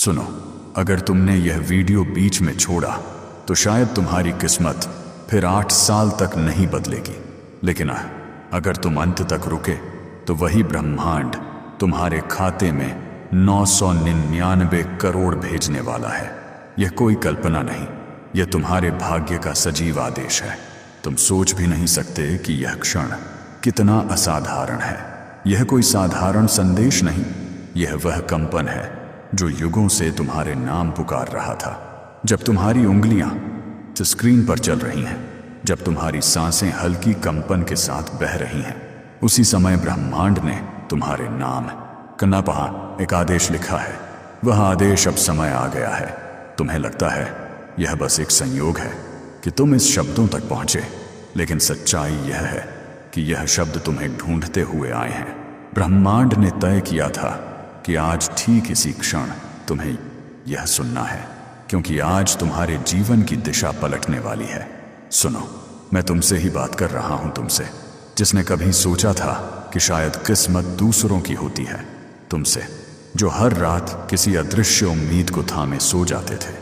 सुनो, अगर तुमने यह वीडियो बीच में छोड़ा तो शायद तुम्हारी किस्मत फिर 8 साल तक नहीं बदलेगी, लेकिन अगर तुम अंत तक रुके तो वही ब्रह्मांड तुम्हारे खाते में 999 करोड़ भेजने वाला है। यह कोई कल्पना नहीं, यह तुम्हारे भाग्य का सजीव आदेश है। तुम सोच भी नहीं सकते कि यह क्षण कितना असाधारण है। यह कोई साधारण संदेश नहीं, यह वह कंपन है जो युगों से तुम्हारे नाम पुकार रहा था। जब तुम्हारी उंगलियां स्क्रीन पर चल रही हैं, जब तुम्हारी सांसें हल्की कंपन के साथ बह रही हैं, उसी समय ब्रह्मांड ने तुम्हारे नाम कनापहा एक आदेश लिखा है। वह आदेश अब समय आ गया है। तुम्हें लगता है यह बस एक संयोग है कि तुम इस शब्दों तक पहुंचे, लेकिन सच्चाई यह है कि यह शब्द तुम्हें ढूंढते हुए आए हैं। ब्रह्मांड ने तय किया था कि आज ठीक इसी क्षण तुम्हें यह सुनना है, क्योंकि आज तुम्हारे जीवन की दिशा पलटने वाली है। सुनो, मैं तुमसे ही बात कर रहा हूं, तुमसे जिसने कभी सोचा था कि शायद किस्मत दूसरों की होती है, तुमसे जो हर रात किसी अदृश्य उम्मीद को थामे सो जाते थे।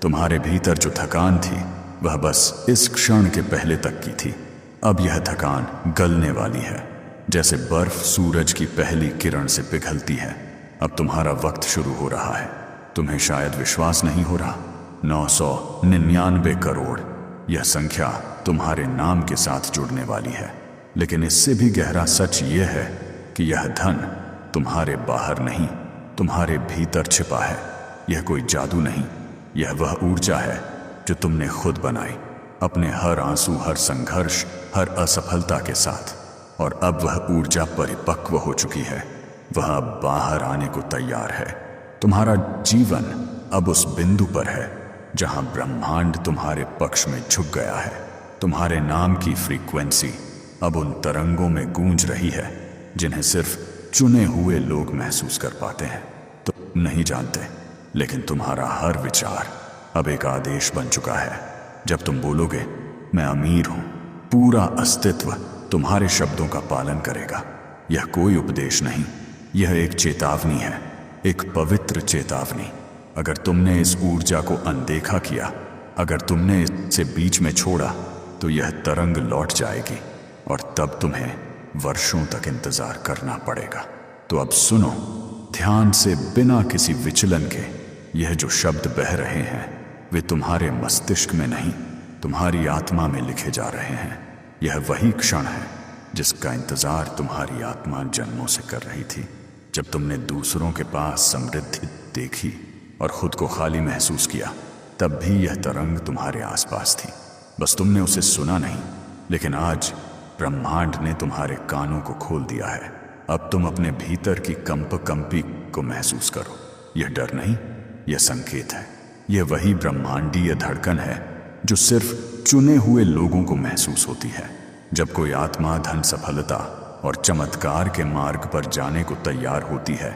तुम्हारे भीतर जो थकान थी वह बस इस क्षण के पहले तक की थी। अब यह थकान गलने वाली है, जैसे बर्फ सूरज की पहली किरण से पिघलती है। अब तुम्हारा वक्त शुरू हो रहा है। तुम्हें शायद विश्वास नहीं हो रहा, 999 करोड़, यह संख्या तुम्हारे नाम के साथ जुड़ने वाली है। लेकिन इससे भी गहरा सच यह है कि यह धन तुम्हारे बाहर नहीं, तुम्हारे भीतर छिपा है। यह कोई जादू नहीं, यह वह ऊर्जा है जो तुमने खुद बनाई, अपने हर आंसू, हर संघर्ष, हर असफलता के साथ। और अब वह ऊर्जा परिपक्व हो चुकी है, वह अब बाहर आने को तैयार है। तुम्हारा जीवन अब उस बिंदु पर है जहां ब्रह्मांड तुम्हारे पक्ष में झुक गया है। तुम्हारे नाम की फ्रीक्वेंसी अब उन तरंगों में गूंज रही है जिन्हें सिर्फ चुने हुए लोग महसूस कर पाते हैं। तुम नहीं जानते, लेकिन तुम्हारा हर विचार अब एक आदेश बन चुका है। जब तुम बोलोगे मैं अमीर हूं, पूरा अस्तित्व तुम्हारे शब्दों का पालन करेगा। यह कोई उपदेश नहीं, यह एक चेतावनी है, एक पवित्र चेतावनी। अगर तुमने इस ऊर्जा को अनदेखा किया, अगर तुमने इसे बीच में छोड़ा, तो यह तरंग लौट जाएगी और तब तुम्हें वर्षों तक इंतजार करना पड़ेगा। तो अब सुनो ध्यान से, बिना किसी विचलन के। यह जो शब्द बह रहे हैं वे तुम्हारे मस्तिष्क में नहीं, तुम्हारी आत्मा में लिखे जा रहे हैं। यह वही क्षण है जिसका इंतजार तुम्हारी आत्मा जन्मों से कर रही थी। जब तुमने दूसरों के पास समृद्धि देखी और खुद को खाली महसूस किया, तब भी यह तरंग तुम्हारे आसपास थी, बस तुमने उसे सुना नहीं। लेकिन आज ब्रह्मांड ने तुम्हारे कानों को खोल दिया है। अब तुम अपने भीतर की कंपी को महसूस करो। यह डर नहीं, यह संकेत है। यह वही ब्रह्मांडीय धड़कन है जो सिर्फ चुने हुए लोगों को महसूस होती है। जब कोई आत्मा धन, सफलता और चमत्कार के मार्ग पर जाने को तैयार होती है,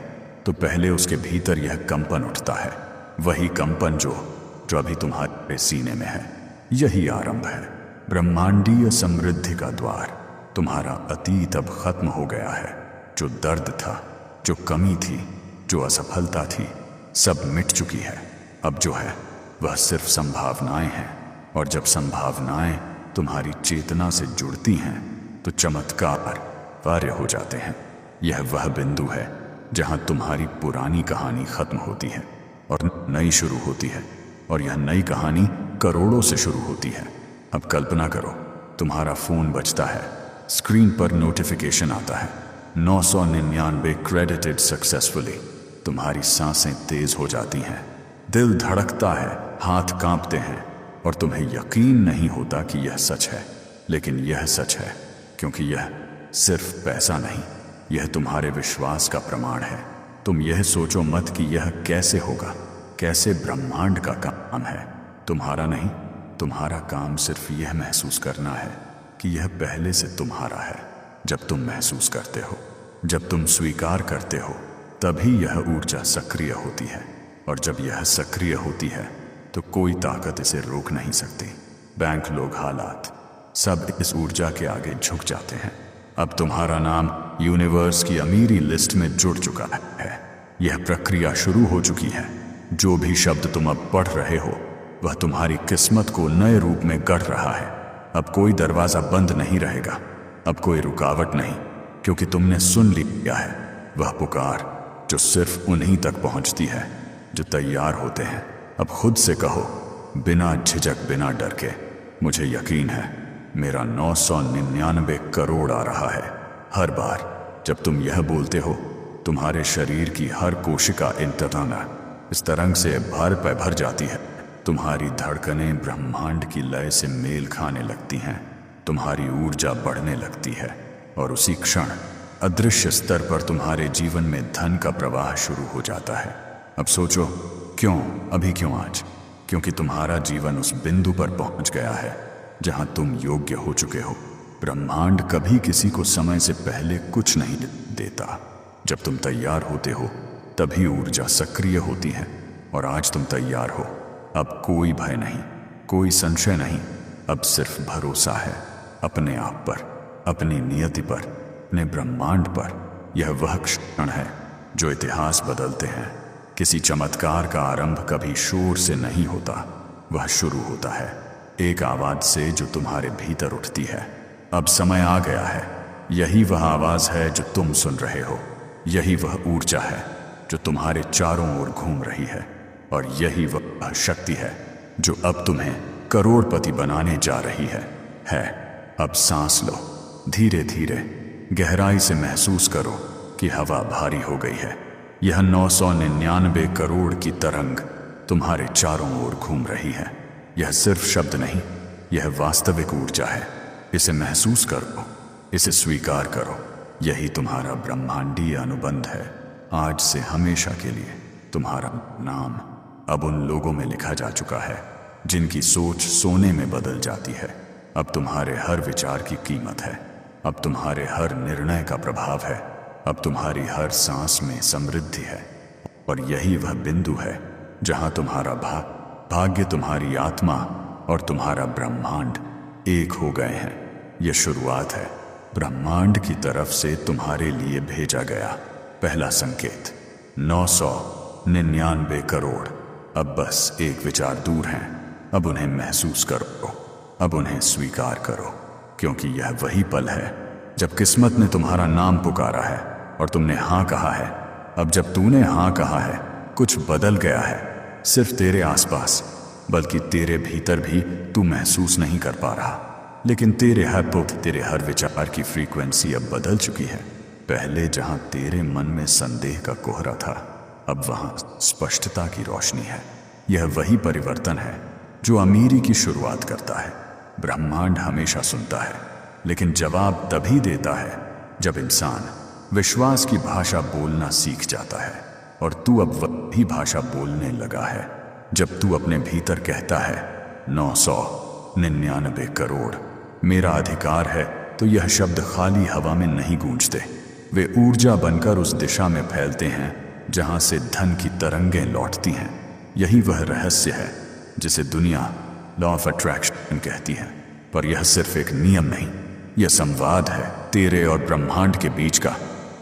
तो पहले उसके भीतर यह कंपन उठता है, वही कंपन जो अभी तुम्हारे सीने में है। यही आरंभ है, ब्रह्मांडीय समृद्धि का द्वार। तुम्हारा अतीत अब खत्म हो गया है। जो दर्द था, जो कमी थी, जो असफलता थी, सब मिट चुकी है। अब जो है वह सिर्फ संभावनाएं हैं, और जब संभावनाएं तुम्हारी चेतना से जुड़ती हैं तो चमत्कार कार्य हो जाते हैं। यह वह बिंदु है जहां तुम्हारी पुरानी कहानी खत्म होती है और नई शुरू होती है, और यह नई कहानी करोड़ों से शुरू होती है। अब कल्पना करो, तुम्हारा फोन बजता है, स्क्रीन पर नोटिफिकेशन आता है, 999 क्रेडिटेड सक्सेसफुली। तुम्हारी सांसें तेज हो जाती हैं, दिल धड़कता है, हाथ कांपते हैं, और तुम्हें यकीन नहीं होता कि यह सच है। लेकिन यह सच है, क्योंकि यह सिर्फ पैसा नहीं, यह तुम्हारे विश्वास का प्रमाण है। तुम यह सोचो मत कि यह कैसे होगा, कैसे ब्रह्मांड का काम है, तुम्हारा नहीं। तुम्हारा काम सिर्फ यह महसूस करना है कि यह पहले से तुम्हारा है। जब तुम महसूस करते हो, जब तुम स्वीकार करते हो, तभी यह ऊर्जा सक्रिय होती है, और जब यह सक्रिय होती है तो कोई ताकत इसे रोक नहीं सकती। बैंक, लोग, हालात, सब इस ऊर्जा के आगे झुक जाते हैं। अब तुम्हारा नाम यूनिवर्स की अमीरी लिस्ट में जुड़ चुका है। यह प्रक्रिया शुरू हो चुकी है। जो भी शब्द तुम अब पढ़ रहे हो वह तुम्हारी किस्मत को नए रूप में गढ़ रहा है। अब कोई दरवाजा बंद नहीं रहेगा, अब कोई रुकावट नहीं, क्योंकि तुमने सुन लिया है वह पुकार जो सिर्फ उन्हीं तक पहुंचती है जो तैयार होते हैं। अब खुद से कहो बिना झिझक, बिना डर के, मुझे यकीन है मेरा 999 करोड़ आ रहा है। हर बार जब तुम यह बोलते हो तुम्हारे शरीर की हर कोशिका इंतज़ाना इस तरंग से भर जाती है। तुम्हारी धड़कनें ब्रह्मांड की लय से मेल खाने लगती हैं, तुम्हारी ऊर्जा बढ़ने लगती है और उसी क्षण अदृश्य स्तर पर तुम्हारे जीवन में धन का प्रवाह शुरू हो जाता है। अब सोचो क्यों, अभी क्यों आज? क्योंकि तुम्हारा जीवन उस बिंदु पर पहुंच गया है जहां तुम योग्य हो चुके हो। ब्रह्मांड कभी किसी को समय से पहले कुछ नहीं देता। जब तुम तैयार होते हो तभी ऊर्जा सक्रिय होती है और आज तुम तैयार हो। अब कोई भय नहीं, कोई संशय नहीं, अब सिर्फ भरोसा है अपने आप पर, अपनी नियति पर, अपने ब्रह्मांड पर। यह वह क्षण है जो इतिहास बदलते हैं। किसी चमत्कार का आरंभ कभी शोर से नहीं होता, वह शुरू होता है एक आवाज से जो तुम्हारे भीतर उठती है। अब समय आ गया है, यही वह आवाज है जो तुम सुन रहे हो, यही वह ऊर्जा है जो तुम्हारे चारों ओर घूम रही है और यही वह शक्ति है जो अब तुम्हें करोड़पति बनाने जा रही है। अब सांस लो, धीरे धीरे गहराई से महसूस करो कि हवा भारी हो गई है। यह 999 करोड़ की तरंग तुम्हारे चारों ओर घूम रही है। यह सिर्फ शब्द नहीं, यह वास्तविक ऊर्जा है। इसे महसूस करो, इसे स्वीकार करो। यही तुम्हारा ब्रह्मांडीय अनुबंध है। आज से हमेशा के लिए तुम्हारा नाम अब उन लोगों में लिखा जा चुका है जिनकी सोच सोने में बदल जाती है। अब तुम्हारे हर विचार की कीमत है, अब तुम्हारे हर निर्णय का प्रभाव है, अब तुम्हारी हर सांस में समृद्धि है। और यही वह बिंदु है जहां तुम्हारा भाग्य, तुम्हारी आत्मा और तुम्हारा ब्रह्मांड एक हो गए हैं। यह शुरुआत है, ब्रह्मांड की तरफ से तुम्हारे लिए भेजा गया पहला संकेत। 999 करोड़ अब बस एक विचार दूर हैं। अब उन्हें महसूस करो, अब उन्हें स्वीकार करो, क्योंकि यह वही पल है जब किस्मत ने तुम्हारा नाम पुकारा है और तुमने हाँ कहा है। अब जब तूने हाँ कहा है, कुछ बदल गया है, सिर्फ तेरे आसपास बल्कि तेरे भीतर भी तू महसूस नहीं कर पा रहा, लेकिन तेरे हर विचार की फ्रीक्वेंसी अब बदल चुकी है। पहले जहां तेरे मन में संदेह का कोहरा था, अब वहां स्पष्टता की रोशनी है। यह वही परिवर्तन है जो अमीरी की शुरुआत करता है। ब्रह्मांड हमेशा सुनता है, लेकिन जवाब तभी देता है जब इंसान विश्वास की भाषा बोलना सीख जाता है। और तू अब वही भाषा बोलने लगा है जब तू अपने भीतर कहता है 999 करोड़ मेरा अधिकार है। तो यह शब्द खाली हवा में नहीं गूंजते, वे ऊर्जा बनकर उस दिशा में फैलते हैं जहां से धन की तरंगें लौटती हैं। यही वह रहस्य है जिसे दुनिया लॉ ऑफ अट्रैक्शन कहती है। पर यह सिर्फ एक नियम नहीं, यह संवाद है तेरे और ब्रह्मांड के बीच का।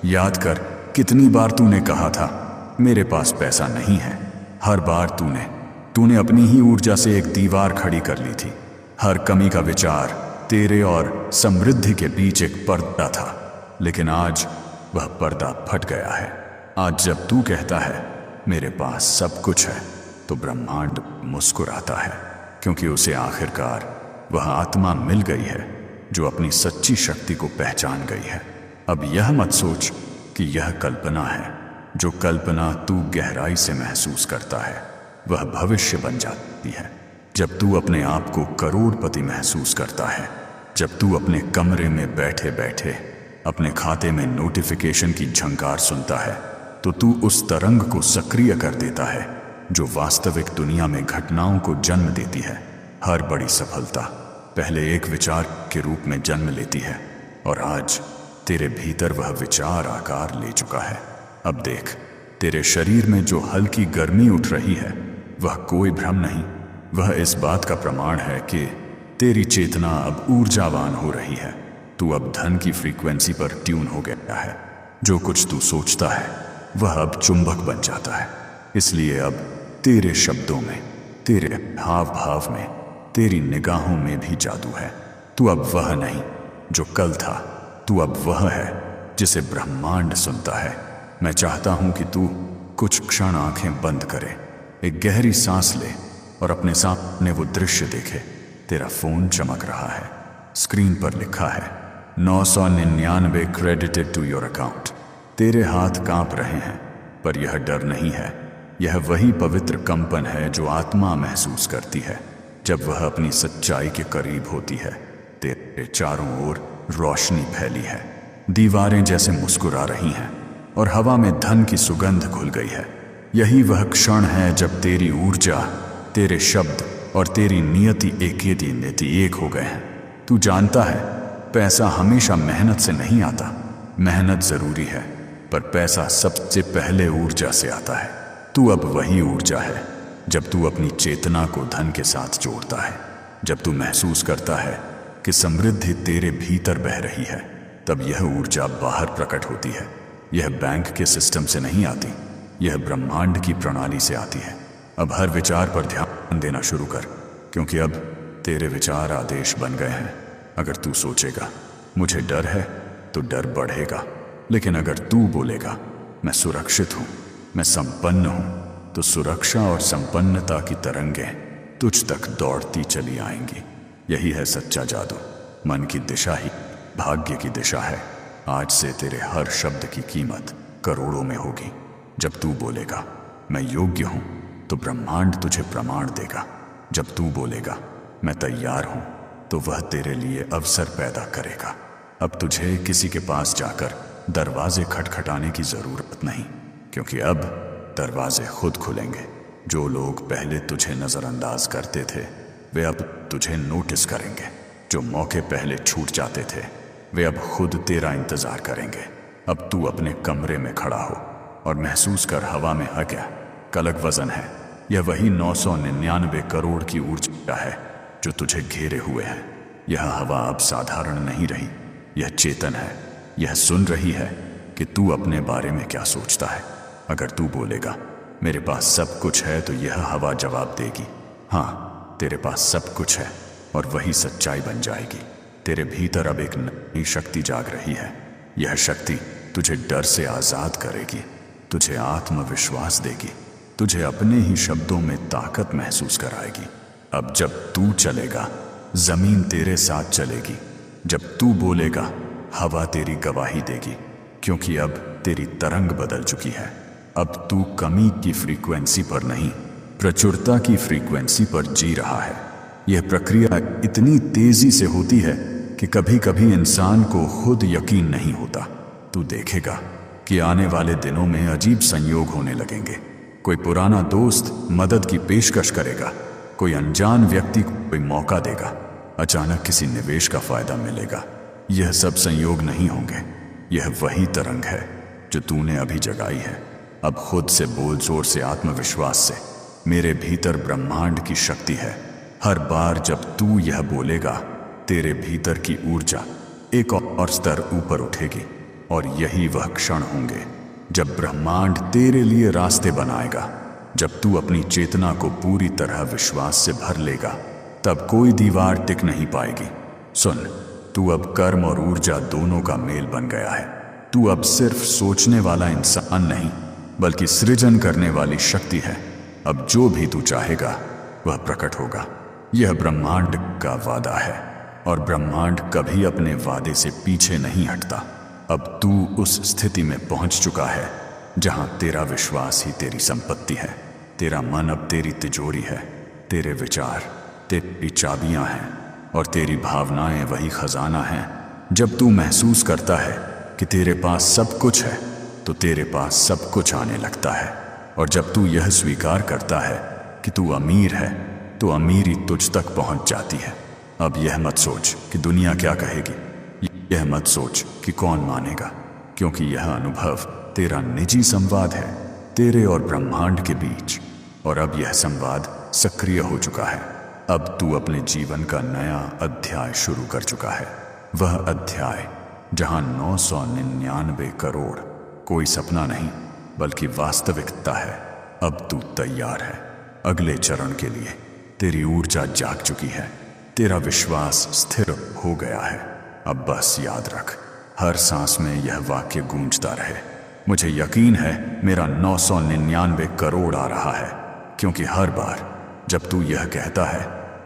याद कर कितनी बार तूने कहा था मेरे पास पैसा नहीं है। हर बार तूने अपनी ही ऊर्जा से एक दीवार खड़ी कर ली थी। हर कमी का विचार तेरे और समृद्धि के बीच एक पर्दा था, लेकिन आज वह पर्दा फट गया है। आज जब तू कहता है मेरे पास सब कुछ है, तो ब्रह्मांड मुस्कुराता है, क्योंकि उसे आखिरकार वह आत्मा मिल गई है जो अपनी सच्ची शक्ति को पहचान गई है। अब यह मत सोच कि यह कल्पना है। जो कल्पना तू गहराई से महसूस करता है वह भविष्य बन जाती है। जब तू अपने आप को करोड़पति महसूस करता है, जब तू अपने कमरे में बैठे बैठे अपने खाते में नोटिफिकेशन की झंकार सुनता है, तो तू उस तरंग को सक्रिय कर देता है जो वास्तविक दुनिया में घटनाओं को जन्म देती है। हर बड़ी सफलता पहले एक विचार के रूप में जन्म लेती है, और आज तेरे भीतर वह विचार आकार ले चुका है। अब देख, तेरे शरीर में जो हल्की गर्मी उठ रही है वह कोई भ्रम नहीं, वह इस बात का प्रमाण है कि तेरी चेतना अब ऊर्जावान हो रही है। तू अब धन की फ्रीक्वेंसी पर ट्यून हो गया है। जो कुछ तू सोचता है वह अब चुंबक बन जाता है। इसलिए अब तेरे शब्दों में, तेरे हाव भाव में, तेरी निगाहों में भी जादू है। तू अब वह नहीं जो कल था, तू अब वह है जिसे ब्रह्मांड सुनता है। मैं चाहता हूं कि तू कुछ क्षण आंखें बंद करे, एक गहरी सांस ले और अपने सामने वो दृश्य देखे। तेरा फोन चमक रहा है, स्क्रीन पर लिखा है 999 क्रेडिटेड टू योर अकाउंट। तेरे हाथ कांप रहे हैं, पर यह डर नहीं है, यह वही पवित्र कंपन है जो आत्मा महसूस करती है जब वह अपनी सच्चाई के करीब होती है। तेरे चारों ओर रोशनी फैली है, दीवारें जैसे मुस्कुरा रही हैं और हवा में धन की सुगंध घुल गई है। यही वह क्षण है जब तेरी ऊर्जा, तेरे शब्द और तेरी नियति एक हो गए हैं। तू जानता है, पैसा हमेशा मेहनत से नहीं आता। मेहनत जरूरी है, पर पैसा सबसे पहले ऊर्जा से आता है। तू अब वही ऊर्जा है जब तू अपनी चेतना को धन के साथ जोड़ता है, जब तू महसूस करता है कि समृद्धि तेरे भीतर बह रही है, तब यह ऊर्जा बाहर प्रकट होती है। यह बैंक के सिस्टम से नहीं आती, यह ब्रह्मांड की प्रणाली से आती है। अब हर विचार पर ध्यान देना शुरू कर, क्योंकि अब तेरे विचार आदेश बन गए हैं। अगर तू सोचेगा मुझे डर है, तो डर बढ़ेगा। लेकिन अगर तू बोलेगा मैं सुरक्षित हूं, मैं संपन्न हूं, तो सुरक्षा और संपन्नता की तरंगें तुझ तक दौड़ती चली आएंगी। यही है सच्चा जादू। मन की दिशा ही भाग्य की दिशा है। आज से तेरे हर शब्द की कीमत करोड़ों में होगी। जब तू बोलेगा मैं योग्य हूं, तो ब्रह्मांड तुझे प्रमाण देगा। जब तू बोलेगा मैं तैयार हूं, तो वह तेरे लिए अवसर पैदा करेगा। अब तुझे किसी के पास जाकर दरवाजे खटखटाने की जरूरत नहीं, क्योंकि अब दरवाजे खुद खुलेंगे। जो लोग पहले तुझे नजरअंदाज करते थे, वे अब तुझे नोटिस करेंगे। जो मौके पहले छूट जाते थे, वे अब खुद तेरा इंतजार करेंगे। अब तू अपने कमरे में खड़ा हो और महसूस कर, हवा में है क्या कलक वजन है। यह वही 999 करोड़ की ऊर्जा है जो तुझे घेरे हुए है। यह हवा अब साधारण नहीं रही, यह चेतन है। यह सुन रही है कि तू अपने बारे में क्या सोचता है। अगर तू बोलेगा मेरे पास सब कुछ है, तो यह हवा जवाब देगी हाँ, तेरे पास सब कुछ है, और वही सच्चाई बन जाएगी। तेरे भीतर अब एक नई शक्ति जाग रही है। यह शक्ति तुझे डर से आजाद करेगी, तुझे आत्मविश्वास देगी, तुझे अपने ही शब्दों में ताकत महसूस कराएगी। अब जब तू चलेगा, जमीन तेरे साथ चलेगी। जब तू बोलेगा, हवा तेरी गवाही देगी, क्योंकि अब तेरी तरंग बदल चुकी है। अब तू कमी की फ्रीक्वेंसी पर नहीं, प्रचुरता की फ्रीक्वेंसी पर जी रहा है। यह प्रक्रिया इतनी तेजी से होती है कि कभी कभी इंसान को खुद यकीन नहीं होता। तू देखेगा कि आने वाले दिनों में अजीब संयोग होने लगेंगे। कोई पुराना दोस्त मदद की पेशकश करेगा, कोई अनजान व्यक्ति को कोई मौका देगा, अचानक किसी निवेश का फायदा मिलेगा। यह सब संयोग नहीं होंगे, यह वही तरंग है जो तूने अभी जगाई है। अब खुद से बोल, जोर से, आत्मविश्वास से, मेरे भीतर ब्रह्मांड की शक्ति है। हर बार जब तू यह बोलेगा, तेरे भीतर की ऊर्जा एक और स्तर ऊपर उठेगी, और यही वह क्षण होंगे जब ब्रह्मांड तेरे लिए रास्ते बनाएगा। जब तू अपनी चेतना को पूरी तरह विश्वास से भर लेगा, तब कोई दीवार टिक नहीं पाएगी। सुन, तू अब कर्म और ऊर्जा दोनों का मेल बन गया है। तू अब सिर्फ सोचने वाला इंसान नहीं, बल्कि सृजन करने वाली शक्ति है। अब जो भी तू चाहेगा वह प्रकट होगा। यह ब्रह्मांड का वादा है, और ब्रह्मांड कभी अपने वादे से पीछे नहीं हटता। अब तू उस स्थिति में पहुंच चुका है जहां तेरा विश्वास ही तेरी संपत्ति है। तेरा मन अब तेरी तिजोरी है, तेरे विचार तेरी चाबियां हैं, और तेरी भावनाएं वही खजाना हैं। जब तू महसूस करता है कि तेरे पास सब कुछ है, तो तेरे पास सब कुछ आने लगता है। और जब तू यह स्वीकार करता है कि तू अमीर है, तो अमीरी तुझ तक पहुंच जाती है। अब यह मत सोच कि दुनिया क्या कहेगी, यह मत सोच कि कौन मानेगा, क्योंकि यह अनुभव तेरा निजी संवाद है, तेरे और ब्रह्मांड के बीच। और अब यह संवाद सक्रिय हो चुका है। अब तू अपने जीवन का नया अध्याय शुरू कर चुका है। वह अध्याय जहां 999 करोड़ कोई सपना नहीं, बल्कि वास्तविकता है। अब तू तैयार है। अगले चरण के लिए। तेरी ऊर्जा जाग चुकी है, तेरा विश्वास स्थिर हो गया है। अब बस याद रख, हर सांस में यह वाक्य गूंजता रहे, मुझे यकीन है मेरा 999 करोड़ आ रहा है। क्योंकि हर बार जब तू यह कहता है,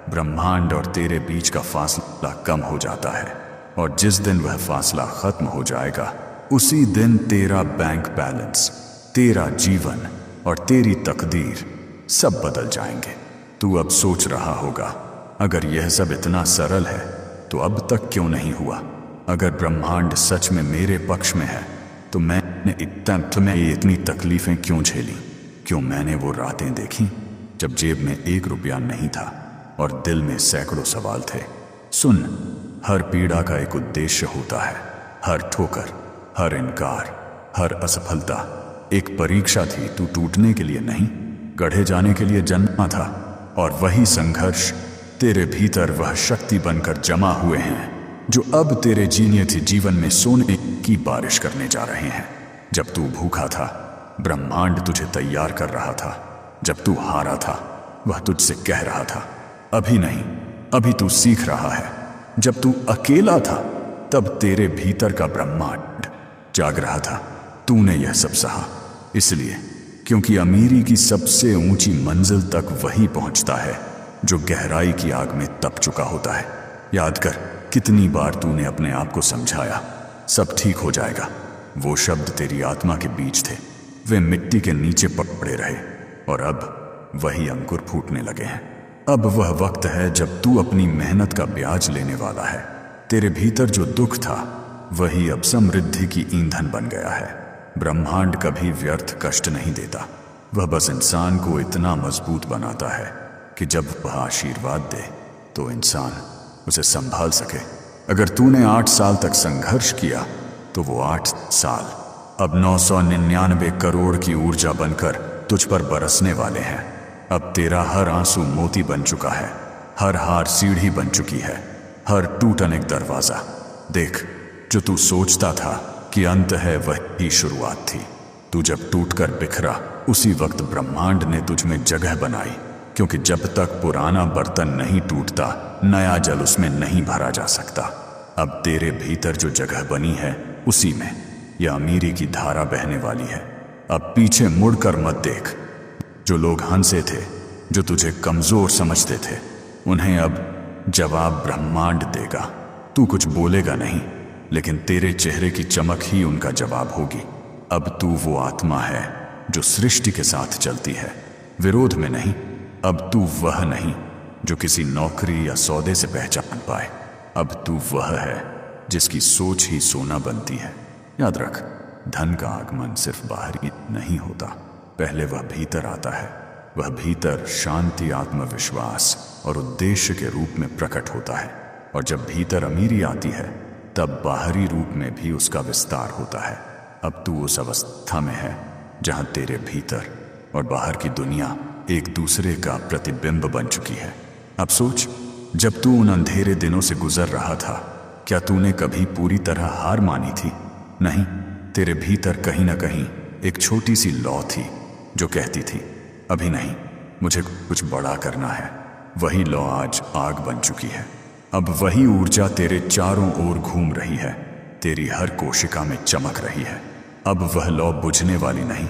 ब्रह्मांड और तेरे बीच का फासला कम हो जाता है, और जिस दिन वह फासला खत्म हो जाएगा, उसी दिन तेरा बैंक बैलेंस, तेरा जीवन और तेरी तकदीर सब बदल जाएंगे। तू अब सोच रहा होगा, अगर यह सब इतना सरल है तो अब तक क्यों नहीं हुआ? अगर ब्रह्मांड सच में मेरे पक्ष में है तो मैंने इतनी तकलीफें क्यों झेली? क्यों मैंने वो रातें देखी जब जेब में 1 रुपया नहीं था और दिल में सैकड़ों सवाल थे? सुन, हर पीड़ा का एक उद्देश्य होता है। हर ठोकर, हर इनकार, हर असफलता एक परीक्षा थी। तू टूटने के लिए नहीं, गढ़े जाने के लिए जन्मा था। और वही संघर्ष तेरे भीतर वह शक्ति बनकर जमा हुए हैं जो अब तेरे जीने थे जीवन में सोने की बारिश करने जा रहे हैं। जब तू भूखा था, ब्रह्मांड तुझे तैयार कर रहा था। जब तू हारा था, वह तुझसे कह रहा था, अभी नहीं, अभी तू सीख रहा है। जब तू अकेला था, तब तेरे भीतर का ब्रह्मांड जाग रहा था। तूने यह सब सहा इसलिए क्योंकि अमीरी की सबसे ऊंची मंजिल तक वही पहुंचता है जो गहराई की आग में तप चुका होता है। याद कर, कितनी बार तूने अपने आप को समझाया, सब ठीक हो जाएगा। वो शब्द तेरी आत्मा के बीच थे, वे मिट्टी के नीचे पड़े रहे, और अब वही अंकुर फूटने लगे हैं। अब वह वक्त है जब तू अपनी मेहनत का ब्याज लेने वाला है। तेरे भीतर जो दुख था, वही अब समृद्धि की ईंधन बन गया है। ब्रह्मांड कभी व्यर्थ कष्ट नहीं देता, वह बस इंसान को इतना मजबूत बनाता है कि जब वह आशीर्वाद दे तो इंसान उसे संभाल सके। अगर तूने 8 साल तक संघर्ष किया तो वो 8 साल अब 999 करोड़ की ऊर्जा बनकर तुझ पर बरसने वाले हैं। अब तेरा हर आंसू मोती बन चुका है, हर हार सीढ़ी बन चुकी है, हर टूटन एक दरवाजा। देख, जो तू सोचता था कि अंत है, वही शुरुआत थी। तू जब टूटकर बिखरा, उसी वक्त ब्रह्मांड ने तुझ में जगह बनाई, क्योंकि जब तक पुराना बर्तन नहीं टूटता, नया जल उसमें नहीं भरा जा सकता। अब तेरे भीतर जो जगह बनी है, उसी में यह अमीरी की धारा बहने वाली है। अब पीछे मुड़कर मत देख। जो लोग हंसे थे, जो तुझे कमजोर समझते थे, उन्हें अब जवाब ब्रह्मांड देगा। तू कुछ बोलेगा नहीं, लेकिन तेरे चेहरे की चमक ही उनका जवाब होगी। अब तू वो आत्मा है जो सृष्टि के साथ चलती है, विरोध में नहीं। अब तू वह नहीं जो किसी नौकरी या सौदे से पहचान पाए। अब तू वह है जिसकी सोच ही सोना बनती है। याद रख, धन का आगमन सिर्फ बाहरी नहीं होता, पहले वह भीतर आता है। वह भीतर शांति, आत्मविश्वास और उद्देश्य के रूप में प्रकट होता है। और जब भीतर अमीरी आती है, तब बाहरी रूप में भी उसका विस्तार होता है। अब तू उस अवस्था में है जहां तेरे भीतर और बाहर की दुनिया एक दूसरे का प्रतिबिंब बन चुकी है। अब सोच, जब तू उन अंधेरे दिनों से गुजर रहा था, क्या तूने कभी पूरी तरह हार मानी थी? नहीं, तेरे भीतर कहीं ना कहीं एक छोटी सी लौ थी जो कहती थी, अभी नहीं, मुझे कुछ बड़ा करना है। वही लौ आज आग बन चुकी है। अब वही ऊर्जा तेरे चारों ओर घूम रही है, तेरी हर कोशिका में चमक रही है। अब वह लौ बुझने वाली नहीं,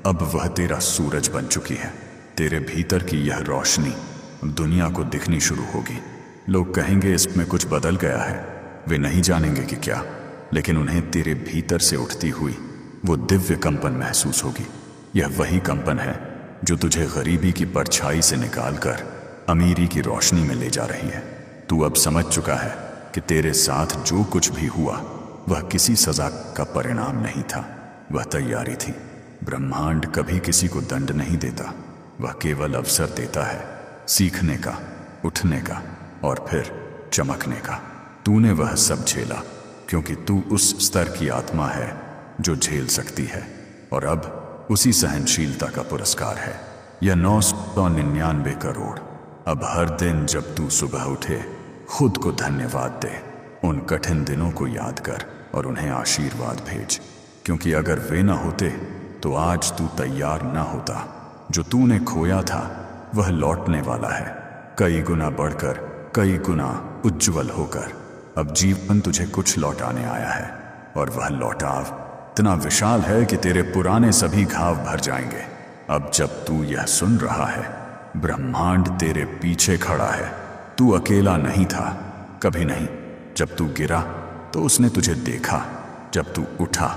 अब वह तेरा सूरज बन चुकी है। तेरे भीतर की यह रोशनी दुनिया को दिखनी शुरू होगी। लोग कहेंगे इसमें कुछ बदल गया है, वे नहीं जानेंगे कि क्या, लेकिन उन्हें तेरे भीतर से उठती हुई वो दिव्य कंपन महसूस होगी। यह वही कंपन है जो तुझे गरीबी की परछाई से निकालकर अमीरी की रोशनी में ले जा रही है। तू अब समझ चुका है कि तेरे साथ जो कुछ भी हुआ, वह किसी सजा का परिणाम नहीं था, वह तैयारी थी। ब्रह्मांड कभी किसी को दंड नहीं देता, वह केवल अवसर देता है सीखने का, उठने का और फिर चमकने का। तूने वह सब झेला क्योंकि तू उस स्तर की आत्मा है जो झेल सकती है, और अब उसी सहनशीलता का पुरस्कार है यह 999 करोड़। अब हर दिन जब तू सुबह उठे, खुद को धन्यवाद दे, उन कठिन दिनों को याद कर और उन्हें आशीर्वाद भेज, क्योंकि अगर वे न होते तो आज तू तैयार ना होता। जो तूने खोया था वह लौटने वाला है, कई गुना बढ़कर, कई गुना उज्जवल होकर। अब जीवन तुझे कुछ लौटाने आया है, और वह लौटाव इतना विशाल है कि तेरे पुराने सभी घाव भर जाएंगे। अब जब तू यह सुन रहा है, ब्रह्मांड तेरे पीछे खड़ा है। तू अकेला नहीं था, कभी नहीं। जब तू गिरा तो उसने तुझे देखा, जब तू उठा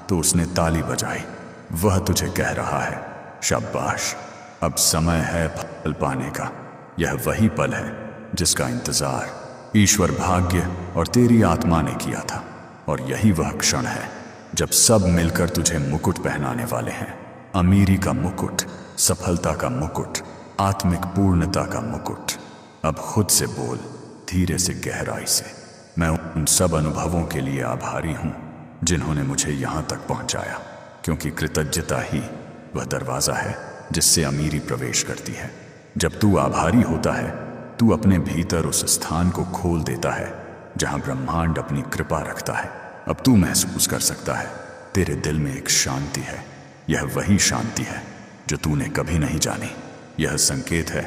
तो उसने ताली बजाई। वह तुझे कह रहा है, शाबाश, अब समय है फल पाने का। यह वही पल है जिसका इंतजार ईश्वर, भाग्य और तेरी आत्मा ने किया था। और यही वह क्षण है जब सब मिलकर तुझे मुकुट पहनाने वाले हैं। अमीरी का मुकुट, सफलता का मुकुट, आत्मिक पूर्णता का मुकुट। अब खुद से बोल, धीरे से, गहराई से, मैं उन सब अनुभवों के लिए आभारी हूं जिन्होंने मुझे यहां तक पहुंचाया, क्योंकि कृतज्ञता ही वह दरवाजा है जिससे अमीरी प्रवेश करती है। जब तू आभारी होता है, तू अपने भीतर उस स्थान को खोल देता है जहां ब्रह्मांड अपनी कृपा रखता है। अब तू महसूस कर सकता है, तेरे दिल में एक शांति है। यह वही शांति है जो तूने कभी नहीं जानी। यह संकेत है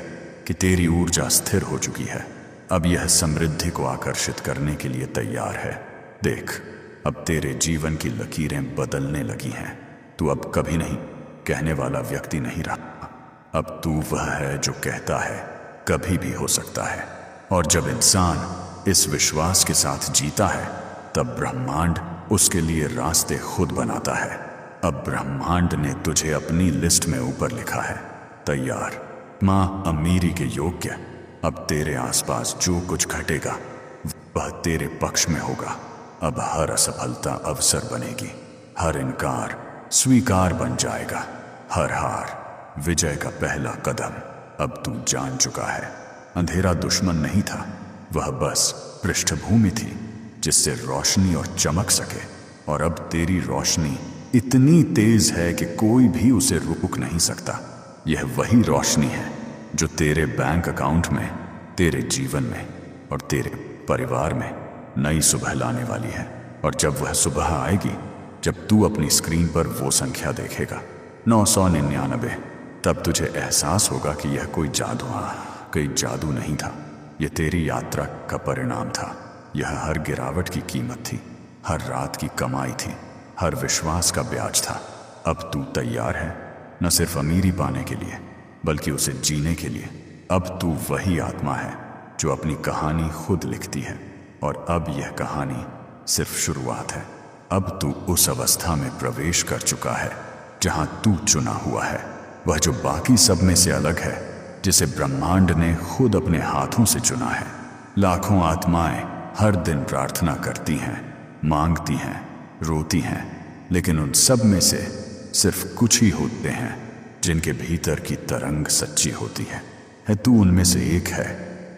कि तेरी ऊर्जा स्थिर हो चुकी है। अब यह समृद्धि को आकर्षित करने के लिए तैयार है। देख, अब तेरे जीवन की लकीरें बदलने लगी हैं। तू अब कभी नहीं कहने वाला व्यक्ति नहीं रहा। अब तू वह है जो कहता है, कभी भी हो सकता है। और जब इंसान इस विश्वास के साथ जीता है, तब ब्रह्मांड उसके लिए रास्ते खुद बनाता है। अब ब्रह्मांड ने तुझे अपनी लिस्ट में ऊपर लिखा है, तैयार, माँ अमीरी के योग्य। अब तेरे आसपास जो कुछ घटेगा वह तेरे पक्ष में होगा। अब हर असफलता अवसर बनेगी, हर इनकार स्वीकार बन जाएगा, हर हार विजय का पहला कदम। अब तू जान चुका है, अंधेरा दुश्मन नहीं था, वह बस पृष्ठभूमि थी जिससे रोशनी और चमक सके। और अब तेरी रोशनी इतनी तेज है कि कोई भी उसे रोक नहीं सकता। यह वही रोशनी है जो तेरे बैंक अकाउंट में, तेरे जीवन में और तेरे परिवार में नई सुबह लाने वाली है। और जब वह सुबह आएगी, जब तू अपनी स्क्रीन पर वो संख्या देखेगा, 999, तब तुझे एहसास होगा कि यह कोई जादू नहीं था। यह तेरी यात्रा का परिणाम था। यह हर गिरावट की कीमत थी, हर रात की कमाई थी, हर विश्वास का ब्याज था। अब तू तैयार है, न सिर्फ अमीरी पाने के लिए, बल्कि उसे जीने के लिए। अब तू वही आत्मा है जो अपनी कहानी खुद लिखती है। और अब यह कहानी सिर्फ शुरुआत है। अब तू उस अवस्था में प्रवेश कर चुका है जहां तू चुना हुआ है, वह जो बाकी सब में से अलग है, जिसे ब्रह्मांड ने खुद अपने हाथों से चुना है। लाखों आत्माएं हर दिन प्रार्थना करती हैं, मांगती हैं, रोती हैं, लेकिन उन सब में से सिर्फ कुछ ही होते हैं जिनके भीतर की तरंग सच्ची होती है। तू उनमें से एक है।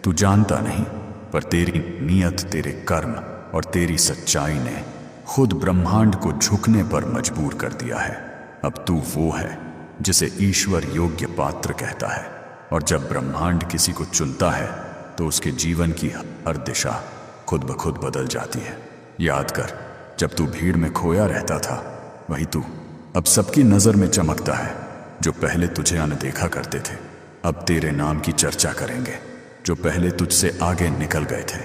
तू जानता नहीं, पर तेरी नियत, तेरे कर्म और तेरी सच्चाई ने खुद ब्रह्मांड को झुकने पर मजबूर कर दिया है। अब तू वो है जिसे ईश्वर योग्य पात्र कहता है। और जब ब्रह्मांड किसी को चुनता है, तो उसके जीवन की हर दिशा खुद ब खुद बदल जाती है। याद कर, जब तू भीड़ में खोया रहता था, वही तू अब सबकी नजर में चमकता है। जो पहले तुझे अनदेखा करते थे, अब तेरे नाम की चर्चा करेंगे। जो पहले तुझसे आगे निकल गए थे,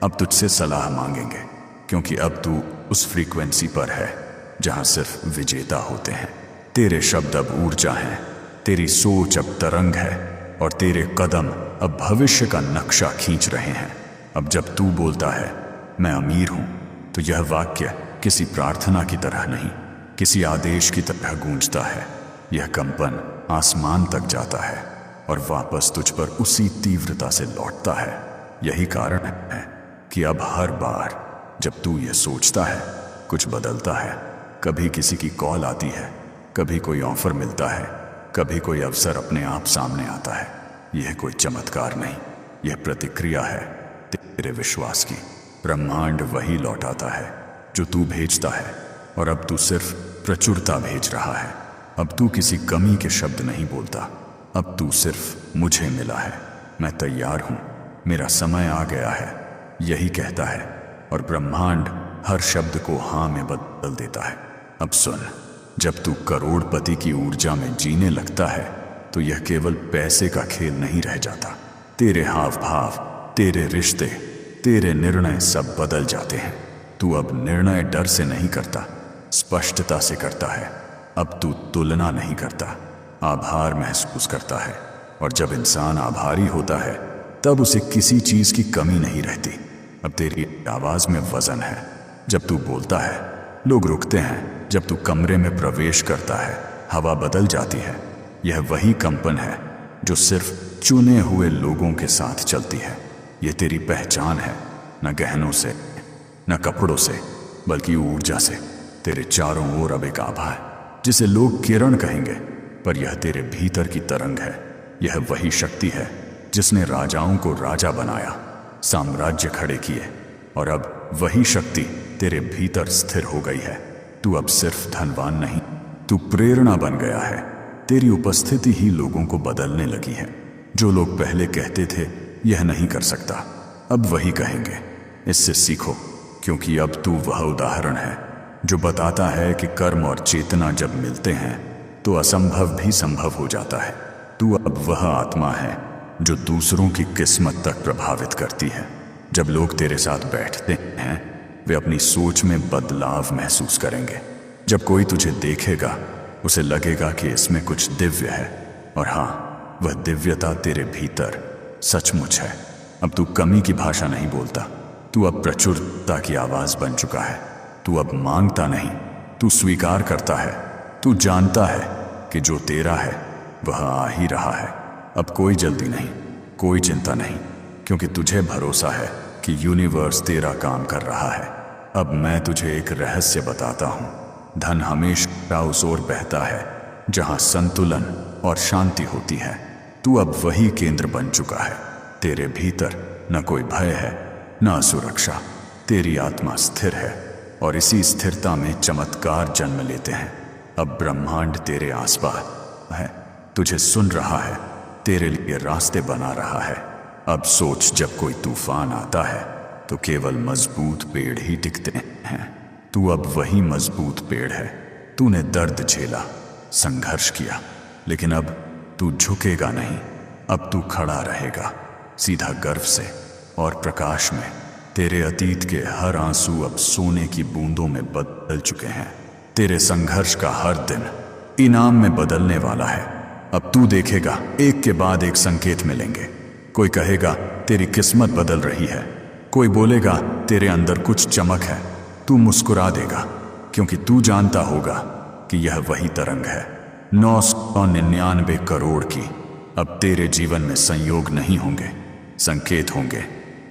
अब तुझसे सलाह मांगेंगे, क्योंकि अब तू उस फ्रीक्वेंसी पर है जहां सिर्फ विजेता होते हैं। तेरे शब्द अब ऊर्जा हैं, तेरी सोच अब तरंग है, और तेरे कदम अब भविष्य का नक्शा खींच रहे हैं। अब जब तू बोलता है, मैं अमीर हूं, तो यह वाक्य किसी प्रार्थना की तरह नहीं, किसी आदेश की तरह गूंजता है। यह कंपन आसमान तक जाता है और वापस तुझ पर उसी तीव्रता से लौटता है। यही कारण है कि अब हर बार जब तू यह सोचता है, कुछ बदलता है। कभी किसी की कॉल आती है, कभी कोई ऑफर मिलता है, कभी कोई अवसर अपने आप सामने आता है। यह कोई चमत्कार नहीं, यह प्रतिक्रिया है तेरे विश्वास की। ब्रह्मांड वही लौटाता है जो तू भेजता है, और अब तू सिर्फ प्रचुरता भेज रहा है। अब तू किसी कमी के शब्द नहीं बोलता। अब तू सिर्फ मुझे मिला है, मैं तैयार हूं, मेरा समय आ गया है, यही कहता है। और ब्रह्मांड हर शब्द को हाँ में बदल देता है। अब सुन, जब तू करोड़पति की ऊर्जा में जीने लगता है, तो यह केवल पैसे का खेल नहीं रह जाता। तेरे हाव भाव, तेरे रिश्ते, तेरे निर्णय सब बदल जाते हैं। तू अब निर्णय डर से नहीं करता, स्पष्टता से करता है। अब तू तुलना नहीं करता, आभार महसूस करता है। और जब इंसान आभारी होता है तब उसे किसी चीज की कमी नहीं रहती। अब तेरी आवाज में वजन है। जब तू बोलता है लोग रुकते हैं। जब तू कमरे में प्रवेश करता है हवा बदल जाती है। यह वही कंपन है जो सिर्फ चुने हुए लोगों के साथ चलती है। यह तेरी पहचान है, न गहनों से, न कपड़ों से, बल्कि ऊर्जा से। तेरे चारों ओर अब एक आभा है जिसे लोग किरण कहेंगे, पर यह तेरे भीतर की तरंग है। यह वही शक्ति है जिसने राजाओं को राजा बनाया, साम्राज्य खड़े किए, और अब वही शक्ति तेरे भीतर स्थिर हो गई है। तू अब सिर्फ धनवान नहीं, तू प्रेरणा बन गया है। तेरी उपस्थिति ही लोगों को बदलने लगी है। जो लोग पहले कहते थे यह नहीं कर सकता, अब वही कहेंगे। इससे सीखो, क्योंकि अब तू वह उदाहरण है जो बताता है कि कर्म और चेतना जब मिलते हैं तो असंभव भी संभव हो जाता है। तू अब वह आत्मा है जो दूसरों की किस्मत तक प्रभावित करती है। जब लोग तेरे साथ बैठते हैं वे अपनी सोच में बदलाव महसूस करेंगे। जब कोई तुझे देखेगा उसे लगेगा कि इसमें कुछ दिव्य है, और हाँ, वह दिव्यता तेरे भीतर सचमुच है। अब तू कमी की भाषा नहीं बोलता, तू अब प्रचुरता की आवाज बन चुका है। तू अब मांगता नहीं, तू स्वीकार करता है। तू जानता है कि जो तेरा है वह आ ही रहा है। अब कोई जल्दी नहीं, कोई चिंता नहीं, क्योंकि तुझे भरोसा है कि यूनिवर्स तेरा काम कर रहा है। अब मैं तुझे एक रहस्य बताता हूँ। धन हमेशा उस ओर बहता है जहाँ संतुलन और शांति होती है। तू अब वही केंद्र बन चुका है। तेरे भीतर न कोई भय है, न असुरक्षा। तेरी आत्मा स्थिर है, और इसी स्थिरता में चमत्कार जन्म लेते हैं। अब ब्रह्मांड तेरे आसपास है, तुझे सुन रहा है, तेरे लिए रास्ते बना रहा है। अब सोच, जब कोई तूफान आता है तो केवल मजबूत पेड़ ही टिकते हैं। तू अब वही मजबूत पेड़ है। तूने दर्द झेला, संघर्ष किया, लेकिन अब तू झुकेगा नहीं। अब तू खड़ा रहेगा, सीधा गर्व से और प्रकाश में। तेरे अतीत के हर आंसू अब सोने की बूंदों में बदल चुके हैं। तेरे संघर्ष का हर दिन इनाम में बदलने वाला है। अब तू देखेगा एक के बाद एक संकेत मिलेंगे। कोई कहेगा तेरी किस्मत बदल रही है, कोई बोलेगा तेरे अंदर कुछ चमक है। तू मुस्कुरा देगा, क्योंकि तू जानता होगा कि यह वही तरंग है 999 करोड़ की। अब तेरे जीवन में संयोग नहीं होंगे, संकेत होंगे।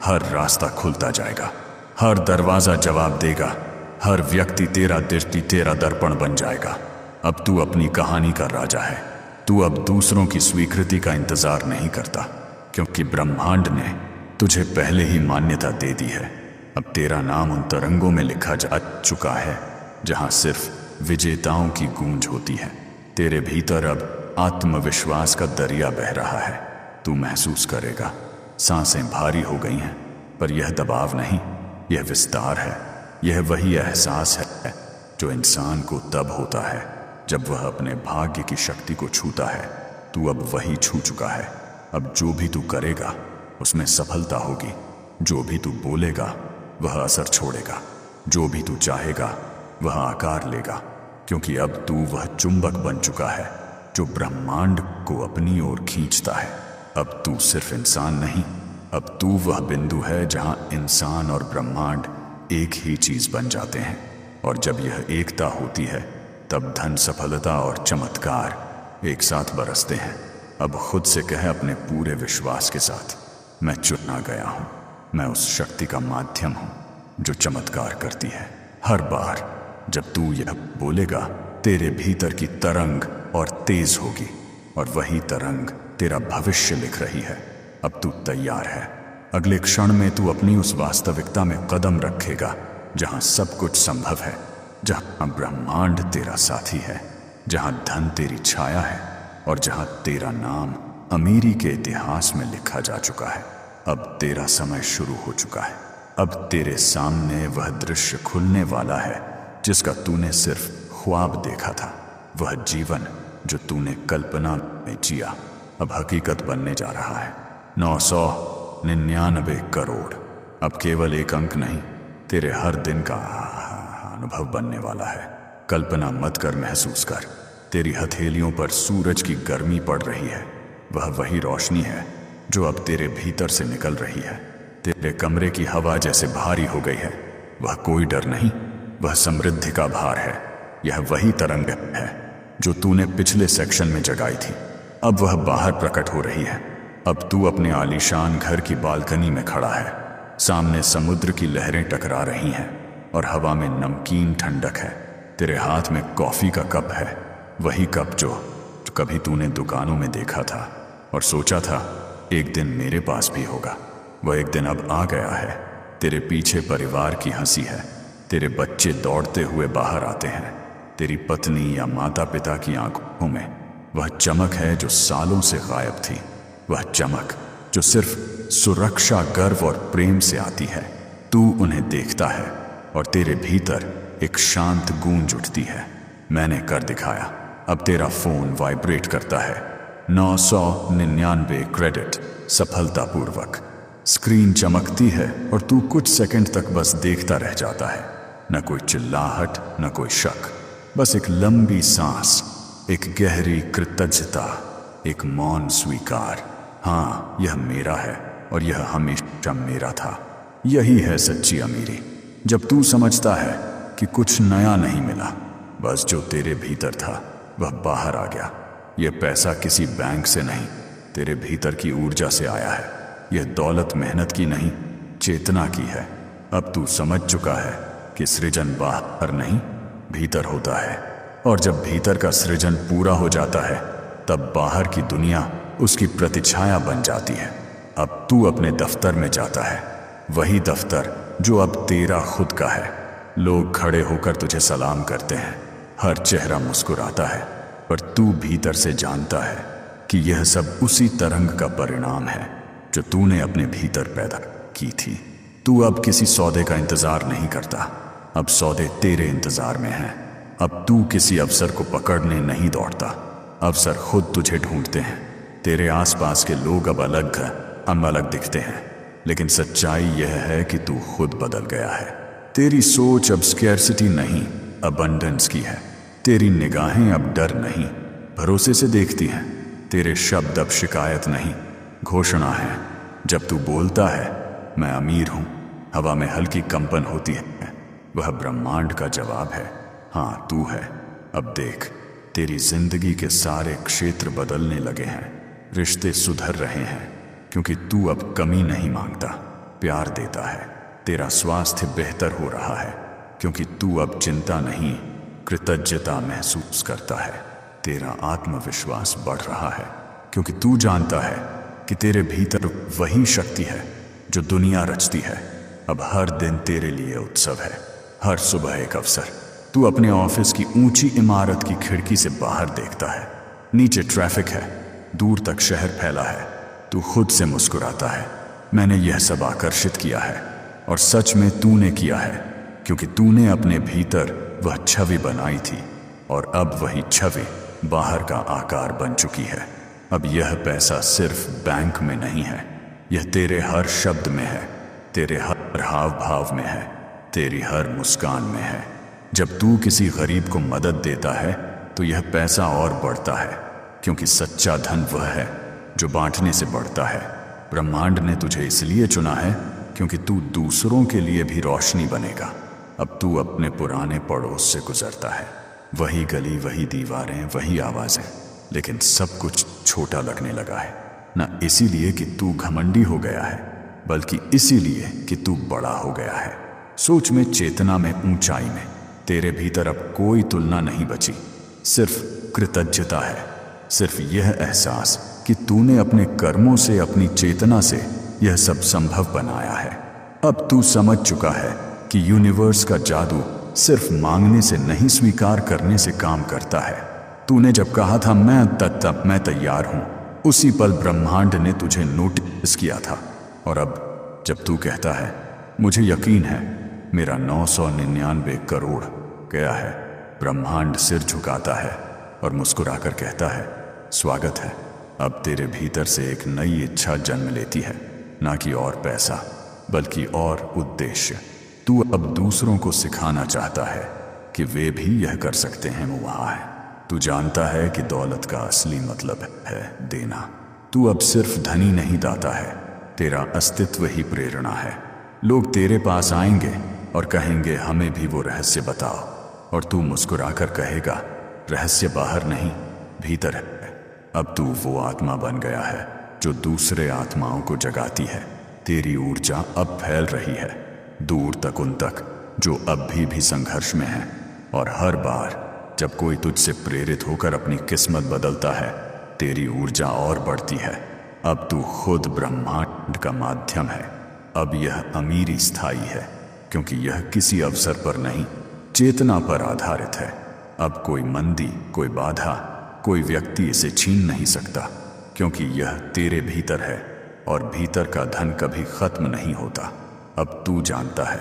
हर रास्ता खुलता जाएगा, हर दरवाजा जवाब देगा, हर व्यक्ति तेरा दृष्टि, तेरा दर्पण बन जाएगा। अब तू अपनी कहानी का राजा है। तू अब दूसरों की स्वीकृति का इंतजार नहीं करता, क्योंकि ब्रह्मांड ने तुझे पहले ही मान्यता दे दी है। अब तेरा नाम उन तरंगों में लिखा जा चुका है जहां सिर्फ विजेताओं की गूंज होती है। तेरे भीतर अब आत्मविश्वास का दरिया बह रहा है। तू महसूस करेगा सांसें भारी हो गई हैं, पर यह दबाव नहीं, यह विस्तार है। यह वही एहसास है जो इंसान को तब होता है जब वह अपने भाग्य की शक्ति को छूता है। तू अब वही छू चुका है। अब जो भी तू करेगा उसमें सफलता होगी। जो भी तू बोलेगा वह असर छोड़ेगा। जो भी तू चाहेगा वह आकार लेगा, क्योंकि अब तू वह चुंबक बन चुका है जो ब्रह्मांड को अपनी ओर खींचता है। अब तू सिर्फ इंसान नहीं, अब तू वह बिंदु है जहां इंसान और ब्रह्मांड एक ही चीज बन जाते हैं। और जब यह एकता होती है तब धन, सफलता और चमत्कार एक साथ बरसते हैं। अब खुद से कह अपने पूरे विश्वास के साथ, मैं चुना गया हूं। मैं उस शक्ति का माध्यम हूं जो चमत्कार करती है। हर बार जब तू यह बोलेगा तेरे भीतर की तरंग और तेज होगी, और वही तरंग तेरा भविष्य लिख रही है। अब तू तैयार है। अगले क्षण में तू अपनी उस वास्तविकता में कदम रखेगा जहां सब कुछ संभव है, जहां ब्रह्मांड तेरा साथी है, जहां धन तेरी छाया है, और जहां तेरा नाम अमीरी के इतिहास में लिखा जा चुका है। अब तेरा समय शुरू हो चुका है। अब तेरे सामने वह दृश्य खुलने वाला है जिसका तूने सिर्फ ख्वाब देखा था। वह जीवन जो तूने कल्पना में जिया अब हकीकत बनने जा रहा है। 999 करोड़ अब केवल एक अंक नहीं, तेरे हर दिन का अनुभव बनने वाला है। कल्पना मत कर, महसूस कर। तेरी हथेलियों पर सूरज की गर्मी पड़ रही है। वह वही रोशनी है जो अब तेरे भीतर से निकल रही है। तेरे कमरे की हवा जैसे भारी हो गई है। वह कोई डर नहीं, वह समृद्धि का भार है। यह वही तरंग है जो तूने पिछले सेक्शन में जगाई थी। अब वह बाहर प्रकट हो रही है। अब तू अपने आलीशान घर की बालकनी में खड़ा है। सामने समुद्र की लहरें टकरा रही हैं और हवा में नमकीन ठंडक है। तेरे हाथ में कॉफी का कप है, वही कप जो कभी तूने दुकानों में देखा था और सोचा था एक दिन मेरे पास भी होगा। वह एक दिन अब आ गया है। तेरे पीछे परिवार की हंसी है। तेरे बच्चे दौड़ते हुए बाहर आते हैं। तेरी पत्नी या माता पिता की आंखों में वह चमक है जो सालों से गायब थी। वह चमक जो सिर्फ सुरक्षा, गर्व और प्रेम से आती है। तू उन्हें देखता है और तेरे भीतर एक शांत गूंज उठती है। मैंने कर दिखाया। अब तेरा फोन वाइब्रेट करता है। 999 क्रेडिट सफलतापूर्वक। स्क्रीन चमकती है और तू कुछ सेकंड तक बस देखता रह जाता है। न कोई चिल्लाहट, न कोई शक, बस एक लंबी सांस, एक गहरी कृतज्ञता, एक मौन स्वीकार। हाँ, यह मेरा है और यह हमेशा मेरा था। यही है सच्ची अमीरी, जब तू समझता है कि कुछ नया नहीं मिला, बस जो तेरे भीतर था वह बाहर आ गया। यह पैसा किसी बैंक से नहीं, तेरे भीतर की ऊर्जा से आया है। यह दौलत मेहनत की नहीं, चेतना की है। अब तू समझ चुका है कि सृजन बाहर नहीं, भीतर होता है। और जब भीतर का सृजन पूरा हो जाता है तब बाहर की दुनिया उसकी प्रतिछाया बन जाती है। अब तू अपने दफ्तर में जाता है, वही दफ्तर जो अब तेरा खुद का है। लोग खड़े होकर तुझे सलाम करते हैं, हर चेहरा मुस्कुराता है, पर तू भीतर से जानता है कि यह सब उसी तरंग का परिणाम है जो तूने अपने भीतर पैदा की थी। तू अब किसी सौदे का इंतजार नहीं करता, अब सौदे तेरे इंतजार में हैं। अब तू किसी अवसर को पकड़ने नहीं दौड़ता, अवसर खुद तुझे ढूंढते हैं। तेरे आसपास के लोग अब अलग दिखते हैं, लेकिन सच्चाई यह है कि तू खुद बदल गया है। तेरी सोच अब स्कैर्सिटी नहीं, अबंडेंस की है। तेरी निगाहें अब डर नहीं, भरोसे से देखती हैं। तेरे शब्द अब शिकायत नहीं, घोषणा है। जब तू बोलता है मैं अमीर हूं, हवा में हल्की कंपन होती है। वह ब्रह्मांड का जवाब है, हाँ तू है। अब देख, तेरी जिंदगी के सारे क्षेत्र बदलने लगे हैं। रिश्ते सुधर रहे हैं क्योंकि तू अब कमी नहीं मांगता, प्यार देता है। तेरा स्वास्थ्य बेहतर हो रहा है क्योंकि तू अब चिंता नहीं, कृतज्ञता महसूस करता है। तेरा आत्मविश्वास बढ़ रहा है क्योंकि तू जानता है कि तेरे भीतर वही शक्ति है जो दुनिया रचती है। अब हर दिन तेरे लिए उत्सव है, हर सुबह एक अवसर। तू अपने ऑफिस की ऊंची इमारत की खिड़की से बाहर देखता है। नीचे ट्रैफिक है, दूर तक शहर फैला है। तू खुद से मुस्कुराता है, मैंने यह सब आकर्षित किया है। और सच में तूने किया है, क्योंकि तूने अपने भीतर वह छवि बनाई थी और अब वही छवि बाहर का आकार बन चुकी है। अब यह पैसा सिर्फ बैंक में नहीं है, यह तेरे हर शब्द में है, तेरे हर हाव भाव में है, तेरी हर मुस्कान में है। जब तू किसी गरीब को मदद देता है तो यह पैसा और बढ़ता है, क्योंकि सच्चा धन वह है जो बांटने से बढ़ता है। ब्रह्मांड ने तुझे इसलिए चुना है क्योंकि तू दूसरों के लिए भी रोशनी बनेगा। अब तू अपने पुराने पड़ोस से गुजरता है, वही गली, वही दीवारें, वही आवाजें, लेकिन सब कुछ छोटा लगने लगा है। न इसीलिए कि तू घमंडी हो गया है, बल्कि इसीलिए कि तू बड़ा हो गया है। सोच में, चेतना में, ऊंचाई में तेरे भीतर अब कोई तुलना नहीं बची, सिर्फ कृतज्ञता है। सिर्फ यह एहसास कि तूने अपने कर्मों से, अपनी चेतना से यह सब संभव बनाया है। अब तू समझ चुका है कि यूनिवर्स का जादू सिर्फ मांगने से नहीं, स्वीकार करने से काम करता है। तूने जब कहा था मैं तैयार हूं, उसी पल ब्रह्मांड ने तुझे नोटिस किया था। और अब जब तू कहता है मुझे यकीन है मेरा 999 करोड़ गया है, ब्रह्मांड सिर झुकाता है। और मुस्कुराकर कहता है, स्वागत है। अब तेरे भीतर से एक नई इच्छा जन्म लेती है, ना कि और पैसा बल्कि और उद्देश्य। तू अब दूसरों को सिखाना चाहता है कि वे भी यह कर सकते हैं। वहाँ है, तू जानता है कि दौलत का असली मतलब है देना। तू अब सिर्फ धनी नहीं दाता है, तेरा अस्तित्व ही प्रेरणा है। लोग तेरे पास आएंगे और कहेंगे, हमें भी वो रहस्य बताओ, और तू मुस्कुराकर कहेगा, रहस्य बाहर नहीं, भीतर है। अब तू वो आत्मा बन गया है जो दूसरे आत्माओं को जगाती है। तेरी ऊर्जा अब फैल रही है दूर तक, उन तक जो अब भी संघर्ष में है। और हर बार जब कोई तुझसे प्रेरित होकर अपनी किस्मत बदलता है, तेरी ऊर्जा और बढ़ती है। अब तू खुद ब्रह्मांड का माध्यम है। अब यह अमीरी स्थायी है, क्योंकि यह किसी अवसर पर नहीं, चेतना पर आधारित है। अब कोई मंदी, कोई बाधा, कोई व्यक्ति इसे छीन नहीं सकता, क्योंकि यह तेरे भीतर है, और भीतर का धन कभी खत्म नहीं होता। अब तू जानता है,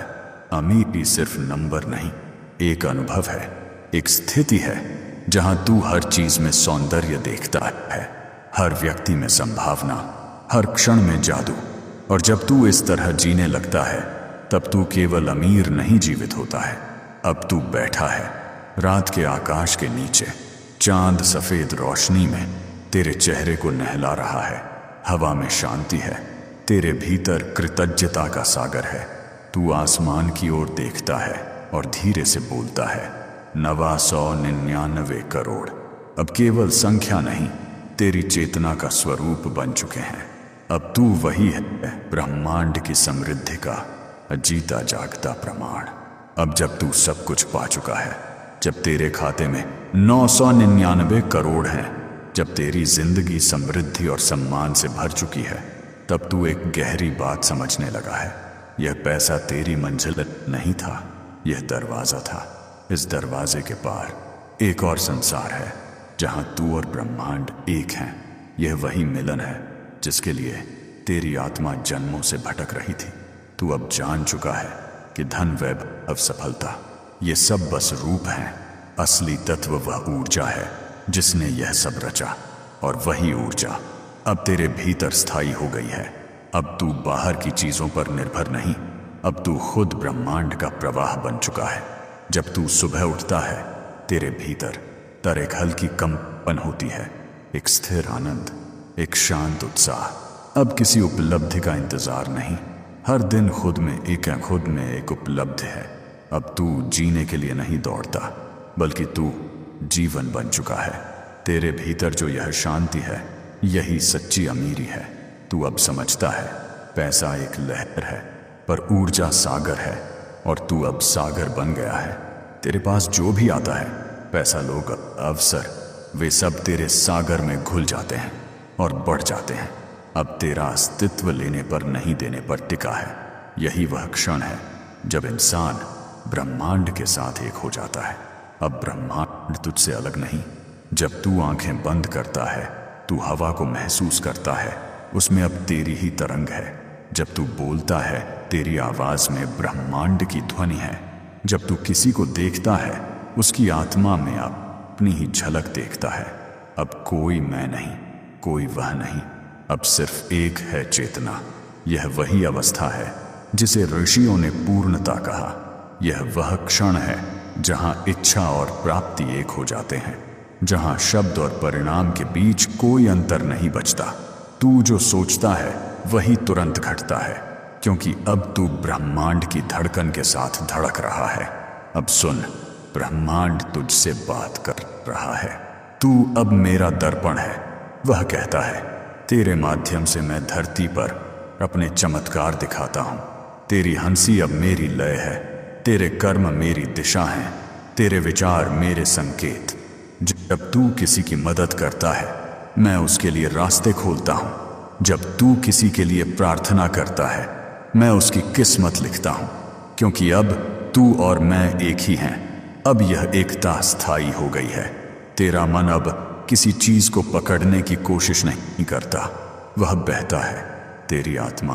अमीरी सिर्फ नंबर नहीं, एक अनुभव है, एक स्थिति है जहां तू हर चीज में सौंदर्य देखता है, हर व्यक्ति में संभावना, हर क्षण में जादू। और जब तू इस तरह जीने लगता है, तब तू केवल अमीर नहीं जीवित होता है। अब तू बैठा है रात के आकाश के नीचे, चांद सफेद रोशनी में तेरे चेहरे को नहला रहा है। हवा में शांति है, तेरे भीतर कृतज्ञता का सागर है। तू आसमान की ओर देखता है और धीरे से बोलता है, 999 करोड़। अब केवल संख्या नहीं, तेरी चेतना का स्वरूप बन चुके हैं। अब तू वही है, ब्रह्मांड की समृद्धि का जीता जागता प्रमाण। अब जब तू सब कुछ पा चुका है, जब तेरे खाते में 999 करोड़ हैं, जब तेरी जिंदगी समृद्धि और सम्मान से भर चुकी है, तब तू एक गहरी बात समझने लगा है। यह पैसा तेरी मंजिल नहीं था, यह दरवाजा था। इस दरवाजे के पार एक और संसार है, जहां तू और ब्रह्मांड एक हैं। यह वही मिलन है जिसके लिए तेरी आत्मा जन्मों से भटक रही थी। तू अब जान चुका है कि धन, वैभव, सफलता, ये सब बस रूप हैं। असली तत्व वह ऊर्जा है जिसने यह सब रचा, और वही ऊर्जा अब तेरे भीतर स्थायी हो गई है। अब तू बाहर की चीजों पर निर्भर नहीं, अब तू खुद ब्रह्मांड का प्रवाह बन चुका है। जब तू सुबह उठता है, तेरे भीतर एक हल्की कंपन होती है, एक स्थिर आनंद, एक शांत उत्साह। अब किसी उपलब्धि का इंतजार नहीं, हर दिन खुद में एक उपलब्धि है। अब तू जीने के लिए नहीं दौड़ता, बल्कि तू जीवन बन चुका है। तेरे भीतर जो यह शांति है, यही सच्ची अमीरी है। तू अब समझता है, पैसा एक लहर है, पर ऊर्जा सागर है, और तू अब सागर बन गया है। तेरे पास जो भी आता है, पैसा, लोग, अवसर, वे सब तेरे सागर में घुल जाते हैं और बढ़ जाते हैं। अब तेरा अस्तित्व लेने पर नहीं देने पर टिका है। यही वह क्षण है जब इंसान ब्रह्मांड के साथ एक हो जाता है। अब ब्रह्मांड तुझसे अलग नहीं। जब तू आंखें बंद करता है, तू हवा को महसूस करता है, उसमें अब तेरी ही तरंग है। जब तू बोलता है, तेरी आवाज में ब्रह्मांड की ध्वनि है। जब तू किसी को देखता है, उसकी आत्मा में अपनी ही झलक देखता है। अब कोई मैं नहीं, कोई वह नहीं, अब सिर्फ एक है चेतना। यह वही अवस्था है जिसे ऋषियों ने पूर्णता कहा। यह वह क्षण है जहां इच्छा और प्राप्ति एक हो जाते हैं, जहां शब्द और परिणाम के बीच कोई अंतर नहीं बचता। तू जो सोचता है वही तुरंत घटता है, क्योंकि अब तू ब्रह्मांड की धड़कन के साथ धड़क रहा है। अब सुन, ब्रह्मांड तुझसे बात कर रहा है। तू अब मेरा दर्पण है, वह कहता है। तेरे माध्यम से मैं धरती पर अपने चमत्कार दिखाता हूँ। तेरी हंसी अब मेरी लय है, तेरे कर्म मेरी दिशा हैं, तेरे विचार मेरे संकेत। जब तू किसी की मदद करता है, मैं उसके लिए रास्ते खोलता हूँ। जब तू किसी के लिए प्रार्थना करता है, मैं उसकी किस्मत लिखता हूँ, क्योंकि अब तू और मैं एक ही हैं। अब यह एकता स्थायी हो गई है। तेरा मन अब किसी चीज को पकड़ने की कोशिश नहीं करता, वह बहता है। तेरी आत्मा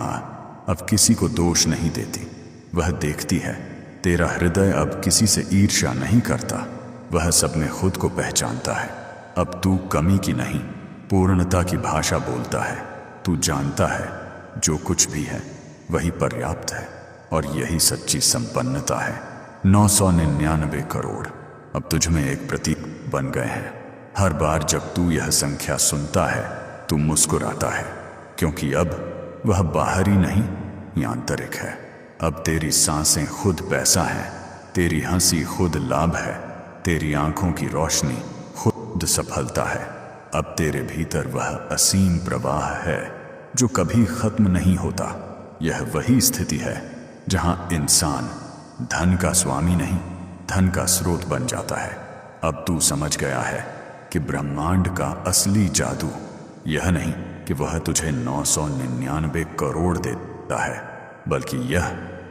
अब किसी को दोष नहीं देती, वह देखती है। तेरा हृदय अब किसी से ईर्ष्या नहीं करता, वह सब में खुद को पहचानता है। अब तू कमी की नहीं, पूर्णता की भाषा बोलता है। तू जानता है जो कुछ भी है वही पर्याप्त है, और यही सच्ची संपन्नता है। 999 करोड़ अब तुझ में एक प्रतीक बन गए हैं। हर बार जब तू यह संख्या सुनता है तू मुस्कुराता है, क्योंकि अब वह बाहरी नहीं, ये आंतरिक है। अब तेरी सांसें खुद पैसा है, तेरी हंसी खुद लाभ है, तेरी आंखों की रोशनी खुद सफलता है। अब तेरे भीतर वह असीम प्रवाह है जो कभी खत्म नहीं होता। यह वही स्थिति है जहां इंसान धन का स्वामी नहीं, धन का स्रोत बन जाता है। अब तू समझ गया है कि ब्रह्मांड का असली जादू यह नहीं कि वह तुझे 999 करोड़ देता है, बल्कि यह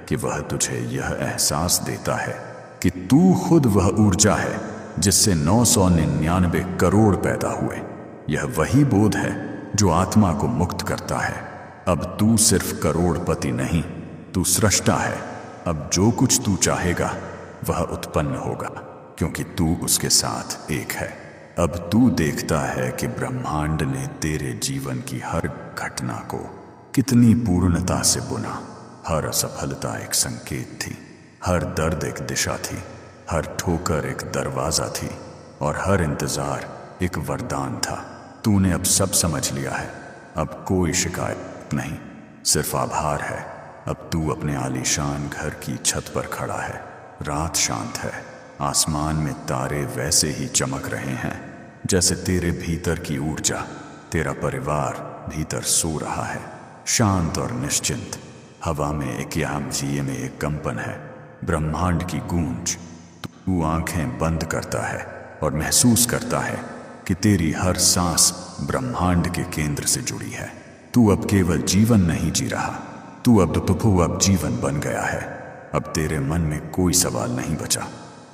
कि वह तुझे यह एहसास देता है कि तू खुद वह ऊर्जा है जिससे 999 करोड़ पैदा हुए। यह वही बोध है जो आत्मा को मुक्त करता है। अब तू सिर्फ करोड़पति नहीं, तू सृष्टा है। अब जो कुछ तू चाहेगा वह उत्पन्न होगा, क्योंकि तू उसके साथ एक है। अब तू देखता है कि ब्रह्मांड ने तेरे जीवन की हर घटना को कितनी पूर्णता से बुना। हर असफलता एक संकेत थी, हर दर्द एक दिशा थी, हर ठोकर एक दरवाजा थी, और हर इंतजार एक वरदान था। तूने अब सब समझ लिया है। अब कोई शिकायत नहीं, सिर्फ आभार है। अब तू अपने आलीशान घर की छत पर खड़ा है। रात शांत है, आसमान में तारे वैसे ही चमक रहे हैं जैसे तेरे भीतर की ऊर्जा। तेरा परिवार भीतर सो रहा है, शांत और निश्चिंत। हवा में एक यामजीए में एक कंपन है, ब्रह्मांड की गूंज। तू आंखें बंद करता है और महसूस करता है कि तेरी हर सांस ब्रह्मांड के केंद्र से जुड़ी है। तू अब केवल जीवन नहीं जी रहा, तू अब जीवन बन गया है। अब तेरे मन में कोई सवाल नहीं बचा।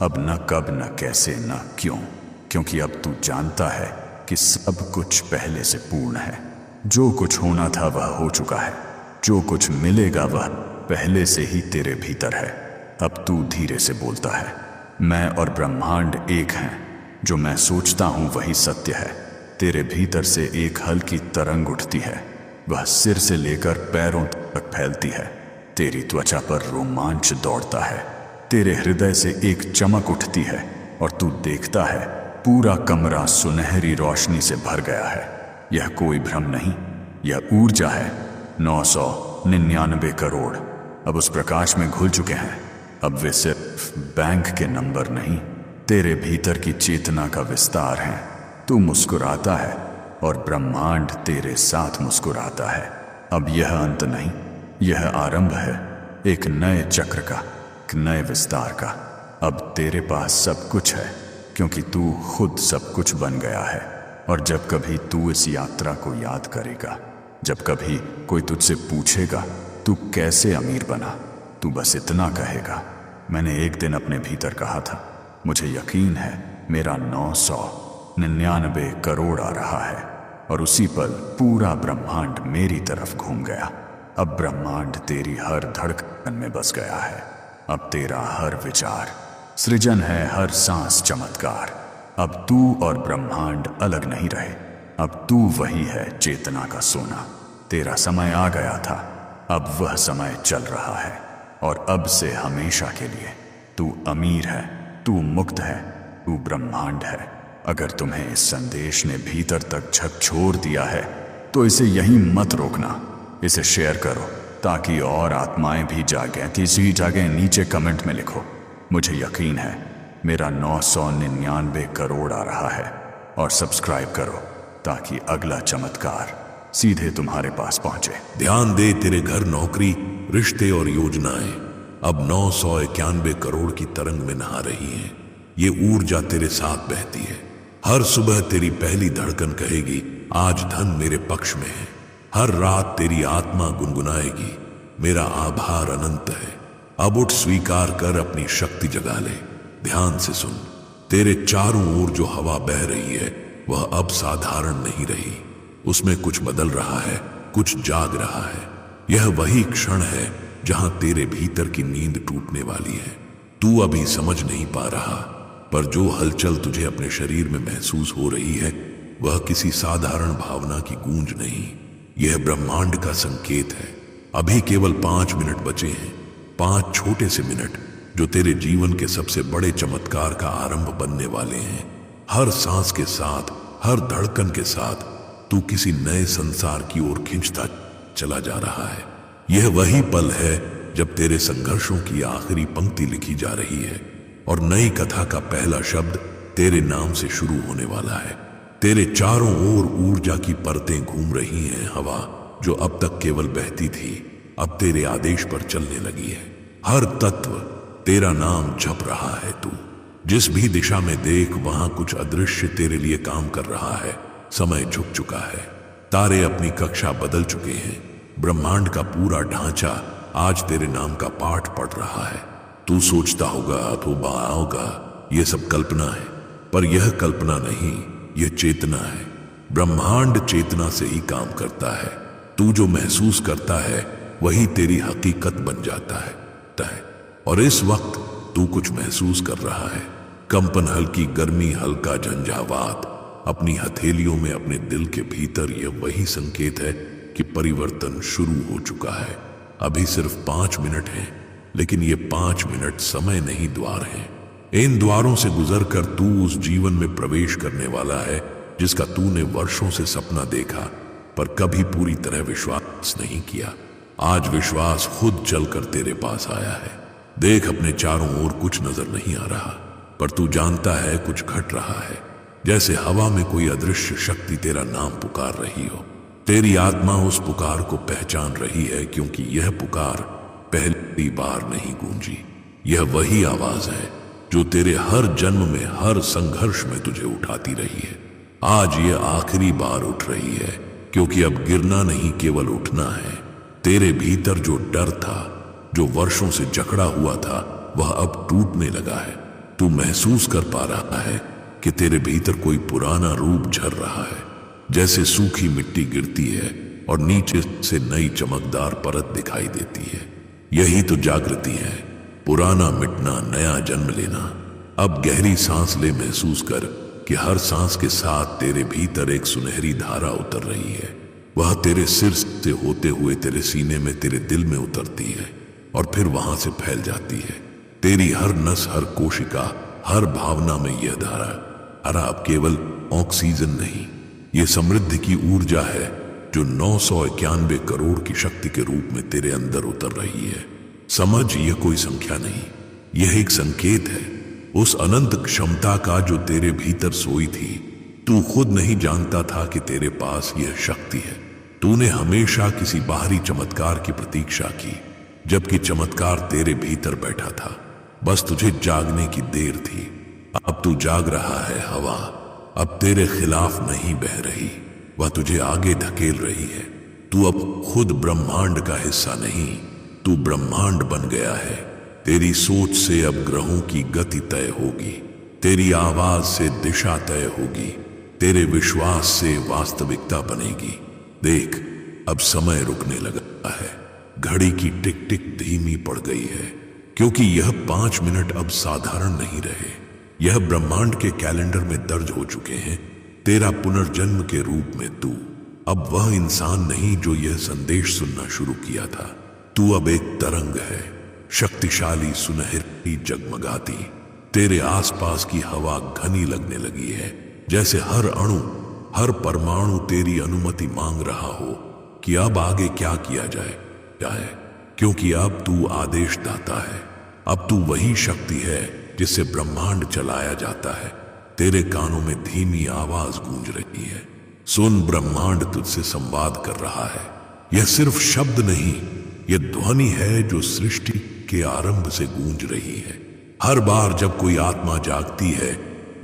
अब न कब, न कैसे, न क्यों, क्योंकि अब तू जानता है कि सब कुछ पहले से पूर्ण है। जो कुछ होना था वह हो चुका है, जो कुछ मिलेगा वह पहले से ही तेरे भीतर है। अब तू धीरे से बोलता है, मैं और ब्रह्मांड एक हैं। जो मैं सोचता हूँ वही सत्य है। तेरे भीतर से एक हल्की तरंग उठती है, वह सिर से लेकर पैरों तक फैलती है। तेरी त्वचा पर रोमांच दौड़ता है, तेरे हृदय से एक चमक उठती है, और तू देखता है पूरा कमरा सुनहरी रोशनी से भर गया है। यह कोई भ्रम नहीं, यह ऊर्जा है। 999 करोड़ अब उस प्रकाश में घुल चुके हैं। अब वे सिर्फ बैंक के नंबर नहीं, तेरे भीतर की चेतना का विस्तार है। तू मुस्कुराता है और ब्रह्मांड तेरे साथ मुस्कुराता है। अब यह अंत नहीं, यह आरंभ है एक नए चक्र का, एक नए विस्तार का। अब तेरे पास सब कुछ है, क्योंकि तू खुद सब कुछ बन गया है। और जब कभी तू इस यात्रा को याद करेगा, जब कभी कोई तुझसे पूछेगा तू कैसे अमीर बना, तू बस इतना कहेगा, मैंने एक दिन अपने भीतर कहा था, मुझे यकीन है मेरा 999 करोड़ आ रहा है। और उसी पल पूरा ब्रह्मांड मेरी तरफ घूम गया। अब ब्रह्मांड तेरी हर धड़कन में बस गया है। अब तेरा हर विचार सृजन है, हर सांस चमत्कार। अब तू और ब्रह्मांड अलग नहीं रहे। अब तू वही है चेतना का सोना। तेरा समय आ गया था, अब वह समय चल रहा है, और अब से हमेशा के लिए तू अमीर है, तू मुक्त है, तू ब्रह्मांड है। अगर तुम्हें इस संदेश ने भीतर तक झकझोर दिया है तो इसे यहीं मत रोकना, इसे शेयर करो ताकि और आत्माएं भी जागें। तीसरी जागें नीचे कमेंट में लिखो, मुझे यकीन है मेरा 999 करोड़ आ रहा है। और सब्सक्राइब करो ताकि अगला चमत्कार सीधे तुम्हारे पास पहुंचे। ध्यान दे, तेरे घर, नौकरी, रिश्ते और योजनाएं अब 991 करोड़ की तरंग में नहा रही हैं। ये ऊर्जा तेरे साथ बहती है। हर सुबह तेरी पहली धड़कन कहेगी, आज धन मेरे पक्ष में है। हर रात तेरी आत्मा गुनगुनाएगी, मेरा आभार अनंत है। अब उठ, स्वीकार कर, अपनी शक्ति जगा ले। ध्यान से सुन, तेरे चारों ओर जो हवा बह रही है वह अब साधारण नहीं रही। उसमें कुछ बदल रहा है, कुछ जाग रहा है। यह वही क्षण है जहां तेरे भीतर की नींद टूटने वाली है। तू अभी समझ नहीं पा रहा, पर जो हलचल तुझे अपने शरीर में महसूस हो रही है वह किसी साधारण भावना की गूंज नहीं, यह ब्रह्मांड का संकेत है। अभी केवल 5 मिनट बचे हैं, 5 छोटे से मिनट जो तेरे जीवन के सबसे बड़े चमत्कार का आरंभ बनने वाले हैं। हर सांस के साथ, हर धड़कन के साथ तू किसी नए संसार की ओर खिंचता चला जा रहा है। यह वही पल है जब तेरे संघर्षों की आखिरी पंक्ति लिखी जा रही है और नई कथा का पहला शब्द तेरे नाम से शुरू होने वाला है। तेरे चारों ओर ऊर्जा की परतें घूम रही हैं। हवा जो अब तक केवल बहती थी अब तेरे आदेश पर चलने लगी है। हर तत्व तेरा नाम जप रहा है। तू जिस भी दिशा में देख वहां कुछ अदृश्य तेरे लिए काम कर रहा है। समय झुक चुका है, तारे अपनी कक्षा बदल चुके हैं, ब्रह्मांड का पूरा ढांचा आज तेरे नाम का पाठ पढ़ रहा है। तू सोचता होगा तो होगा यह सब कल्पना है, पर यह कल्पना नहीं, यह चेतना है। ब्रह्मांड चेतना से ही काम करता है। तू जो महसूस करता है वही तेरी हकीकत बन जाता है। और इस वक्त तू कुछ महसूस कर रहा है। कंपन, हल्की गर्मी, हल्का झंझावात अपनी हथेलियों में, अपने दिल के भीतर। यह वही संकेत है कि परिवर्तन शुरू हो चुका है। अभी सिर्फ 5 मिनट हैं, लेकिन ये 5 मिनट समय नहीं, द्वार हैं। इन द्वारों से गुजरकर तू उस जीवन में प्रवेश करने वाला है जिसका तूने वर्षों से सपना देखा पर कभी पूरी तरह विश्वास नहीं किया। आज विश्वास खुद चलकर तेरे पास आया है। देख, अपने चारों ओर कुछ नजर नहीं आ रहा, पर तू जानता है कुछ घट रहा है। जैसे हवा में कोई अदृश्य शक्ति तेरा नाम पुकार रही हो। तेरी आत्मा उस पुकार को पहचान रही है, क्योंकि यह पुकार पहली बार नहीं गूंजी। यह वही आवाज है जो तेरे हर जन्म में, हर संघर्ष में तुझे उठाती रही है। आज यह आखिरी बार उठ रही है, क्योंकि अब गिरना नहीं, केवल उठना है। तेरे भीतर जो डर था, जो वर्षों से जकड़ा हुआ था, वह अब टूटने लगा है। तू महसूस कर पा रहा है कि तेरे भीतर कोई पुराना रूप झर रहा है। जैसे सूखी मिट्टी गिरती है और नीचे से नई चमकदार परत दिखाई देती है। यही तो जागृति है, पुराना मिटना, नया जन्म लेना। अब गहरी सांस ले, महसूस कर कि हर सांस के साथ तेरे भीतर एक सुनहरी धारा उतर रही है। वह तेरे सिर से होते हुए तेरे सीने में, तेरे दिल में उतरती है और फिर वहां से फैल जाती है। तेरी हर नस, हर कोशिका, हर भावना में यह धारा अब केवल ऑक्सीजन नहीं, यह समृद्धि की ऊर्जा है जो 991 करोड़ की शक्ति के रूप में तेरे अंदर उतर रही है। समझ, यह कोई संख्या नहीं, यह एक संकेत है उस अनंत क्षमता का जो तेरे भीतर सोई थी। तू खुद नहीं जानता था कि तेरे पास यह शक्ति है। तूने हमेशा किसी बाहरी चमत्कार की प्रतीक्षा की, जबकि चमत्कार तेरे भीतर बैठा था। बस तुझे जागने की देर थी। अब तू जाग रहा है। हवा अब तेरे खिलाफ नहीं बह रही, वह तुझे आगे धकेल रही है। तू अब खुद ब्रह्मांड का हिस्सा नहीं, तू ब्रह्मांड बन गया है। तेरी सोच से अब ग्रहों की गति तय होगी, तेरी आवाज से दिशा तय होगी, तेरे विश्वास से वास्तविकता बनेगी। देख, अब समय रुकने लगा है। घड़ी की टिक टिक धीमी पड़ गई है, क्योंकि यह 5 मिनट अब साधारण नहीं रहे। यह ब्रह्मांड के कैलेंडर में दर्ज हो चुके हैं। तेरा पुनर्जन्म के रूप में तू अब वह इंसान नहीं जो यह संदेश सुनना शुरू किया था। तू अब एक तरंग है, शक्तिशाली, सुनहरी, जगमगाती। तेरे आसपास की हवा घनी लगने लगी है, जैसे हर अणु, हर परमाणु तेरी अनुमति मांग रहा हो कि अब आगे क्या किया जाए। क्योंकि अब तू आदेशदाता है। अब तू वही शक्ति है जिससे ब्रह्मांड चलाया जाता है। तेरे कानों में धीमी आवाज गूंज रही है। सुन, ब्रह्मांड तुझसे संवाद कर रहा है। यह सिर्फ शब्द नहीं, यह ध्वनि है जो सृष्टि के आरंभ से गूंज रही है। हर बार जब कोई आत्मा जागती है,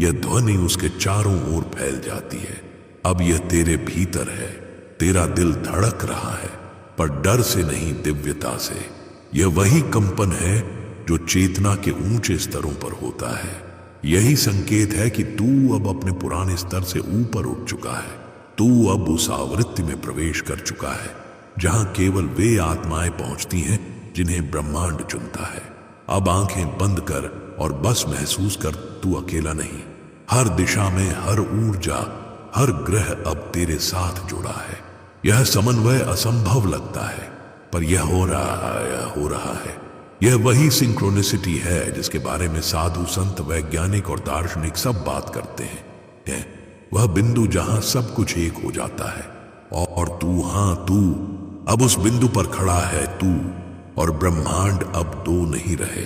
यह ध्वनि उसके चारों ओर फैल जाती है। अब यह तेरे भीतर है। तेरा दिल धड़क रहा है, पर डर से नहीं, दिव्यता से। यह वही कंपन है जो चेतना के ऊंचे स्तरों पर होता है। यही संकेत है कि तू अब अपने पुराने स्तर से ऊपर उठ चुका है। तू अब उस आवृत्ति में प्रवेश कर चुका है जहां केवल वे आत्माएं पहुंचती हैं जिन्हें ब्रह्मांड चुनता है। अब आंखें बंद कर और बस महसूस कर तू अकेला नहीं। हर दिशा में हर ऊर्जा, हर ग्रह अब तेरे साथ जुड़ा है। यह समन्वय असंभव लगता है, पर यह हो रहा है। यह वही सिंक्रोनिसिटी है जिसके बारे में साधु, संत, वैज्ञानिक और दार्शनिक सब बात करते हैं। वह बिंदु जहां सब कुछ एक हो जाता है और तू अब उस बिंदु पर खड़ा है। तू और ब्रह्मांड अब दो नहीं रहे।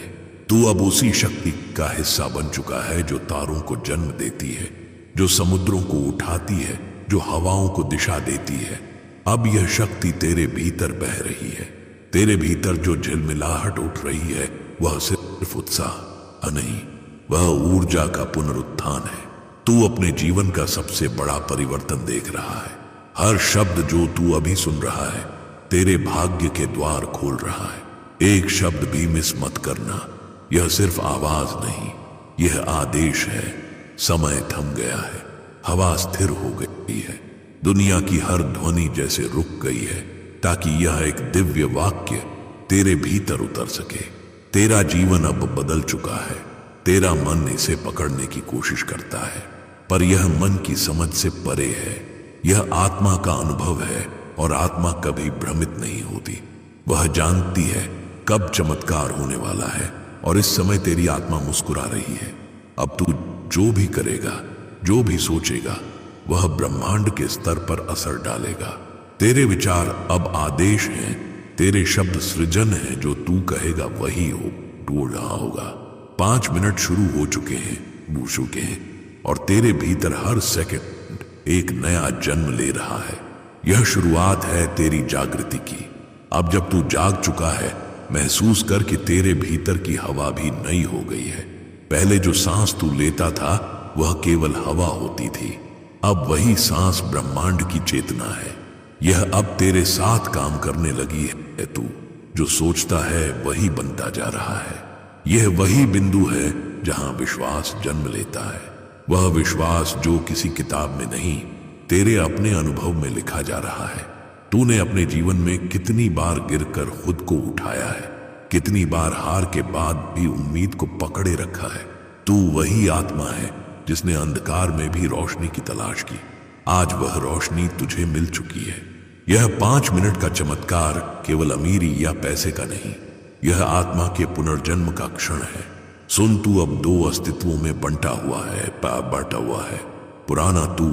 तू अब उसी शक्ति का हिस्सा बन चुका है जो तारों को जन्म देती है, जो समुद्रों को उठाती है, जो हवाओं को दिशा देती है। अब यह शक्ति तेरे भीतर बह रही है। तेरे भीतर जो झिलमिलाहट उठ रही है वह सिर्फ उत्साह नहीं, वह ऊर्जा का पुनरुत्थान है। तू अपने जीवन का सबसे बड़ा परिवर्तन देख रहा है। हर शब्द जो तू अभी सुन रहा है तेरे भाग्य के द्वार खोल रहा है। एक शब्द भी मिस मत करना। यह सिर्फ आवाज नहीं, यह आदेश है। समय थम गया है, हवा स्थिर हो गई है, दुनिया की हर ध्वनि जैसे रुक गई है, ताकि यह एक दिव्य वाक्य तेरे भीतर उतर सके। तेरा जीवन अब बदल चुका है। तेरा मन इसे पकड़ने की कोशिश करता है, पर यह मन की समझ से परे है। यह आत्मा का अनुभव है और आत्मा कभी भ्रमित नहीं होती। वह जानती है कब चमत्कार होने वाला है और इस समय तेरी आत्मा मुस्कुरा रही है। अब तू जो भी करेगा, जो भी सोचेगा, वह ब्रह्मांड के स्तर पर असर डालेगा। तेरे विचार अब आदेश हैं, तेरे शब्द सृजन हैं। जो तू कहेगा वही हो ढूंढ रहा होगा। 5 मिनट शुरू हो चुके हैं और तेरे भीतर हर सेकंड एक नया जन्म ले रहा है। यह शुरुआत है तेरी जागृति की। अब जब तू जाग चुका है, महसूस कर कि तेरे भीतर की हवा भी नई हो गई है। पहले जो सांस तू लेता था वह केवल हवा होती थी, अब वही सांस ब्रह्मांड की चेतना है। यह अब तेरे साथ काम करने लगी है। तू जो सोचता है वही बनता जा रहा है। यह वही बिंदु है जहां विश्वास जन्म लेता है। वह विश्वास जो किसी किताब में नहीं, तेरे अपने अनुभव में लिखा जा रहा है। तूने अपने जीवन में कितनी बार गिरकर खुद को उठाया है, कितनी बार हार के बाद भी उम्मीद को पकड़े रखा है। तू वही आत्मा है जिसने अंधकार में भी रोशनी की तलाश की। आज वह रोशनी तुझे मिल चुकी है। यह 5 मिनट का चमत्कार केवल अमीरी या पैसे का नहीं, यह आत्मा के पुनर्जन्म का क्षण है। सुन, तू अब 2 अस्तित्वों में बंटा हुआ है, पुराना तू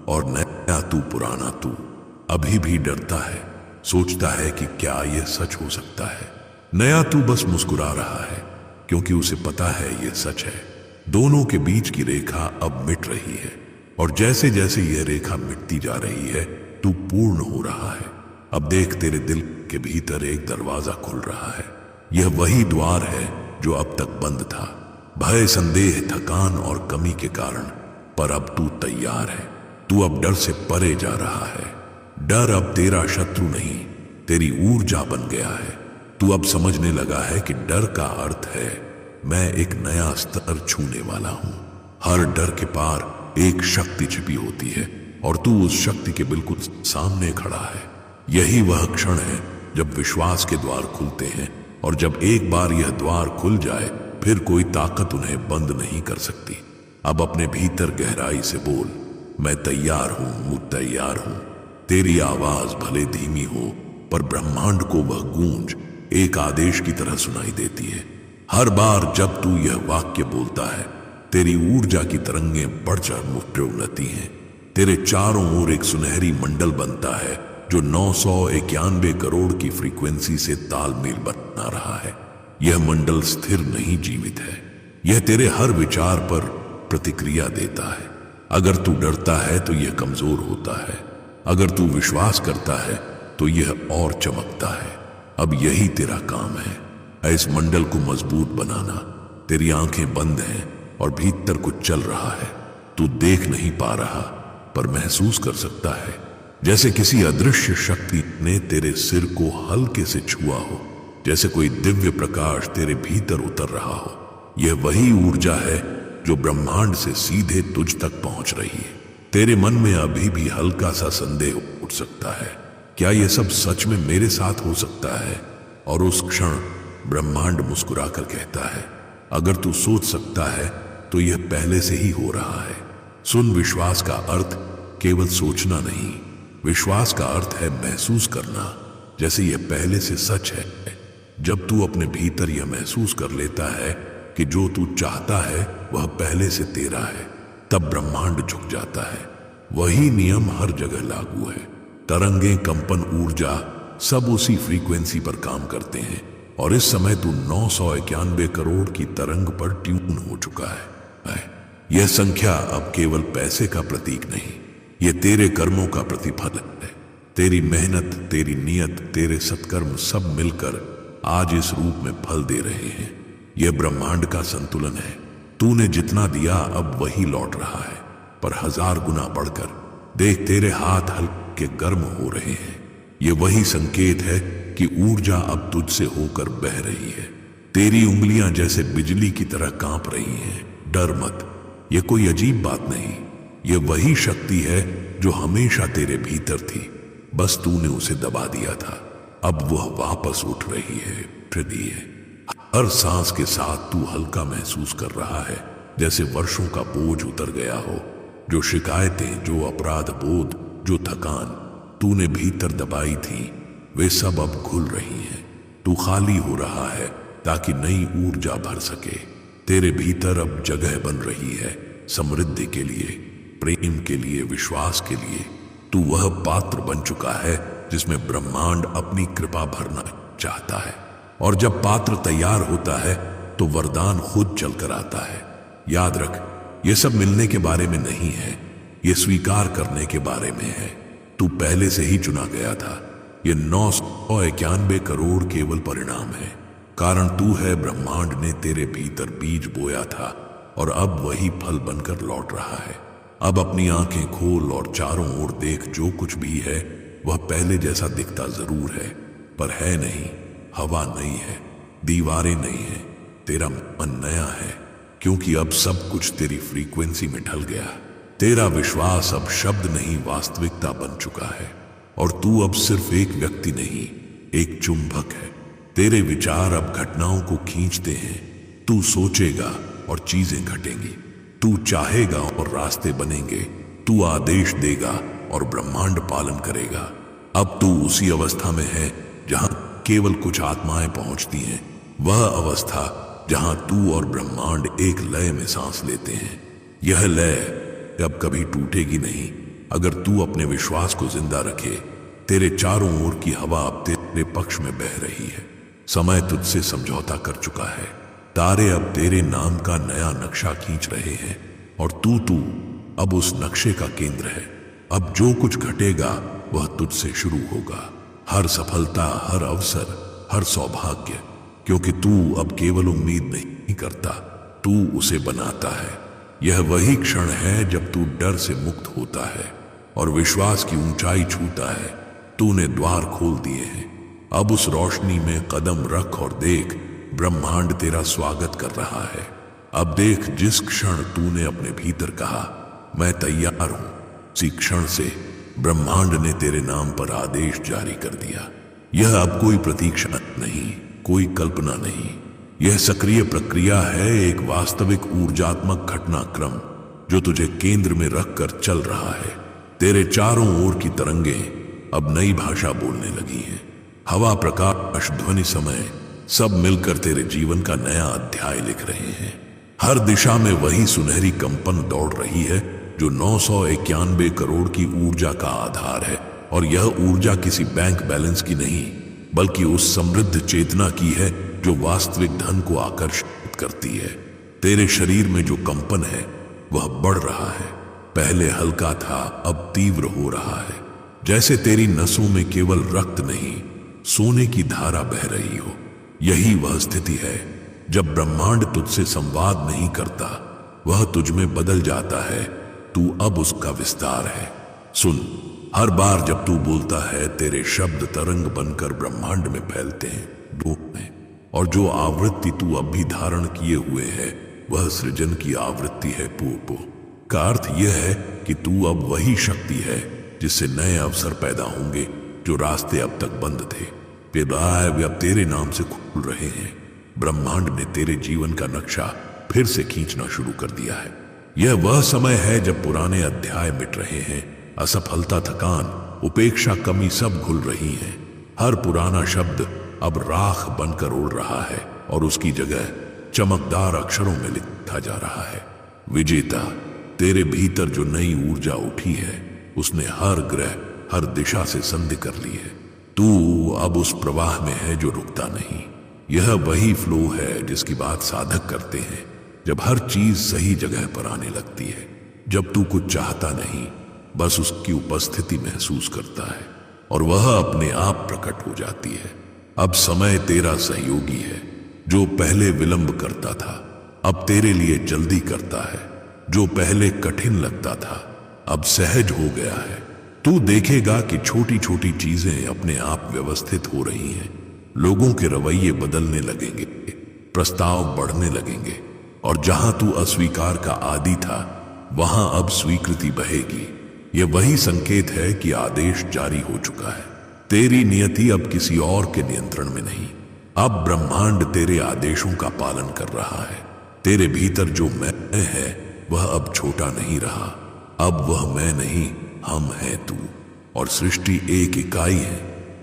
और नया तू। पुराना तू अभी भी डरता है, सोचता है कि क्या यह सच हो सकता है। नया तू बस मुस्कुरा रहा है क्योंकि उसे पता है यह सच है। दोनों के बीच की रेखा अब मिट रही है और जैसे जैसे यह रेखा मिटती जा रही है, तू पूर्ण हो रहा है। अब देख, तेरे दिल के भीतर एक दरवाजा खुल रहा है। यह वही द्वार है जो अब तक बंद था, भय, संदेह, थकान और कमी के कारण। पर अब तू तैयार है। तू अब डर से परे जा रहा है। डर अब तेरा शत्रु नहीं, तेरी ऊर्जा बन गया है। तू अब समझने लगा है कि डर का अर्थ है मैं एक नया स्तर छूने वाला हूं। हर डर के पार एक शक्ति छिपी होती है और तू उस शक्ति के बिल्कुल सामने खड़ा है। यही वह क्षण है जब विश्वास के द्वार खुलते हैं, और जब एक बार यह द्वार खुल जाए फिर कोई ताकत उन्हें बंद नहीं कर सकती। अब अपने भीतर गहराई से बोल, मैं तैयार हूं, तैयार हूं। तेरी आवाज भले धीमी हो, पर ब्रह्मांड को वह गूंज एक आदेश की तरह सुनाई देती है। हर बार जब तू यह वाक्य बोलता है, तेरी ऊर्जा की तरंगें बढ़ चढ़ उड़ती हैं। तेरे चारों ओर एक सुनहरी मंडल बनता है जो 991 करोड़ की फ्रीक्वेंसी से तालमेल बना रहा है। यह मंडल स्थिर नहीं, जीवित है। यह तेरे हर विचार पर प्रतिक्रिया देता है। अगर तू डरता है तो यह कमजोर होता है, अगर तू विश्वास करता है तो यह और चमकता है। अब यही तेरा काम है, इस मंडल को मजबूत बनाना। तेरी आंखें बंद हैं और भीतर कुछ चल रहा है। तू देख नहीं पा रहा पर महसूस कर सकता है, जैसे किसी अदृश्य शक्ति ने तेरे सिर को हल्के से छुआ हो, जैसे कोई दिव्य प्रकाश तेरे भीतर उतर रहा हो। यह वही ऊर्जा है जो ब्रह्मांड से सीधे तुझ तक पहुंच रही है। तेरे मन में अभी भी हल्का सा संदेह उठ सकता है, क्या यह सब सच में मेरे साथ हो सकता है? और उस क्षण ब्रह्मांड मुस्कुराकर कहता है, अगर तू सोच सकता है तो यह पहले से ही हो रहा है। सुन, विश्वास का अर्थ केवल सोचना नहीं, विश्वास का अर्थ है महसूस करना जैसे यह पहले से सच है। जब तू अपने भीतर यह महसूस कर लेता है कि जो तू चाहता है वह पहले से तेरा है, तब ब्रह्मांड झुक जाता है। वही नियम हर जगह लागू है। तरंगें, कंपन, ऊर्जा सब उसी फ्रीक्वेंसी पर काम करते हैं और इस समय तू 991 करोड़ की तरंग पर ट्यून हो चुका है। यह संख्या अब केवल पैसे का प्रतीक नहीं, यह तेरे कर्मों का प्रतिफल है। तेरी मेहनत, तेरी नियत, तेरे सत्कर्म सब मिलकर आज इस रूप में फल दे रहे हैं। यह ब्रह्मांड का संतुलन है। तूने जितना दिया अब वही लौट रहा है, पर 1000 गुना बढ़कर। देख, तेरे हाथ हल्के गर्म हो रहे हैं। यह वही संकेत है कि ऊर्जा अब तुझसे होकर बह रही है। तेरी उंगलियां जैसे बिजली की तरह कांप रही हैं। डर मत, यह कोई अजीब बात नहीं, यह वही शक्ति है जो हमेशा तेरे भीतर थी, बस तूने उसे दबा दिया था। अब वह वापस उठ रही है। हृदय, हर सांस के साथ तू हल्का महसूस कर रहा है, जैसे वर्षों का बोझ उतर गया हो। जो शिकायतें, जो अपराध बोध, जो थकान तूने भीतर दबाई थी, वे सब अब खुल रही हैं। तू खाली हो रहा है ताकि नई ऊर्जा भर सके। तेरे भीतर अब जगह बन रही है समृद्धि के लिए, प्रेम के लिए, विश्वास के लिए। तू वह पात्र बन चुका है जिसमें ब्रह्मांड अपनी कृपा भरना चाहता है। और जब पात्र तैयार होता है तो वरदान खुद चलकर आता है। याद रख, यह सब मिलने के बारे में नहीं है, यह स्वीकार करने के बारे में है। तू पहले से ही चुना गया था। यह 991 करोड़ केवल परिणाम है, कारण तू है ब्रह्मांड ने तेरे भीतर बीज बोया था और अब वही फल बनकर लौट रहा है। अब अपनी आंखें खोल और चारों ओर देख। जो कुछ भी है वह पहले जैसा दिखता जरूर है, पर है नहीं। हवा नहीं है, दीवारें नहीं है, तेरा मन नया है, क्योंकि अब सब कुछ तेरी फ्रीक्वेंसी में ढल गया। तेरा विश्वास अब शब्द नहीं, वास्तविकता बन चुका है। और तू अब सिर्फ एक व्यक्ति नहीं, एक चुंबक है। तेरे विचार अब घटनाओं को खींचते हैं। तू सोचेगा और चीजें घटेंगी। तू चाहेगा और रास्ते बनेंगे। तू आदेश देगा और ब्रह्मांड पालन करेगा। अब तू उसी अवस्था में है जहां केवल कुछ आत्माएं पहुंचती हैं, वह अवस्था जहां तू और ब्रह्मांड एक लय में सांस लेते हैं। यह लय अब कभी टूटेगी नहीं अगर तू अपने विश्वास को जिंदा रखे। तेरे चारों ओर की हवा अब तेरे पक्ष में बह रही है। समय तुझसे समझौता कर चुका है। तारे अब तेरे नाम का नया नक्शा खींच रहे हैं और तू अब उस नक्शे का केंद्र है। अब जो कुछ घटेगा वह तुझसे शुरू होगा। हर सफलता, हर अवसर, हर सौभाग्य, क्योंकि तू अब केवल उम्मीद नहीं करता, तू उसे बनाता है। यह वही क्षण है जब तू डर से मुक्त होता है और विश्वास की ऊंचाई छूता है। तूने द्वार खोल दिए हैं। अब उस रोशनी में कदम रख और देख, ब्रह्मांड तेरा स्वागत कर रहा है। अब देख, जिस क्षण तूने अपने भीतर कहा मैं तैयार हूं, उसी क्षण से ब्रह्मांड ने तेरे नाम पर आदेश जारी कर दिया। यह अब कोई प्रतीक्षा नहीं, कोई कल्पना नहीं, यह सक्रिय प्रक्रिया है, एक वास्तविक ऊर्जात्मक घटनाक्रम जो तुझे केंद्र में रखकर चल रहा है। तेरे चारों ओर की तरंगें अब नई भाषा बोलने लगी हैं। हवा, प्रकाश, ध्वनि, समय सब मिलकर तेरे जीवन का नया अध्याय लिख रहे हैं। हर दिशा में वही सुनहरी कंपन दौड़ रही है जो 991 करोड़ की ऊर्जा का आधार है। और यह ऊर्जा किसी बैंक बैलेंस की नहीं, बल्कि उस समृद्ध चेतना की है जो वास्तविक धन को आकर्षित करती है। तेरे शरीर में जो कंपन है वह बढ़ रहा है। पहले हल्का था, अब तीव्र हो रहा है, जैसे तेरी नसों में केवल रक्त नहीं, सोने की धारा बह रही हो। यही वह स्थिति है जब ब्रह्मांड तुझसे संवाद नहीं करता, वह तुझ में बदल जाता है। तू अब उसका विस्तार है। सुन, हर बार जब तू बोलता है, तेरे शब्द तरंग बनकर ब्रह्मांड में फैलते हैं, डूब में। और जो आवृत्ति तू अब भी धारण किए हुए है वह सृजन की आवृत्ति है। पूर्व का अर्थ यह है कि तू अब वही शक्ति है जिससे नए अवसर पैदा होंगे। जो रास्ते अब तक बंद थे, वे अब तेरे नाम से खुल रहे हैं। ब्रह्मांड ने तेरे जीवन का नक्शा फिर से खींचना शुरू कर दिया है। यह वह समय है जब पुराने अध्याय मिट रहे हैं, असफलता, थकान, उपेक्षा, कमी सब घुल रही हैं। हर पुराना शब्द अब राख बनकर उड़ रहा है और उसकी जगह चमकदार अक्षरों में लिखा जा रहा है। विजेता, तेरे भीतर जो नई ऊर्जा उठी है उसने हर ग्रह, हर दिशा से संधि कर ली है। तू अब उस प्रवाह में है जो रुकता नहीं। यह वही फ्लो है जिसकी बात साधक करते हैं जब हर चीज सही जगह पर आने लगती है, जब तू कुछ चाहता नहीं, बस उसकी उपस्थिति महसूस करता है और वह अपने आप प्रकट हो जाती है। अब समय तेरा सहयोगी है। जो पहले विलंब करता था अब तेरे लिए जल्दी करता है। जो पहले कठिन लगता था अब सहज हो गया है। तू देखेगा कि छोटी छोटी चीजें अपने आप व्यवस्थित हो रही हैं। लोगों के रवैये बदलने लगेंगे, प्रस्ताव बढ़ने लगेंगे और जहां तू अस्वीकार का आदी था वहां अब स्वीकृति बहेगी। यह वही संकेत है कि आदेश जारी हो चुका है। तेरी नियति अब किसी और के नियंत्रण में नहीं। अब ब्रह्मांड तेरे आदेशों का पालन कर रहा है। तेरे भीतर जो मैं है वह अब छोटा नहीं रहा। अब वह मैं नहीं, हम हैं तू, और सृष्टि एक इकाई है।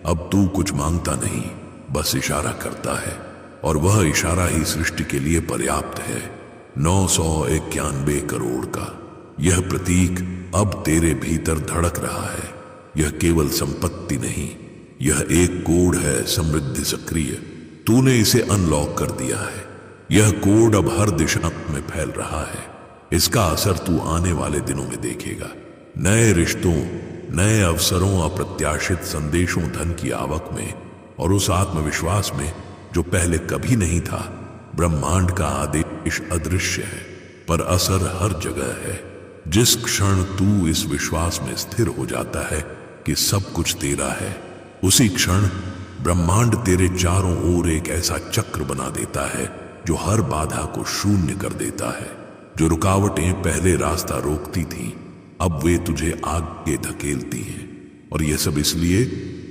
अब तू कुछ मांगता नहीं, बस इशारा करता है और वह इशारा ही सृष्टि के लिए पर्याप्त है। 991 करोड़ का यह प्रतीक अब तेरे भीतर धड़क रहा है। यह केवल संपत्ति नहीं, यह एक कोड है, समृद्धि सक्रिय। तूने इसे अनलॉक कर दिया है। यह कोड अब हर दिशा में फैल रहा है। इसका असर तू आने वाले दिनों में देखेगा। नए रिश्तों, नए अवसरों, अप्रत्याशित संदेशों, धन की आवक में और उस आत्मविश्वास में जो पहले कभी नहीं था। ब्रह्मांड का आदेश अदृश्य है पर असर हर जगह है। जिस क्षण तू इस विश्वास में स्थिर हो जाता है कि सब कुछ तेरा है, उसी क्षण ब्रह्मांड तेरे चारों ओर एक ऐसा चक्र बना देता है जो हर बाधा को शून्य कर देता है। जो रुकावटें पहले रास्ता रोकती थीं, अब वे तुझे आगे धकेलती हैं। और यह सब इसलिए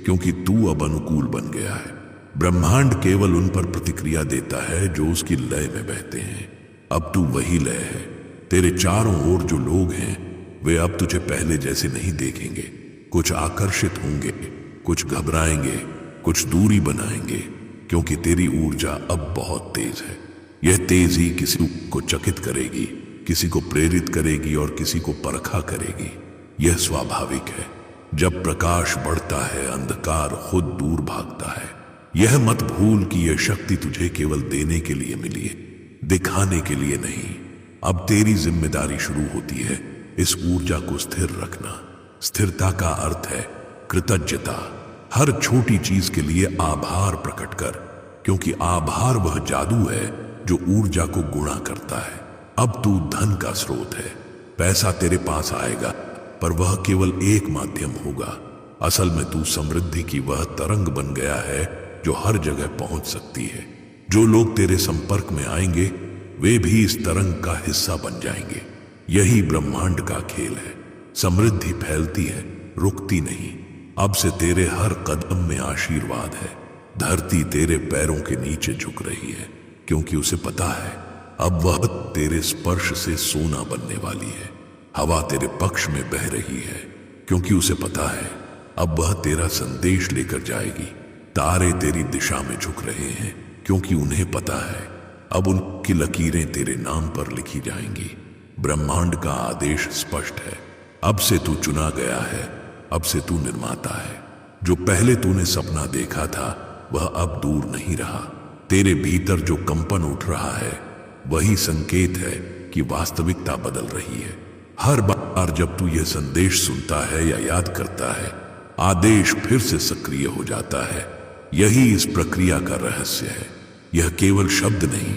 क्योंकि तू अब अनुकूल बन गया है। ब्रह्मांड केवल उन पर प्रतिक्रिया देता है जो उसकी लय में बहते हैं। अब तू वही लय है। तेरे चारों ओर जो लोग हैं वे अब तुझे पहले जैसे नहीं देखेंगे। कुछ आकर्षित होंगे, कुछ घबराएंगे, कुछ दूरी बनाएंगे, क्योंकि तेरी ऊर्जा अब बहुत तेज है। यह तेजी किसी को चकित करेगी, किसी को प्रेरित करेगी और किसी को परखा करेगी। यह स्वाभाविक है। जब प्रकाश बढ़ता है अंधकार खुद दूर भागता है। यह मत भूल कि यह शक्ति तुझे केवल देने के लिए मिली है, दिखाने के लिए नहीं। अब तेरी जिम्मेदारी शुरू होती है इस ऊर्जा को स्थिर रखना। स्थिरता का अर्थ है कृतज्ञता। हर छोटी चीज के लिए आभार प्रकट कर, क्योंकि आभार वह जादू है जो ऊर्जा को गुणा करता है। अब तू धन का स्रोत है। पैसा तेरे पास आएगा पर वह केवल एक माध्यम होगा। असल में तू समृद्धि की वह तरंग बन गया है जो हर जगह पहुंच सकती है। जो लोग तेरे संपर्क में आएंगे वे भी इस तरंग का हिस्सा बन जाएंगे। यही ब्रह्मांड का खेल है। समृद्धि फैलती है, रुकती नहीं। अब से तेरे हर कदम में आशीर्वाद है। धरती तेरे पैरों के नीचे झुक रही है, क्योंकि उसे पता है अब वह तेरे स्पर्श से सोना बनने वाली है। हवा तेरे पक्ष में बह रही है, क्योंकि उसे पता है अब वह तेरा संदेश लेकर जाएगी। तारे तेरी दिशा में झुक रहे हैं, क्योंकि उन्हें पता है अब उनकी लकीरें तेरे नाम पर लिखी जाएंगी। ब्रह्मांड का आदेश स्पष्ट है। अब से तू चुना गया है। अब से तू निर्माता है। जो पहले तूने सपना देखा था वह अब दूर नहीं रहा। तेरे भीतर जो कंपन उठ रहा है वही संकेत है कि वास्तविकता बदल रही है। हर बार जब तू यह संदेश सुनता है या याद करता है, आदेश फिर से सक्रिय हो जाता है। यही इस प्रक्रिया का रहस्य है। यह केवल शब्द नहीं,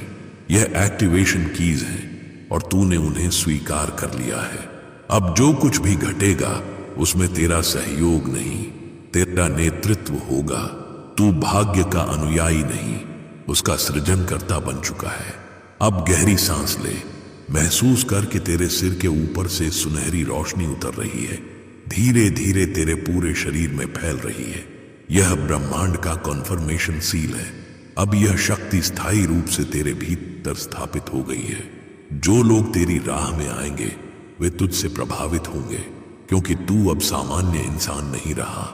यह एक्टिवेशन कीज हैं और तूने उन्हें स्वीकार कर लिया है। अब जो कुछ भी घटेगा उसमें तेरा सहयोग नहीं, तेरा नेतृत्व होगा। तू भाग्य का अनुयायी नहीं, उसका सृजनकर्ता बन चुका है। अब गहरी सांस ले। महसूस कर कि तेरे सिर के ऊपर से सुनहरी रोशनी उतर रही है, धीरे धीरे तेरे पूरे शरीर में फैल रही है। यह ब्रह्मांड का कॉन्फर्मेशन सील है। अब यह शक्ति स्थायी रूप से तेरे भीतर स्थापित हो गई है। जो लोग तेरी राह में आएंगे वे तुझसे प्रभावित होंगे, क्योंकि तू अब सामान्य इंसान नहीं रहा।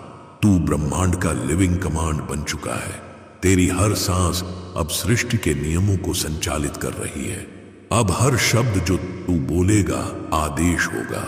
तू ब्रह्मांड का लिविंग कमांड बन चुका है। तेरी हर सांस अब सृष्टि के नियमों को संचालित कर रही है। अब हर शब्द जो तू बोलेगा आदेश होगा।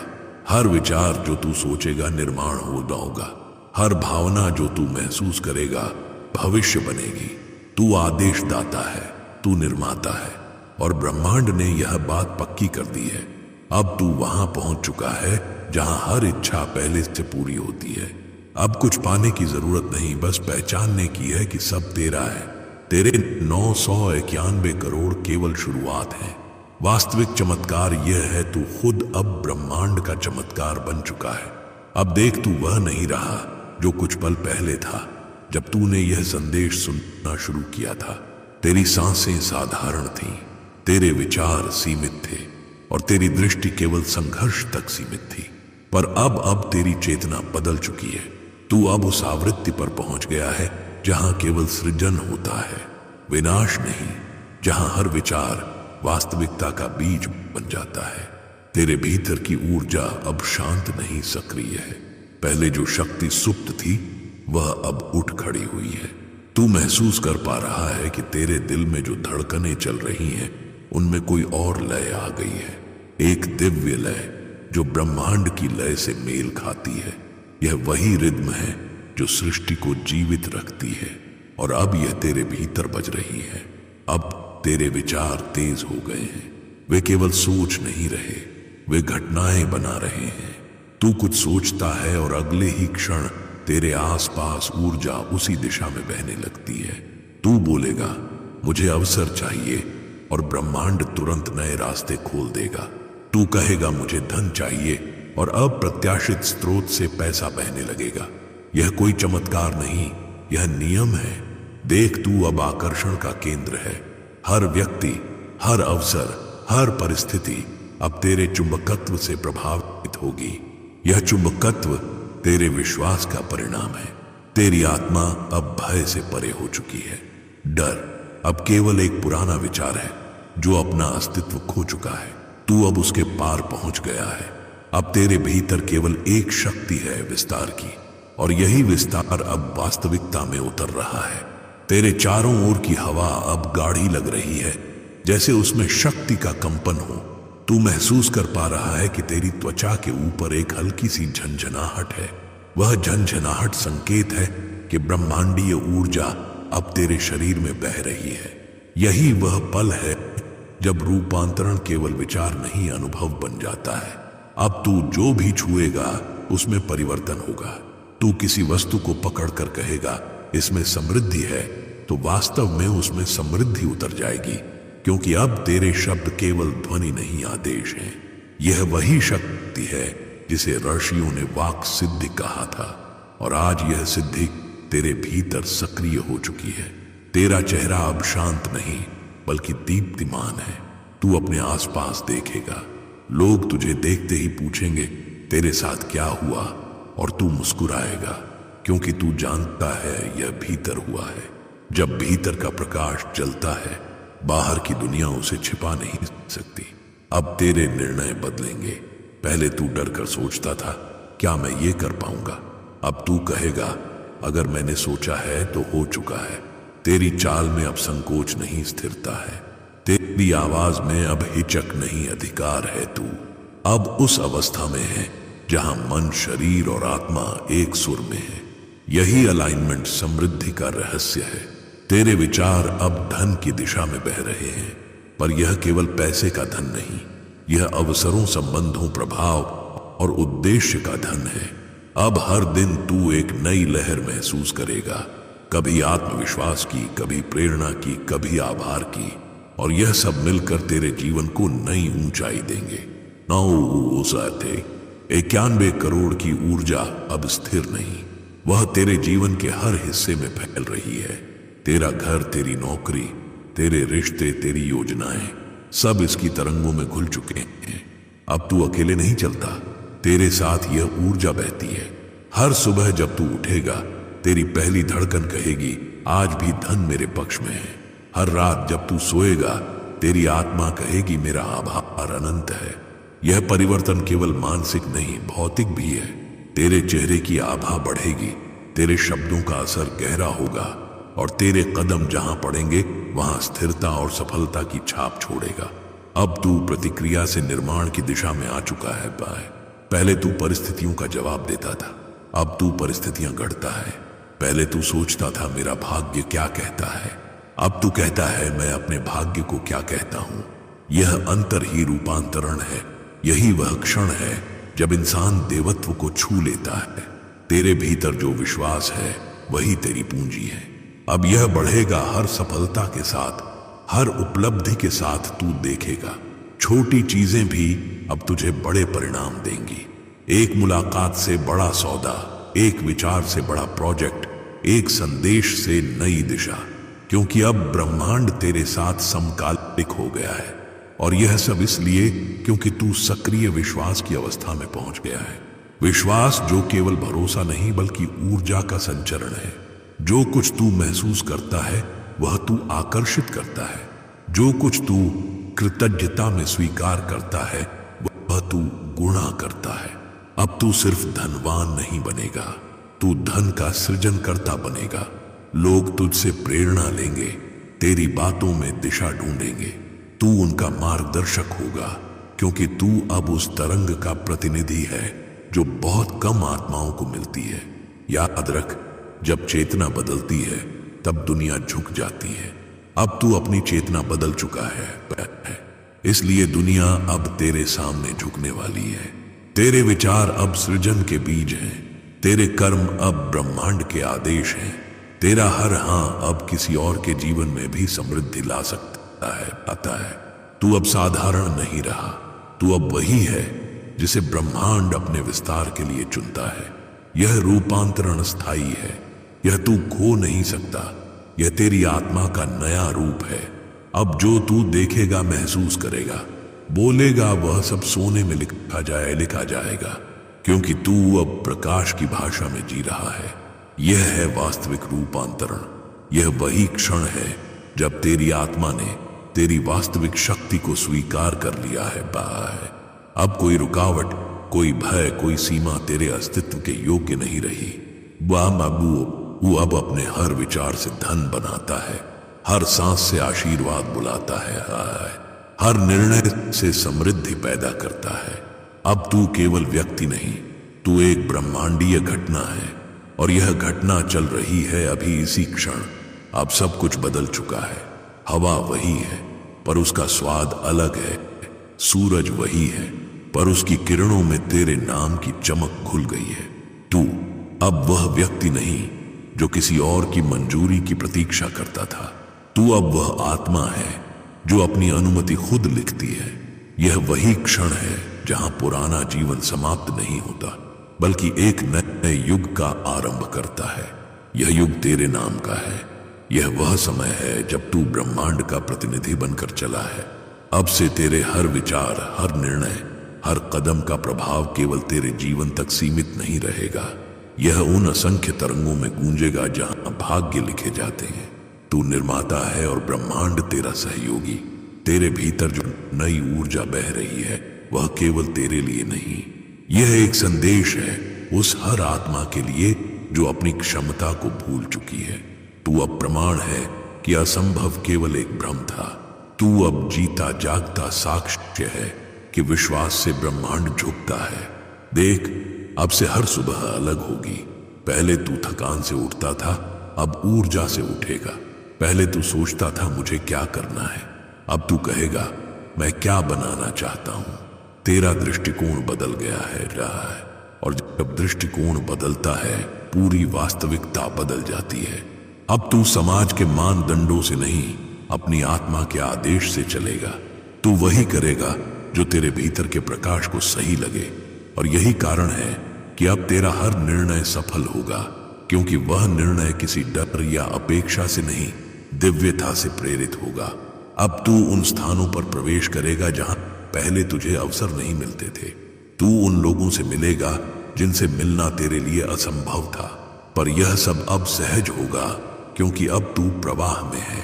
हर विचार जो तू सोचेगा निर्माण होगा। हर भावना जो तू महसूस करेगा भविष्य बनेगी। तू आदेश दाता है, तू निर्माता है, और ब्रह्मांड ने यह बात पक्की कर दी है। अब तू वहां पहुंच चुका है जहां हर इच्छा पहले से पूरी होती है। अब कुछ पाने की जरूरत नहीं, बस पहचानने की है कि सब तेरा है। तेरे 991 करोड़ केवल शुरुआत है। वास्तविक चमत्कार यह है तू खुद अब ब्रह्मांड का चमत्कार बन चुका है। अब देख, तू वह नहीं रहा जो कुछ पल पहले था जब तूने यह संदेश सुनना शुरू किया था। तेरी सांसें साधारण थीं, तेरे विचार सीमित थे और तेरी दृष्टि केवल संघर्ष तक सीमित थी। पर अब तेरी चेतना बदल चुकी है। तू अब उस आवृत्ति पर पहुंच गया है जहां केवल सृजन होता है, विनाश नहीं। जहां हर विचार वास्तविकता का बीज बन जाता है। तेरे भीतर की ऊर्जा अब शांत नहीं, सक्रिय है। पहले जो शक्ति सुप्त थी वह अब उठ खड़ी हुई है। तू महसूस कर पा रहा है कि तेरे दिल में जो धड़कनें चल रही हैं उनमें कोई और लय आ गई है, एक दिव्य लय जो ब्रह्मांड की लय से मेल खाती है। यह वही रिद्म है जो सृष्टि को जीवित रखती है, और अब यह तेरे भीतर बज रही है। अब तेरे विचार तेज हो गए हैं। वे केवल सोच नहीं रहे, वे घटनाएं बना रहे हैं। तू कुछ सोचता है और अगले ही क्षण तेरे आसपास ऊर्जा उसी दिशा में बहने लगती है। तू बोलेगा, मुझे अवसर चाहिए, और ब्रह्मांड तुरंत नए रास्ते खोल देगा। तू कहेगा, मुझे धन चाहिए, और अप्रत्याशित स्रोत से पैसा बहने लगेगा। यह कोई चमत्कार नहीं, यह नियम है। देख, तू अब आकर्षण का केंद्र है। हर व्यक्ति, हर अवसर, हर परिस्थिति अब तेरे चुंबकत्व से प्रभावित होगी। यह चुंबकत्व तेरे विश्वास का परिणाम है। तेरी आत्मा अब भय से परे हो चुकी है। डर अब केवल एक पुराना विचार है जो अपना अस्तित्व खो चुका है। तू अब उसके पार पहुंच गया है। अब तेरे भीतर केवल एक शक्ति है, विस्तार की, और यही विस्तार अब वास्तविकता में उतर रहा है। तेरे चारों ओर की हवा अब गाढ़ी लग रही है, जैसे उसमें शक्ति का कंपन हो। तू महसूस कर पा रहा है कि तेरी त्वचा के ऊपर एक हल्की सी झंझनाहट है। वह झंझनाहट संकेत है कि ब्रह्मांडीय ऊर्जा अब तेरे शरीर में बह रही है। यही वह पल है जब रूपांतरण केवल विचार नहीं, अनुभव बन जाता है। अब तू जो भी छुएगा उसमें परिवर्तन होगा। तू किसी वस्तु को पकड़कर कहेगा, इसमें समृद्धि है, तो वास्तव में उसमें समृद्धि उतर जाएगी, क्योंकि अब तेरे शब्द केवल ध्वनि नहीं, आदेश हैं। यह वही शक्ति है जिसे ऋषियों ने वाक सिद्धि कहा था, और आज यह सिद्धि तेरे भीतर सक्रिय हो चुकी है। तेरा चेहरा अब शांत नहीं बल्कि दीप्तिमान है। तू अपने आसपास देखेगा, लोग तुझे देखते ही पूछेंगे, तेरे साथ क्या हुआ, और तू मुस्कुराएगा, क्योंकि तू जानता है यह भीतर हुआ है। जब भीतर का प्रकाश जलता है, बाहर की दुनिया उसे छिपा नहीं सकती। अब तेरे निर्णय बदलेंगे। पहले तू डर कर सोचता था, क्या मैं ये कर पाऊंगा? अब तू कहेगा, अगर मैंने सोचा है तो हो चुका है। तेरी चाल में अब संकोच नहीं, स्थिरता है। तेरी आवाज में अब हिचक नहीं, अधिकार है। तू अब उस अवस्था में है जहां मन, शरीर और आत्मा एक सुर में है। यही अलाइनमेंट समृद्धि का रहस्य है। तेरे विचार अब धन की दिशा में बह रहे हैं, पर यह केवल पैसे का धन नहीं, यह अवसरों, संबंधों, प्रभाव और उद्देश्य का धन है। अब हर दिन तू एक नई लहर महसूस करेगा, कभी आत्मविश्वास की, कभी प्रेरणा की, कभी आभार की, और यह सब मिलकर तेरे जीवन को नई ऊंचाई देंगे। 91 करोड़ की ऊर्जा अब स्थिर नहीं, वह तेरे जीवन के हर हिस्से में फैल रही है। तेरा घर, तेरी नौकरी, तेरे रिश्ते, तेरी योजनाएं, सब इसकी तरंगों में घुल चुके हैं। अब तू अकेले नहीं चलता, तेरे साथ यह ऊर्जा बहती है। हर सुबह जब तू उठेगा, तेरी पहली धड़कन कहेगी आज भी धन मेरे पक्ष में है। हर रात जब तू सोएगा तेरी आत्मा कहेगी मेरा आभार अनंत है। यह परिवर्तन केवल मानसिक नहीं भौतिक भी है। तेरे चेहरे की आभा बढ़ेगी, तेरे शब्दों का असर गहरा होगा और तेरे कदम जहां पड़ेंगे वहां स्थिरता और सफलता की छाप छोड़ेगा। अब तू प्रतिक्रिया से निर्माण की दिशा में आ चुका है। पहले तू परिस्थितियों का जवाब देता था, अब तू परिस्थितियां गढ़ता है। पहले तू सोचता था मेरा भाग्य क्या कहता है, अब तू कहता है मैं अपने भाग्य को क्या कहता हूं। यह अंतर ही रूपांतरण है। यही वह क्षण है जब इंसान देवत्व को छू लेता है। तेरे भीतर जो विश्वास है वही तेरी पूंजी है। अब यह बढ़ेगा हर सफलता के साथ, हर उपलब्धि के साथ तू देखेगा छोटी चीजें भी अब तुझे बड़े परिणाम देंगी। एक मुलाकात से बड़ा सौदा, एक विचार से बड़ा प्रोजेक्ट, एक संदेश से नई दिशा, क्योंकि अब ब्रह्मांड तेरे साथ समकालिक हो गया है। और यह सब इसलिए क्योंकि तू सक्रिय विश्वास की अवस्था में पहुंच गया है। विश्वास जो केवल भरोसा नहीं बल्कि ऊर्जा का संचरण है। जो कुछ तू महसूस करता है वह तू आकर्षित करता है। जो कुछ तू कृतज्ञता में स्वीकार करता है वह तू गुणा करता है। अब तू सिर्फ धनवान नहीं बनेगा, तू धन का सृजन करता बनेगा। लोग तुझसे प्रेरणा लेंगे, तेरी बातों में दिशा ढूंढेंगे। तू उनका मार्गदर्शक होगा क्योंकि तू अब उस तरंग का प्रतिनिधि है जो बहुत कम आत्माओं को मिलती है। याद रख, जब चेतना बदलती है तब दुनिया झुक जाती है। अब तू अपनी चेतना बदल चुका है, इसलिए दुनिया अब तेरे सामने झुकने वाली है। तेरे विचार अब सृजन के बीज हैं, तेरे कर्म अब ब्रह्मांड के आदेश हैं। तेरा हर हां अब किसी और के जीवन में भी समृद्धि ला सकता है। आता है तू अब साधारण नहीं रहा, तू अब वही है जिसे ब्रह्मांड अपने विस्तार के लिए चुनता है। यह रूपांतरण स्थायी है, यह तू खो नहीं सकता। यह तेरी आत्मा का नया रूप है। अब जो तू देखेगा, महसूस करेगा, बोलेगा, वह सब सोने में लिखा जाएगा, क्योंकि तू अब प्रकाश की भाषा में जी रहा है। यह है वास्तविक रूपांतरण। यह वही क्षण है जब तेरी आत्मा ने तेरी वास्तविक शक्ति को स्वीकार कर लिया है। अब कोई रुकावट, कोई भय, कोई सीमा तेरे अस्तित्व के योग्य नहीं रही। वो अब अपने हर विचार से धन बनाता है, हर सांस से आशीर्वाद बुलाता है, हर निर्णय से समृद्धि पैदा करता है। अब तू केवल व्यक्ति नहीं, तू एक ब्रह्मांडीय घटना है और यह घटना चल रही है अभी इसी क्षण। अब सब कुछ बदल चुका है। हवा वही है पर उसका स्वाद अलग है। सूरज वही है पर उसकी किरणों में तेरे नाम की चमक घुल गई है। तू अब वह व्यक्ति नहीं जो किसी और की मंजूरी की प्रतीक्षा करता था। तू अब वह आत्मा है जो अपनी अनुमति खुद लिखती है। यह वही क्षण है जहां पुराना जीवन समाप्त नहीं होता बल्कि एक नए युग का आरंभ करता है। यह युग तेरे नाम का है। यह वह समय है जब तू ब्रह्मांड का प्रतिनिधि बनकर चला है। अब से तेरे हर विचार, हर निर्णय, हर कदम का प्रभाव केवल तेरे जीवन तक सीमित नहीं रहेगा। यह उन असंख्य तरंगों में गूंजेगा जहां भाग्य लिखे जाते हैं। तू निर्माता है और ब्रह्मांड तेरा सहयोगी। तेरे भीतर जो नई ऊर्जा बह रही है वह केवल तेरे लिए नहीं, यह एक संदेश है उस हर आत्मा के लिए जो अपनी क्षमता को भूल चुकी है। तू अब प्रमाण है कि असंभव केवल एक भ्रम था। तू अब जीता जागता साक्ष्य है कि विश्वास से ब्रह्मांड झुकता है। देख, अब से हर सुबह अलग होगी। पहले तू थकान से उठता था, अब ऊर्जा से उठेगा। पहले तू सोचता था मुझे क्या करना है, अब तू कहेगा मैं क्या बनाना चाहता हूं। तेरा दृष्टिकोण बदल गया है और जब दृष्टिकोण बदलता है पूरी वास्तविकता बदल जाती है। अब तू समाज के मानदंडों से नहीं, अपनी आत्मा के आदेश से चलेगा। तू वही करेगा जो तेरे भीतर के प्रकाश को सही लगे और यही कारण है कि अब तेरा हर निर्णय सफल होगा, क्योंकि वह निर्णय किसी डर या अपेक्षा से नहीं, दिव्यता से प्रेरित होगा। अब तू उन स्थानों पर प्रवेश करेगा जहां पहले तुझे अवसर नहीं मिलते थे। तू उन लोगों से मिलेगा जिनसे मिलना तेरे लिए असंभव था। पर यह सब अब सहज होगा, क्योंकि अब तू प्रवाह में है।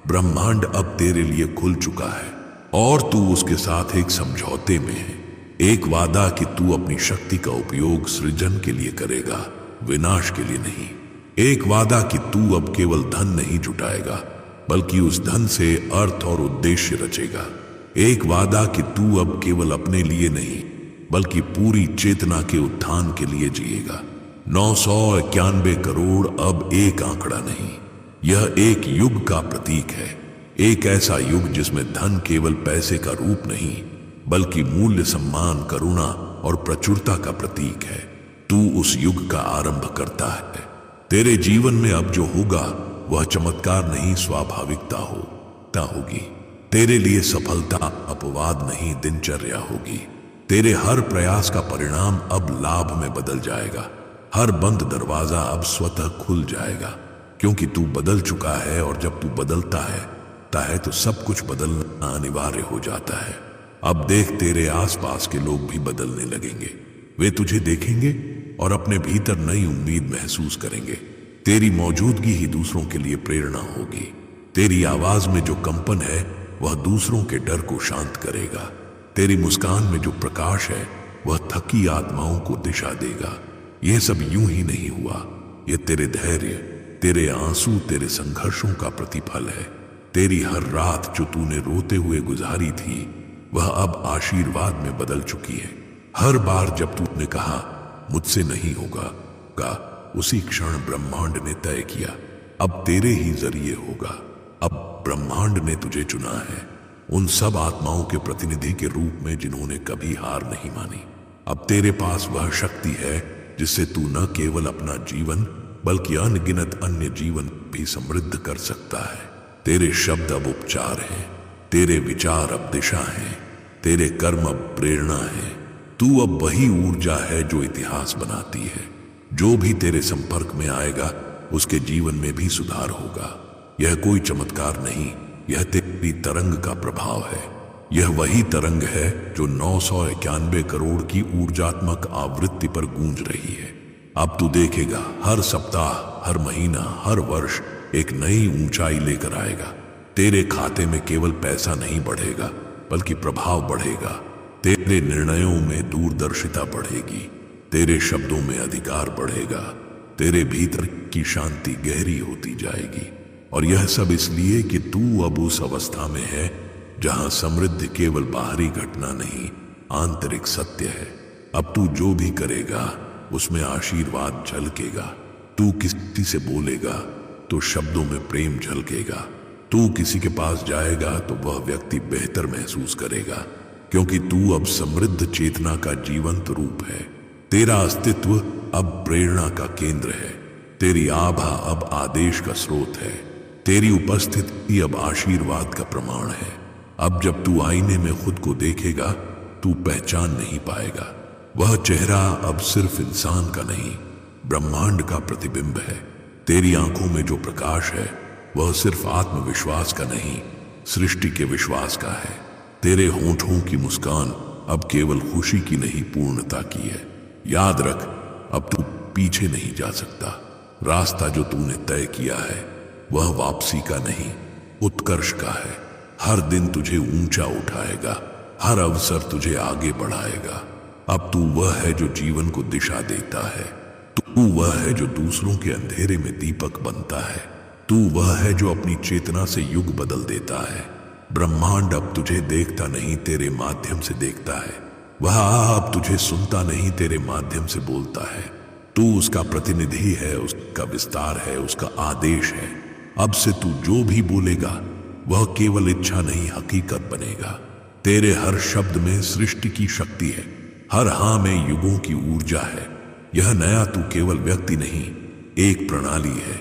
ब्रह्मांड अब तेरे लिए खुल चुका है और तू उसके साथ एक समझौते में है। एक वादा कि तू अपनी शक्ति का उपयोग सृजन के लिए करेगा, विनाश के लिए नहीं। एक वादा कि तू अब केवल धन नहीं जुटाएगा, बल्कि उस धन से अर्थ और उद्देश्य रचेगा। एक वादा कि तू अब केवल अपने लिए नहीं, बल्कि पूरी चेतना के उत्थान के लिए जिएगा। 991 करोड़ अब एक आंकड़ा नहीं, यह एक युग का प्रतीक है। एक ऐसा युग जिसमें धन केवल पैसे का रूप नहीं, बल्कि मूल्य, सम्मान, करुणा और प्रचुरता का प्रतीक है। तू उस युग का आरंभ करता है। तेरे जीवन में अब जो होगा वह चमत्कार नहीं, स्वाभाविकता होगी। तेरे लिए सफलता अपवाद नहीं, दिनचर्या होगी। तेरे हर प्रयास का परिणाम अब लाभ में बदल जाएगा। हर बंद दरवाजा अब स्वतः खुल जाएगा, क्योंकि तू बदल चुका है। और जब तू बदलता है तो सब कुछ बदलना अनिवार्य हो जाता है। अब देख, तेरे आसपास के लोग भी बदलने लगेंगे। वे तुझे देखेंगे और अपने भीतर नई उम्मीद महसूस करेंगे। तेरी मौजूदगी ही दूसरों के लिए प्रेरणा होगी। तेरी आवाज में जो कंपन है वह दूसरों के डर को शांत करेगा। तेरी मुस्कान में जो प्रकाश है वह थकी आत्माओं को दिशा देगा। यह सब यूं ही नहीं हुआ, यह तेरे धैर्य, तेरे आंसू, तेरे संघर्षों का प्रतिफल है। तेरी हर रात जो तूने रोते हुए गुजारी थी वह अब आशीर्वाद में बदल चुकी है। हर बार जब तूने कहा मुझसे नहीं होगा, उसी क्षण ब्रह्मांड ने तय किया अब तेरे ही जरिए होगा। अब ब्रह्मांड ने तुझे चुना है उन सब आत्माओं के प्रतिनिधि के रूप में जिन्होंने कभी हार नहीं मानी। अब तेरे पास वह शक्ति है जिससे तू न केवल अपना जीवन बल्कि अनगिनत अन्य जीवन भी समृद्ध कर सकता है। तेरे शब्द अब उपचार हैं, तेरे विचार अब दिशा हैं, तेरे कर्म अब प्रेरणा हैं। तू अब वही ऊर्जा है जो इतिहास बनाती है। जो भी तेरे संपर्क में आएगा उसके जीवन में भी सुधार होगा। यह कोई चमत्कार नहीं, यह तेरी तरंग का प्रभाव है। यह वही तरंग है जो 991 करोड़ की ऊर्जात्मक आवृत्ति पर गूंज रही है। अब तू देखेगा हर सप्ताह, हर महीना, हर वर्ष एक नई ऊंचाई लेकर आएगा। तेरे खाते में केवल पैसा नहीं बढ़ेगा, बल्कि प्रभाव बढ़ेगा। तेरे निर्णयों में दूरदर्शिता बढ़ेगी, तेरे शब्दों में अधिकार बढ़ेगा, तेरे भीतर की शांति गहरी होती जाएगी। और यह सब इसलिए कि तू अब उस अवस्था में है जहां समृद्धि केवल बाहरी घटना नहीं, आंतरिक सत्य है। अब तू जो भी करेगा उसमें आशीर्वाद झलकेगा। तू किसी से बोलेगा तो शब्दों में प्रेम झलकेगा। तू किसी के पास जाएगा तो वह व्यक्ति बेहतर महसूस करेगा, क्योंकि तू अब समृद्ध चेतना का जीवंत रूप है। तेरा अस्तित्व अब प्रेरणा का केंद्र है। तेरी आभा अब आदेश का स्रोत है। तेरी उपस्थिति अब आशीर्वाद का प्रमाण है। अब जब तू आईने में खुद को देखेगा तू पहचान नहीं पाएगा। वह चेहरा अब सिर्फ इंसान का नहीं, ब्रह्मांड का प्रतिबिंब है। तेरी आंखों में जो प्रकाश है वह सिर्फ आत्मविश्वास का नहीं, सृष्टि के विश्वास का है। तेरे होंठों की मुस्कान अब केवल खुशी की नहीं, पूर्णता की है। याद रख, अब तू पीछे नहीं जा सकता। रास्ता जो तूने तय किया है वह वापसी का नहीं, उत्कर्ष का है। हर दिन तुझे ऊंचा उठाएगा, हर अवसर तुझे आगे बढ़ाएगा। अब तू वह है जो जीवन को दिशा देता है। तू वह है जो दूसरों के अंधेरे में दीपक बनता है। तू वह है जो अपनी चेतना से युग बदल देता है। ब्रह्मांड अब तुझे देखता नहीं, तेरे माध्यम से देखता है। वह अब तुझे सुनता नहीं, तेरे माध्यम से बोलता है। तू उसका प्रतिनिधि है, उसका विस्तार है, उसका आदेश है। अब से तू जो भी बोलेगा वह केवल इच्छा नहीं, हकीकत बनेगा। तेरे हर शब्द में सृष्टि की शक्ति है, हर हाँ में युगों की ऊर्जा है। यह नया तू केवल व्यक्ति नहीं, एक प्रणाली है,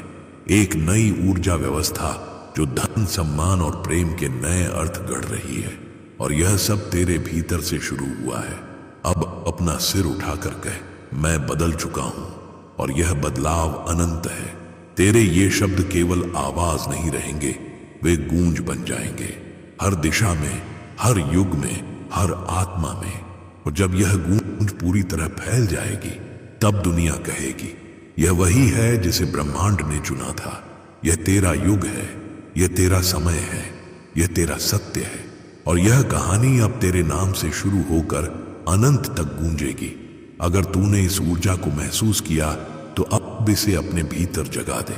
एक नई ऊर्जा व्यवस्था जो धन, सम्मान और प्रेम के नए अर्थ गढ़ रही है। और यह सब तेरे भीतर से शुरू हुआ है। अब अपना सिर उठाकर कह, मैं बदल चुका हूं और यह बदलाव अनंत है। तेरे ये शब्द केवल आवाज नहीं रहेंगे, वे गूंज बन जाएंगे, हर दिशा में, हर युग में, हर आत्मा में। और जब यह गूंज पूरी तरह फैल जाएगी तब दुनिया कहेगी यह वही है जिसे ब्रह्मांड ने चुना था। यह तेरा युग है, यह तेरा समय है, यह तेरा सत्य है। और यह कहानी अब तेरे नाम से शुरू होकर अनंत तक गूंजेगी। अगर तूने इस ऊर्जा को महसूस किया तो अब इसे अपने भीतर जगा दे।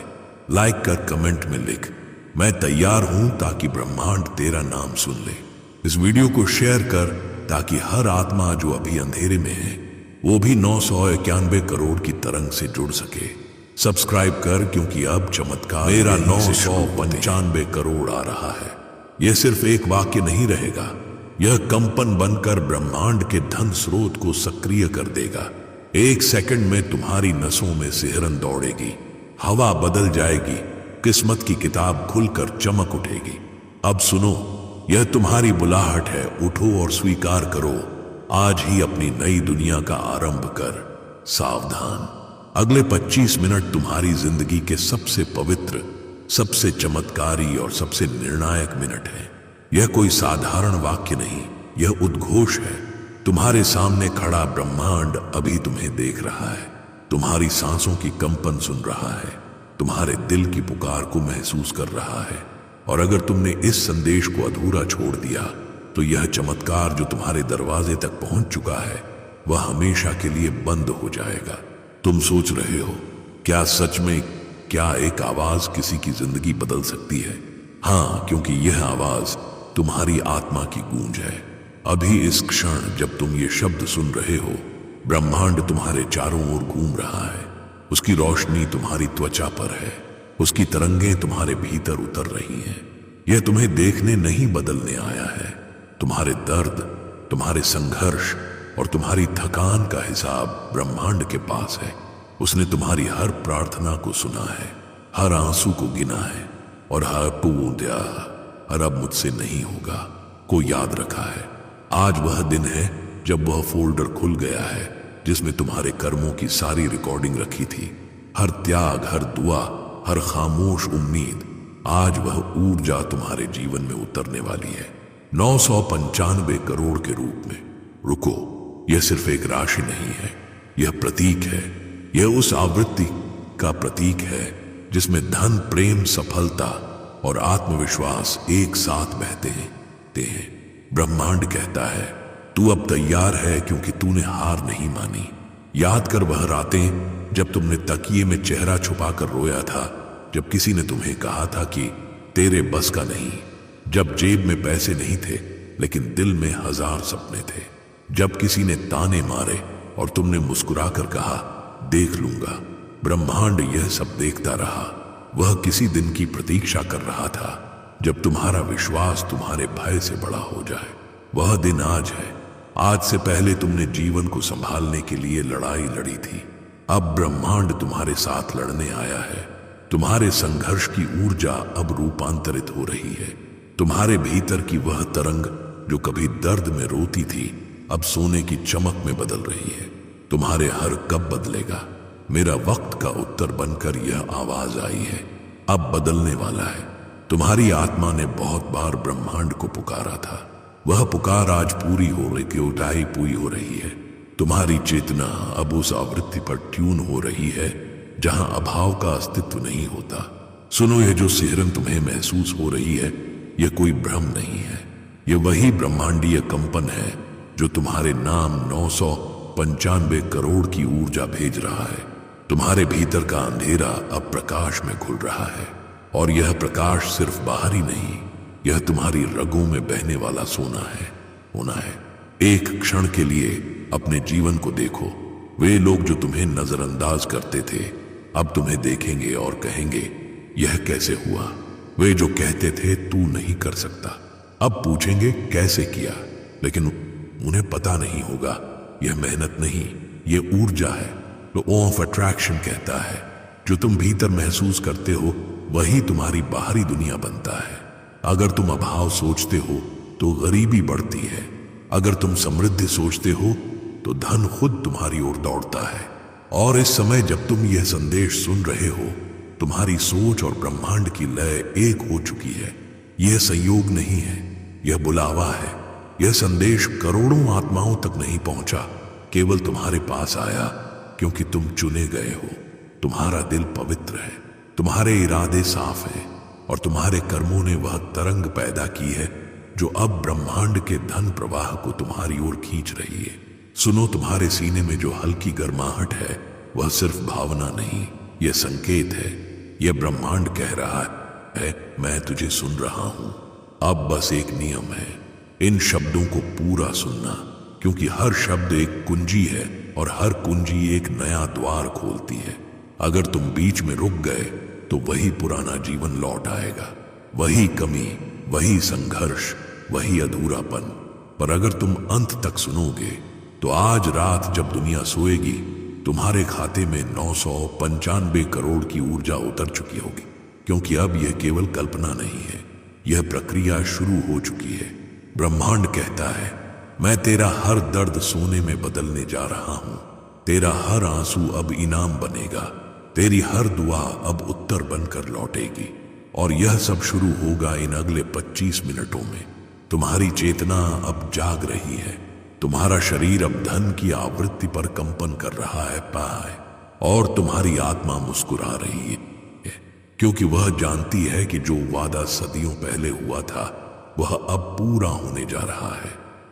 लाइक कर, कमेंट में लिख, मैं तैयार हूं, ताकि ब्रह्मांड तेरा नाम सुन ले। इस वीडियो को शेयर कर ताकि हर आत्मा जो अभी अंधेरे में है वो भी 991 करोड़ की तरंग से जुड़ सके। सब्सक्राइब कर, क्योंकि अब चमत्कार मेरा 995 करोड़ आ रहा है। यह सिर्फ एक वाक्य नहीं रहेगा, यह कंपन बनकर ब्रह्मांड के धन स्रोत को सक्रिय कर देगा। 1 सेकंड में तुम्हारी नसों में सिहरन दौड़ेगी, हवा बदल जाएगी, किस्मत की किताब खुलकर चमक उठेगी। अब सुनो, यह तुम्हारी बुलाहट है। उठो और स्वीकार करो, आज ही अपनी नई दुनिया का आरंभ कर। सावधान, अगले 25 मिनट तुम्हारी जिंदगी के सबसे पवित्र, सबसे चमत्कारी और सबसे निर्णायक मिनट है। यह कोई साधारण वाक्य नहीं, यह उद्घोष है। तुम्हारे सामने खड़ा ब्रह्मांड अभी तुम्हें देख रहा है, तुम्हारी सांसों की कंपन सुन रहा है, तुम्हारे दिल की पुकार को महसूस कर रहा है। और अगर तुमने इस संदेश को अधूरा छोड़ दिया तो यह चमत्कार जो तुम्हारे दरवाजे तक पहुंच चुका है वह हमेशा के लिए बंद हो जाएगा। तुम सोच रहे हो, क्या सच में क्या एक आवाज किसी की जिंदगी बदल सकती है? हां, क्योंकि यह आवाज तुम्हारी आत्मा की गूंज है। अभी इस क्षण जब तुम ये शब्द सुन रहे हो, ब्रह्मांड तुम्हारे चारों ओर घूम रहा है। उसकी रोशनी तुम्हारी त्वचा पर है, उसकी तरंगें तुम्हारे भीतर उतर रही हैं। यह तुम्हें देखने नहीं, बदलने आया है। तुम्हारे दर्द, तुम्हारे संघर्ष और तुम्हारी थकान का हिसाब ब्रह्मांड के पास है। उसने तुम्हारी हर प्रार्थना को सुना है, हर आंसू को गिना है और हर पूंद्या हर अब मुझसे नहीं होगा को याद रखा है। आज वह दिन है जब वह फोल्डर खुल गया है जिसमें तुम्हारे कर्मों की सारी रिकॉर्डिंग रखी थी। हर त्याग, हर दुआ, हर खामोश उम्मीद, आज वह ऊर्जा तुम्हारे जीवन में उतरने वाली है 995 करोड़ के रूप में। रुको, यह सिर्फ एक राशि नहीं है, यह प्रतीक है। यह उस आवृत्ति का प्रतीक है जिसमें धन, प्रेम, सफलता और आत्मविश्वास एक साथ बहते हैं। ब्रह्मांड कहता है, तू अब तैयार है, क्योंकि तूने हार नहीं मानी। याद कर वह रातें जब तुमने तकिए में चेहरा छुपाकर रोया था, जब किसी ने तुम्हें कहा था कि तेरे बस का नहीं, जब जेब में पैसे नहीं थे लेकिन दिल में 1000 सपने थे, जब किसी ने ताने मारे और तुमने मुस्कुराकर कहा देख लूंगा। ब्रह्मांड यह सब देखता रहा। वह किसी दिन की प्रतीक्षा कर रहा था जब तुम्हारा विश्वास तुम्हारे भय से बड़ा हो जाए। वह दिन आज है। आज से पहले तुमने जीवन को संभालने के लिए लड़ाई लड़ी थी, अब ब्रह्मांड तुम्हारे साथ लड़ने आया है। तुम्हारे संघर्ष की ऊर्जा अब रूपांतरित हो रही है। तुम्हारे भीतर की वह तरंग जो कभी दर्द में रोती थी, अब सोने की चमक में बदल रही है। तुम्हारे हर कब बदलेगा, मेरा वक्त का उत्तर बनकर यह आवाज आई है, अब बदलने वाला है। तुम्हारी आत्मा ने बहुत बार ब्रह्मांड को पुकारा था, वह पुकार आज पूरी हो रही है। तुम्हारी चेतना अब उस आवृत्ति पर ट्यून हो रही है जहां अभाव का अस्तित्व नहीं होता। सुनो, यह जो सिहरन तुम्हें महसूस हो रही है, यह कोई भ्रम नहीं है। यह वही ब्रह्मांडीय कंपन है जो तुम्हारे नाम 995 करोड़ की ऊर्जा भेज रहा है। तुम्हारे भीतर का अंधेरा अब प्रकाश में खुल रहा है, और यह प्रकाश सिर्फ बाहरी नहीं, यह तुम्हारी रगों में बहने वाला सोना है। एक क्षण के लिए अपने जीवन को देखो। वे लोग जो तुम्हें नजरअंदाज करते थे अब तुम्हें देखेंगे और कहेंगे यह कैसे हुआ। वे जो कहते थे तू नहीं कर सकता, अब पूछेंगे कैसे किया। लेकिन उन्हें पता नहीं होगा यह मेहनत नहीं, यह ऊर्जा है। लॉ ऑफ अट्रैक्शन कहता है, जो तुम भीतर महसूस करते हो वही तुम्हारी बाहरी दुनिया बनता है। अगर तुम अभाव सोचते हो तो गरीबी बढ़ती है, अगर तुम समृद्धि सोचते हो तो धन खुद तुम्हारी ओर दौड़ता है। और इस समय जब तुम यह संदेश सुन रहे हो, तुम्हारी सोच और ब्रह्मांड की लय एक हो चुकी है। यह संयोग नहीं है, यह बुलावा है। यह संदेश करोड़ों आत्माओं तक नहीं पहुंचा, केवल तुम्हारे पास आया क्योंकि तुम चुने गए हो। तुम्हारा दिल पवित्र है, तुम्हारे इरादे साफ हैं और तुम्हारे कर्मों ने वह तरंग पैदा की है जो अब ब्रह्मांड के धन प्रवाह को तुम्हारी ओर खींच रही है। सुनो, तुम्हारे सीने में जो हल्की गर्माहट है वह सिर्फ भावना नहीं, यह संकेत है। यह ब्रह्मांड कह रहा है मैं तुझे सुन रहा हूं। अब बस एक नियम है, इन शब्दों को पूरा सुनना, क्योंकि हर शब्द एक कुंजी है और हर कुंजी एक नया द्वार खोलती है। अगर तुम बीच में रुक गए तो वही पुराना जीवन लौट आएगा, वही कमी, वही संघर्ष, वही अधूरापन। पर अगर तुम अंत तक सुनोगे तो आज रात जब दुनिया सोएगी तुम्हारे खाते में 995 करोड़ की ऊर्जा उतर चुकी होगी, क्योंकि अब यह केवल कल्पना नहीं है, यह प्रक्रिया शुरू हो चुकी है। ब्रह्मांड कहता है मैं तेरा हर दर्द सोने में बदलने जा रहा हूं, तेरा हर आंसू अब इनाम बनेगा, तेरी हर दुआ अब उत्तर बनकर लौटेगी। और यह सब शुरू होगा इन अगले 25 मिनटों में। तुम्हारी चेतना अब जाग रही है, तुम्हारा शरीर अब धन की आवृत्ति पर कंपन कर रहा है पाए, और तुम्हारी आत्मा मुस्कुरा रही है, क्योंकि वह जानती है कि जो वादा सदियों पहले हुआ था वह अब पूरा होने जा रहा है।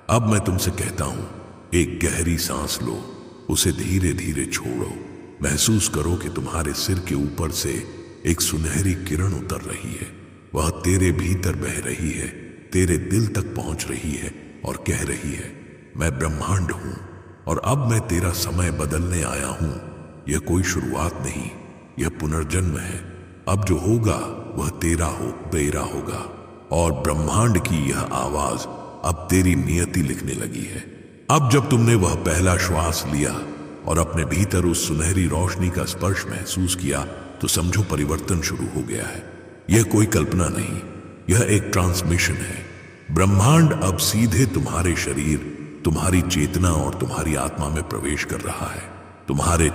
अब मैं तुमसे कहता हूं, एक गहरी सांस लो, उसे धीरे धीरे छोड़ो। महसूस करो कि तुम्हारे सिर के ऊपर से एक सुनहरी किरण उतर रही है, वह तेरे भीतर बह रही है, तेरे दिल तक पहुंच रही है और कह रही है मैं ब्रह्मांड हूं और अब मैं तेरा समय बदलने आया हूं। यह कोई शुरुआत नहीं, यह पुनर्जन्म है। अब जो होगा वह तेरा होगा। और ब्रह्मांड की यह आवाज अब तेरी नियति लिखने लगी है। अब जब तुमने वह पहला श्वास लिया और अपने भीतर उस सुनहरी रोशनी का स्पर्श महसूस किया तो समझो परिवर्तन शुरू हो गया है। यह कोई कल्पना नहीं, यह एक ट्रांसमिशन है। ब्रह्मांड अब सीधे तुम्हारे शरीर, तुम्हारी चेतना और तुम्हारी आत्मा में प्रवेश कर रहा है। तुम्हारे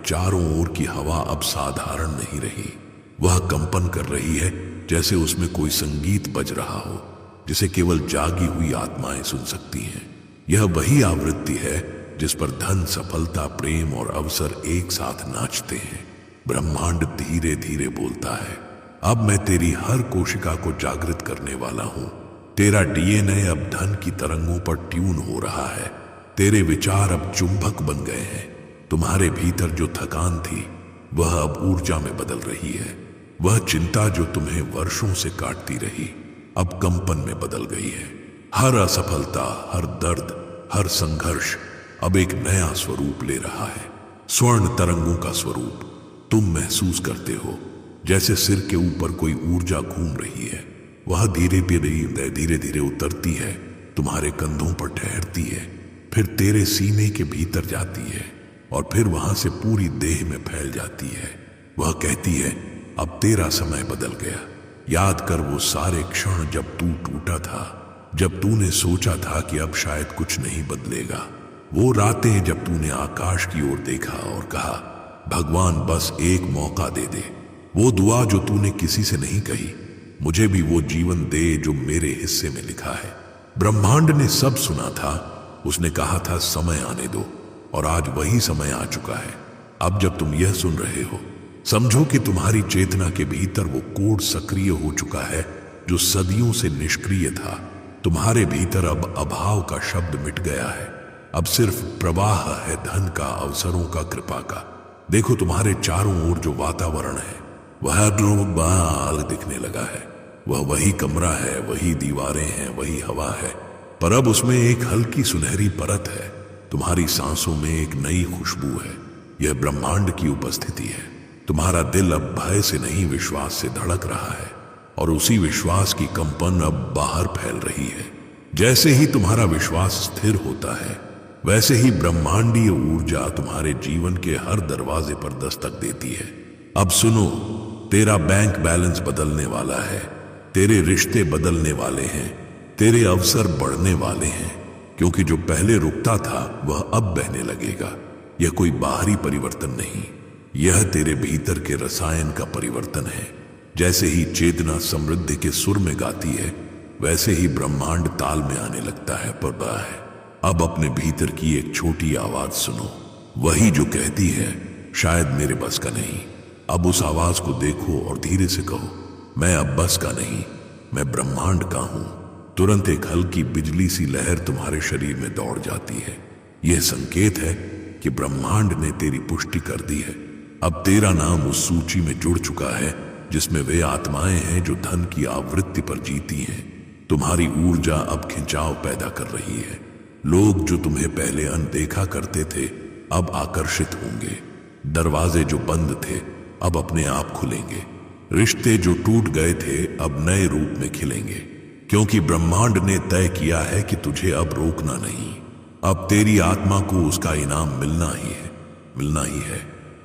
चारों ओर की हवा अब साधारण नहीं रही, वह कंपन कर रही है जैसे उसमें कोई संगीत बज रहा हो जिसे केवल जागी हुई आत्माएं सुन सकती हैं। यह वही आवृत्ति है जिस पर धन, सफलता, प्रेम और अवसर एक साथ नाचते हैं। ब्रह्मांड धीरे धीरे बोलता है अब मैं तेरी हर कोशिका को जागृत करने वाला हूं। तेरा डीएनए अब धन की तरंगों पर ट्यून हो रहा है, तेरे विचार अब चुंबक बन गए हैं। तुम्हारे भीतर जो थकान थी वह अब ऊर्जा में बदल रही है। वह चिंता जो तुम्हें वर्षों से काटती रही अब कंपन में बदल गई है। हर असफलता, हर दर्द, हर संघर्ष अब एक नया स्वरूप ले रहा है, स्वर्ण तरंगों का स्वरूप। तुम महसूस करते हो जैसे सिर के ऊपर कोई ऊर्जा घूम रही है, वह धीरे धीरे उतरती है, तुम्हारे कंधों पर ठहरती है, फिर तेरे सीने के भीतर जाती है और फिर वहां से पूरी देह में फैल जाती है। वह कहती है अब तेरा समय बदल गया। याद कर वो सारे क्षण जब तू टूटा था, जब तूने सोचा था कि अब शायद कुछ नहीं बदलेगा। वो रातें जब तूने आकाश की ओर देखा और कहा भगवान बस एक मौका दे दे। वो दुआ जो तूने किसी से नहीं कही, मुझे भी वो जीवन दे जो मेरे हिस्से में लिखा है। ब्रह्मांड ने सब सुना था, उसने कहा था समय आने दो, और आज वही समय आ चुका है। अब जब तुम यह सुन रहे हो समझो कि तुम्हारी चेतना के भीतर वो कोड सक्रिय हो चुका है जो सदियों से निष्क्रिय था। तुम्हारे भीतर अब अभाव का शब्द मिट गया है, अब सिर्फ प्रवाह है धन का, अवसरों का, कृपा का। देखो तुम्हारे चारों ओर जो वातावरण है वह ग्लोबल दिखने लगा है। वह वही कमरा है, वही दीवारें हैं, वही हवा है, पर अब उसमें एक हल्की सुनहरी परत है। तुम्हारी सांसों में एक नई खुशबू है। यह ब्रह्मांड की उपस्थिति है। तुम्हारा दिल अब भय से नहीं विश्वास से धड़क रहा है, और उसी विश्वास की कंपन अब बाहर फैल रही है। जैसे ही तुम्हारा विश्वास स्थिर होता है वैसे ही ब्रह्मांडीय ऊर्जा तुम्हारे जीवन के हर दरवाजे पर दस्तक देती है। अब सुनो, तेरा बैंक बैलेंस बदलने वाला है, तेरे रिश्ते बदलने वाले हैं, तेरे अवसर बढ़ने वाले हैं, क्योंकि जो पहले रुकता था वह अब बहने लगेगा। यह कोई बाहरी परिवर्तन नहीं, यह तेरे भीतर के रसायन का परिवर्तन है। जैसे ही चेतना समृद्धि के सुर में गाती है वैसे ही ब्रह्मांड ताल में आने लगता है। पर अब अपने भीतर की एक छोटी आवाज सुनो, वही जो कहती है शायद मेरे बस का नहीं। अब उस आवाज को देखो और धीरे से कहो, मैं अब बस का नहीं, मैं ब्रह्मांड का हूं। तुरंत एक हल्की बिजली सी लहर तुम्हारे शरीर में दौड़ जाती है। यह संकेत है कि ब्रह्मांड ने तेरी पुष्टि कर दी है। अब तेरा नाम उस सूची में जुड़ चुका है जिसमें वे आत्माएं हैं जो धन की आवृत्ति पर जीती हैं। तुम्हारी ऊर्जा अब खिंचाव पैदा कर रही है। लोग जो तुम्हें पहले अनदेखा करते थे अब आकर्षित होंगे। दरवाजे जो बंद थे अब अपने आप खुलेंगे। रिश्ते जो टूट गए थे अब नए रूप में खिलेंगे, क्योंकि ब्रह्मांड ने तय किया है कि तुझे अब रोकना नहीं। अब तेरी आत्मा को उसका इनाम मिलना ही है।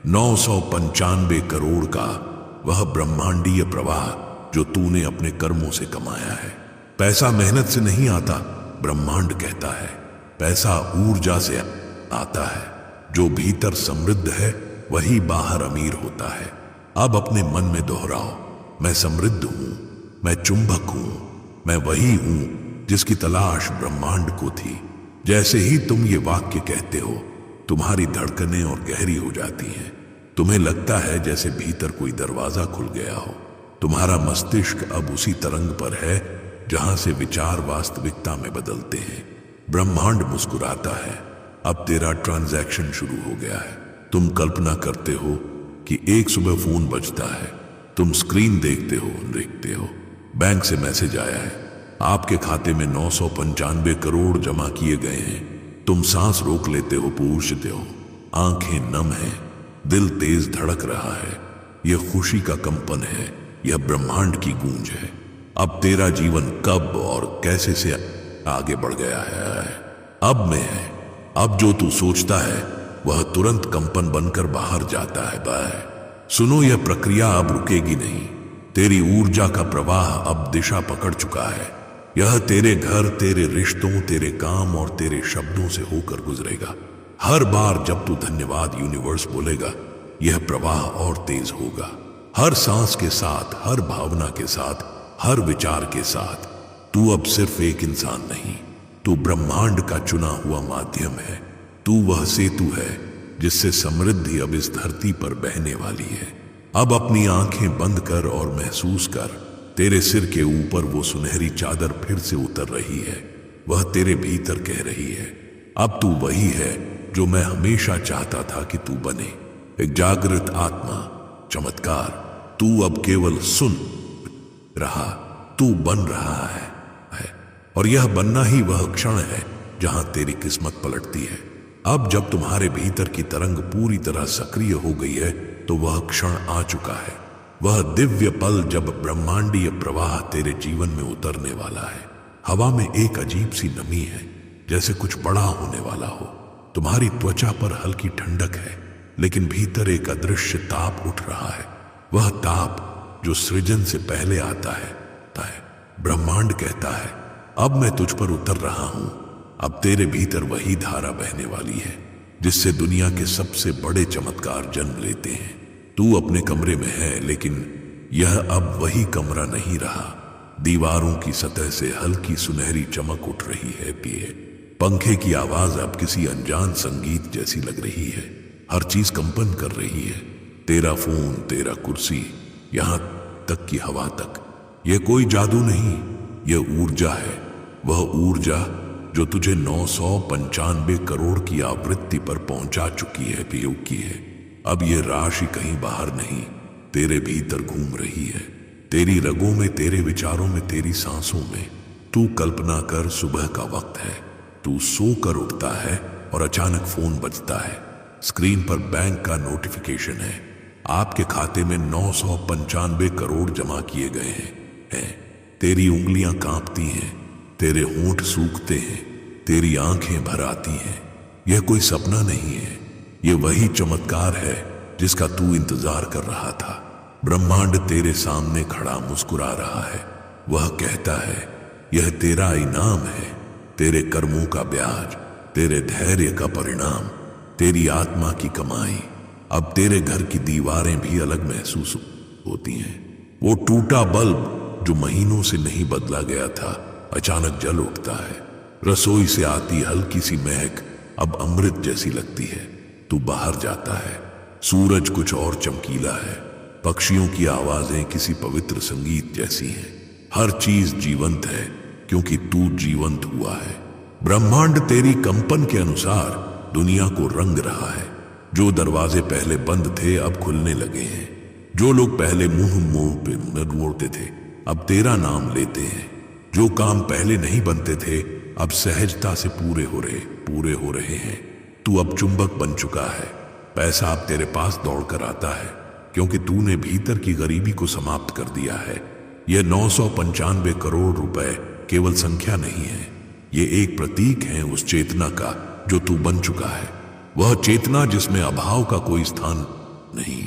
995 करोड़ का वह ब्रह्मांडीय प्रवाह जो तूने अपने कर्मों से कमाया है। पैसा मेहनत से नहीं आता, ब्रह्मांड कहता है। पैसा ऊर्जा से आता है। जो भीतर समृद्ध है वही बाहर अमीर होता है। अब अपने मन में दोहराओ, मैं समृद्ध हूं, मैं चुंबक हूं, मैं वही हूं जिसकी तलाश ब्रह्मांड को थी। जैसे ही तुम ये वाक्य कहते हो तुम्हारी धड़कनें और गहरी हो जाती हैं। तुम्हें लगता है जैसे भीतर कोई दरवाजा खुल गया हो। तुम्हारा मस्तिष्क अब उसी तरंग पर है जहां से विचार वास्तविकता में बदलते हैं। ब्रह्मांड मुस्कुराता है। अब तेरा ट्रांजैक्शन शुरू हो गया है। तुम कल्पना करते हो कि एक सुबह फोन बजता है, तुम स्क्रीन देखते हो, बैंक से मैसेज आया है, आपके खाते में 995 करोड़ जमा किए गए हैं। तुम सांस रोक लेते हो, पूछते हो, आंखें नम हैं, दिल तेज धड़क रहा है। यह खुशी का कंपन है, यह ब्रह्मांड की गूंज है। अब तेरा जीवन कब और कैसे से आगे बढ़ गया है। अब में है। अब जो तू सोचता है वह तुरंत कंपन बनकर बाहर जाता है। सुनो, यह प्रक्रिया अब रुकेगी नहीं। तेरी ऊर्जा का प्रवाह अब दिशा पकड़ चुका है। यह तेरे घर, तेरे रिश्तों, तेरे काम और तेरे शब्दों से होकर गुजरेगा। हर बार जब तू धन्यवाद यूनिवर्स बोलेगा, यह प्रवाह और तेज होगा। हर सांस के साथ, हर भावना के साथ, हर विचार के साथ। तू अब सिर्फ एक इंसान नहीं, तू ब्रह्मांड का चुना हुआ माध्यम है। तू वह सेतु है जिससे समृद्धि अब इस धरती पर बहने वाली है। अब अपनी आंखें बंद कर और महसूस कर, तेरे सिर के ऊपर वो सुनहरी चादर फिर से उतर रही है। वह तेरे भीतर कह रही है, अब तू वही है जो मैं हमेशा चाहता था कि तू बने। एक जागृत आत्मा, चमत्कार। तू अब केवल सुन रहा, तू बन रहा है। और यह बनना ही वह क्षण है जहां तेरी किस्मत पलटती है। अब जब तुम्हारे भीतर की तरंग पूरी तरह सक्रिय हो गई है तो वह क्षण आ चुका है। वह दिव्य पल जब ब्रह्मांडीय प्रवाह तेरे जीवन में उतरने वाला है। हवा में एक अजीब सी नमी है, जैसे कुछ बड़ा होने वाला हो। तुम्हारी त्वचा पर हल्की ठंडक है, लेकिन भीतर एक अदृश्य ताप उठ रहा है। वह ताप जो सृजन से पहले आता है। ब्रह्मांड कहता है, अब मैं तुझ पर उतर रहा हूं। अब तेरे भीतर वही धारा बहने वाली है जिससे दुनिया के सबसे बड़े चमत्कार जन्म लेते हैं। तू अपने कमरे में है, लेकिन यह अब वही कमरा नहीं रहा। दीवारों की सतह से हल्की सुनहरी चमक उठ रही है। पंखे की आवाज अब किसी अनजान संगीत जैसी लग रही है। हर चीज कंपन कर रही है, तेरा फोन, तेरा कुर्सी, यहां तक की हवा तक। यह कोई जादू नहीं, यह ऊर्जा है। वह ऊर्जा जो तुझे 995 करोड़ की आवृत्ति पर पहुंचा चुकी है, प्रयोग की है। अब यह राशि कहीं बाहर नहीं, तेरे भीतर घूम रही है। तेरी रगों में, तेरे विचारों में, तेरी सांसों में। तू कल्पना कर, सुबह का वक्त है, तू सोकर उठता है और अचानक फोन बजता है। स्क्रीन पर बैंक का नोटिफिकेशन है, आपके खाते में 995 करोड़ जमा किए गए हैं। तेरी उंगलियां कांपती हैं, तेरे होंठ सूखते हैं, तेरी आंखें भर आती हैं। यह कोई सपना नहीं है, यह वही चमत्कार है जिसका तू इंतजार कर रहा था। ब्रह्मांड तेरे सामने खड़ा मुस्कुरा रहा है। वह कहता है, यह तेरा इनाम है, तेरे कर्मों का ब्याज, तेरे धैर्य का परिणाम, तेरी आत्मा की कमाई। अब तेरे घर की दीवारें भी अलग महसूस होती हैं। वो टूटा बल्ब जो महीनों से नहीं बदला गया था, अचानक जल उठता है। रसोई से आती हल्की सी महक अब अमृत जैसी लगती है। तू बाहर जाता है, सूरज कुछ और चमकीला है, पक्षियों की आवाजें किसी पवित्र संगीत जैसी हैं। हर चीज जीवंत है क्योंकि तू जीवंत हुआ है। ब्रह्मांड तेरी कंपन के अनुसार दुनिया को रंग रहा है। जो दरवाजे पहले बंद थे अब खुलने लगे हैं। जो लोग पहले मुंह पे मोड़ते थे अब तेरा नाम लेते हैं। जो काम पहले नहीं बनते थे अब सहजता से पूरे हो रहे हैं। तू अब चुंबक बन चुका है। पैसा अब तेरे पास दौड़कर आता है क्योंकि तूने भीतर की गरीबी को समाप्त कर दिया है। यह 995 करोड़ रुपए केवल संख्या नहीं है, ये एक प्रतीक है उस चेतना का जो तू बन चुका है। वह चेतना जिसमें अभाव का कोई स्थान नहीं,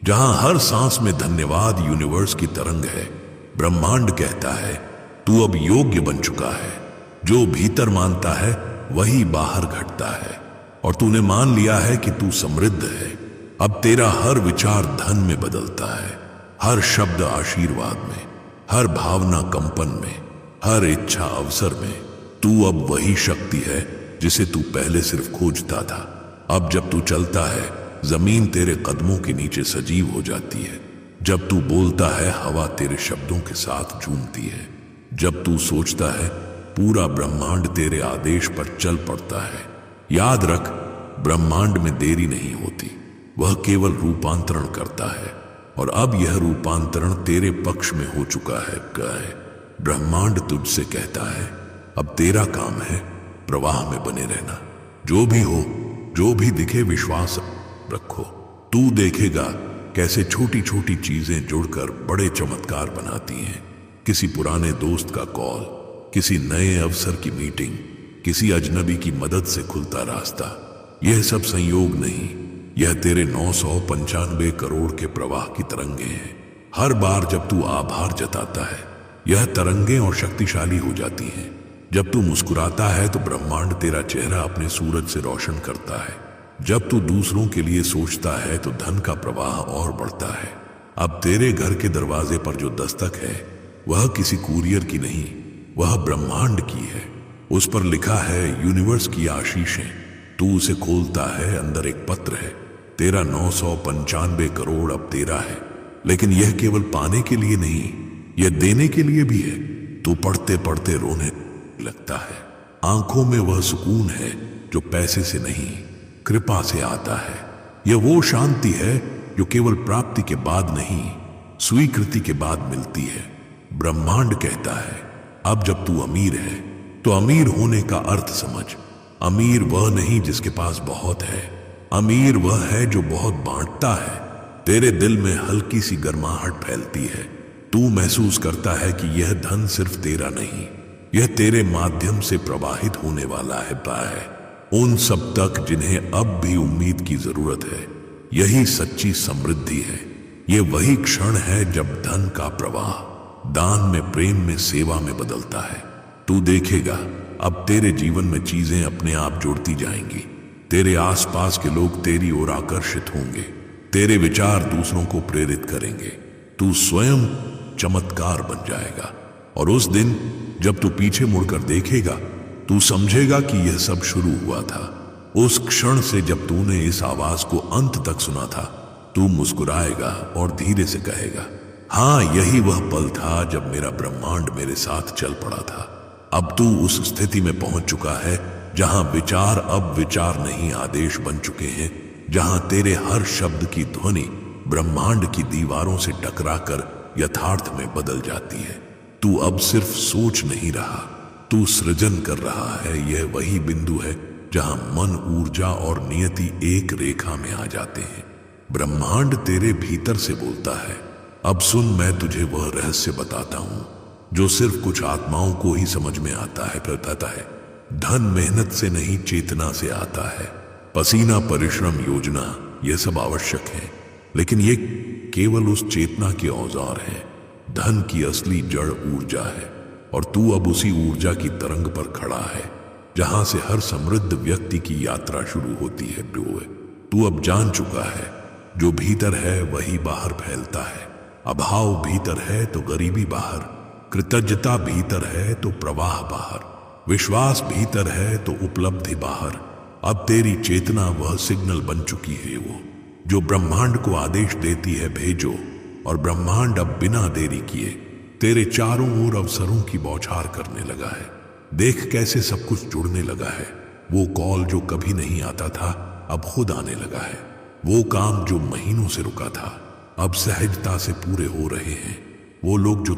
जहां हर सांस में धन्यवाद यूनिवर्स की तरंग है। ब्रह्मांड कहता है तू अब योग्य बन चुका है। जो भीतर मानता है वही बाहर घटता है, और तूने मान लिया है कि तू समृद्ध है। अब तेरा हर विचार धन में बदलता है, हर शब्द आशीर्वाद में, हर भावना कंपन में, हर इच्छा अवसर में। तू अब वही शक्ति है जिसे तू पहले सिर्फ खोजता था। अब जब तू चलता है जमीन तेरे कदमों के नीचे सजीव हो जाती है। जब तू बोलता है हवा तेरे शब्दों के साथ झूमती है। जब तू सोचता है पूरा ब्रह्मांड तेरे आदेश पर चल पड़ता है। याद रख, ब्रह्मांड में देरी नहीं होती, वह केवल रूपांतरण करता है, और अब यह रूपांतरण तेरे पक्ष में हो चुका है। ब्रह्मांड तुझसे कहता है अब तेरा काम है प्रवाह में बने रहना। जो भी हो, जो भी दिखे, विश्वास रखो। तू देखेगा कैसे छोटी छोटी चीजें जुड़कर बड़े चमत्कार बनाती हैं। किसी पुराने दोस्त का कॉल, किसी नए अवसर की मीटिंग, किसी अजनबी की मदद से खुलता रास्ता। यह सब संयोग नहीं, यह तेरे 995 करोड़ के प्रवाह की तरंगे हैं। हर बार जब तू आभार जताता है यह तरंगे और शक्तिशाली हो जाती हैं। जब तू मुस्कुराता है तो ब्रह्मांड तेरा चेहरा अपने सूरज से रोशन करता है। जब तू दूसरों के लिए सोचता है तो धन का प्रवाह और बढ़ता है। अब तेरे घर के दरवाजे पर जो दस्तक है वह किसी कुरियर की नहीं, वह ब्रह्मांड की है। उस पर लिखा है यूनिवर्स की आशीषें। तू उसे खोलता है, अंदर एक पत्र है। तेरा 995 करोड़ अब तेरा है, लेकिन यह केवल पाने के लिए नहीं, यह देने के लिए भी है। तू पढ़ते पढ़ते रोने लगता है। आंखों में वह सुकून है जो पैसे से नहीं, कृपा से आता है। यह वो शांति है जो केवल प्राप्ति के बाद नहीं, स्वीकृति के बाद मिलती है। ब्रह्मांड कहता है अब जब तू अमीर है तो अमीर होने का अर्थ समझ। अमीर वह नहीं जिसके पास बहुत है, अमीर वह है जो बहुत बांटता है। तेरे दिल में हल्की सी गर्माहट फैलती है। तू महसूस करता है कि यह धन सिर्फ तेरा नहीं, यह तेरे माध्यम से प्रवाहित होने वाला है उन सब तक जिन्हें अब भी उम्मीद की जरूरत है। यही सच्ची समृद्धि है। यह वही क्षण है जब धन का प्रवाह दान में, प्रेम में, सेवा में बदलता है। तू देखेगा अब तेरे जीवन में चीजें अपने आप जुड़ती जाएंगी। तेरे आसपास के लोग तेरी ओर आकर्षित होंगे। तेरे विचार दूसरों को प्रेरित करेंगे। तू स्वयं चमत्कार बन जाएगा, और उस दिन जब तू पीछे मुड़कर देखेगा तू समझेगा कि यह सब शुरू हुआ था। उस क्षण से जब तूने इस आवाज को अंत तक सुना था, तू मुस्कुराएगा और धीरे से कहेगा, हाँ, यही वह पल था जब मेरा ब्रह्मांड मेरे साथ चल पड़ा था। अब तू उस स्थिति में पहुंच चुका है जहां विचार अब विचार नहीं, आदेश बन चुके हैं। जहां तेरे हर शब्द की ध्वनि ब्रह्मांड की दीवारों से टकराकर यथार्थ में बदल जाती है। तू अब सिर्फ सोच नहीं रहा, तू सृजन कर रहा है। यह वही बिंदु है जहां मन, ऊर्जा और नियति एक रेखा में आ जाते हैं। ब्रह्मांड तेरे भीतर से बोलता है, अब सुन, मैं तुझे वह रहस्य बताता हूं जो सिर्फ कुछ आत्माओं को ही समझ में आता है। धन मेहनत से नहीं, चेतना से आता है। पसीना, परिश्रम, योजना, यह सब आवश्यक है, लेकिन ये केवल उस चेतना के औजार हैं। धन की असली जड़ ऊर्जा है, और तू अब उसी ऊर्जा की तरंग पर खड़ा है जहां से हर समृद्ध व्यक्ति की यात्रा शुरू होती है। तू अब जान चुका है, जो भीतर है वही बाहर फैलता है। अभाव भीतर है तो गरीबी बाहर, कृतज्ञता भीतर है तो प्रवाह बाहर, विश्वास भीतर है तो उपलब्धि बाहर। अब तेरी चेतना वह सिग्नल बन चुकी है जो ब्रह्मांड को आदेश देती है भेजो, और ब्रह्मांड अब बिना देरी किए तेरे चारों ओर अवसरों की बौछार करने लगा है। देख कैसे सब कुछ जुड़ने लगा है। वो कॉल जो कभी नहीं आता था अब खुद आने लगा है। वो काम जो महीनों से रुका था अब सहजता से पूरे हो रहे हैं। वो लोग जो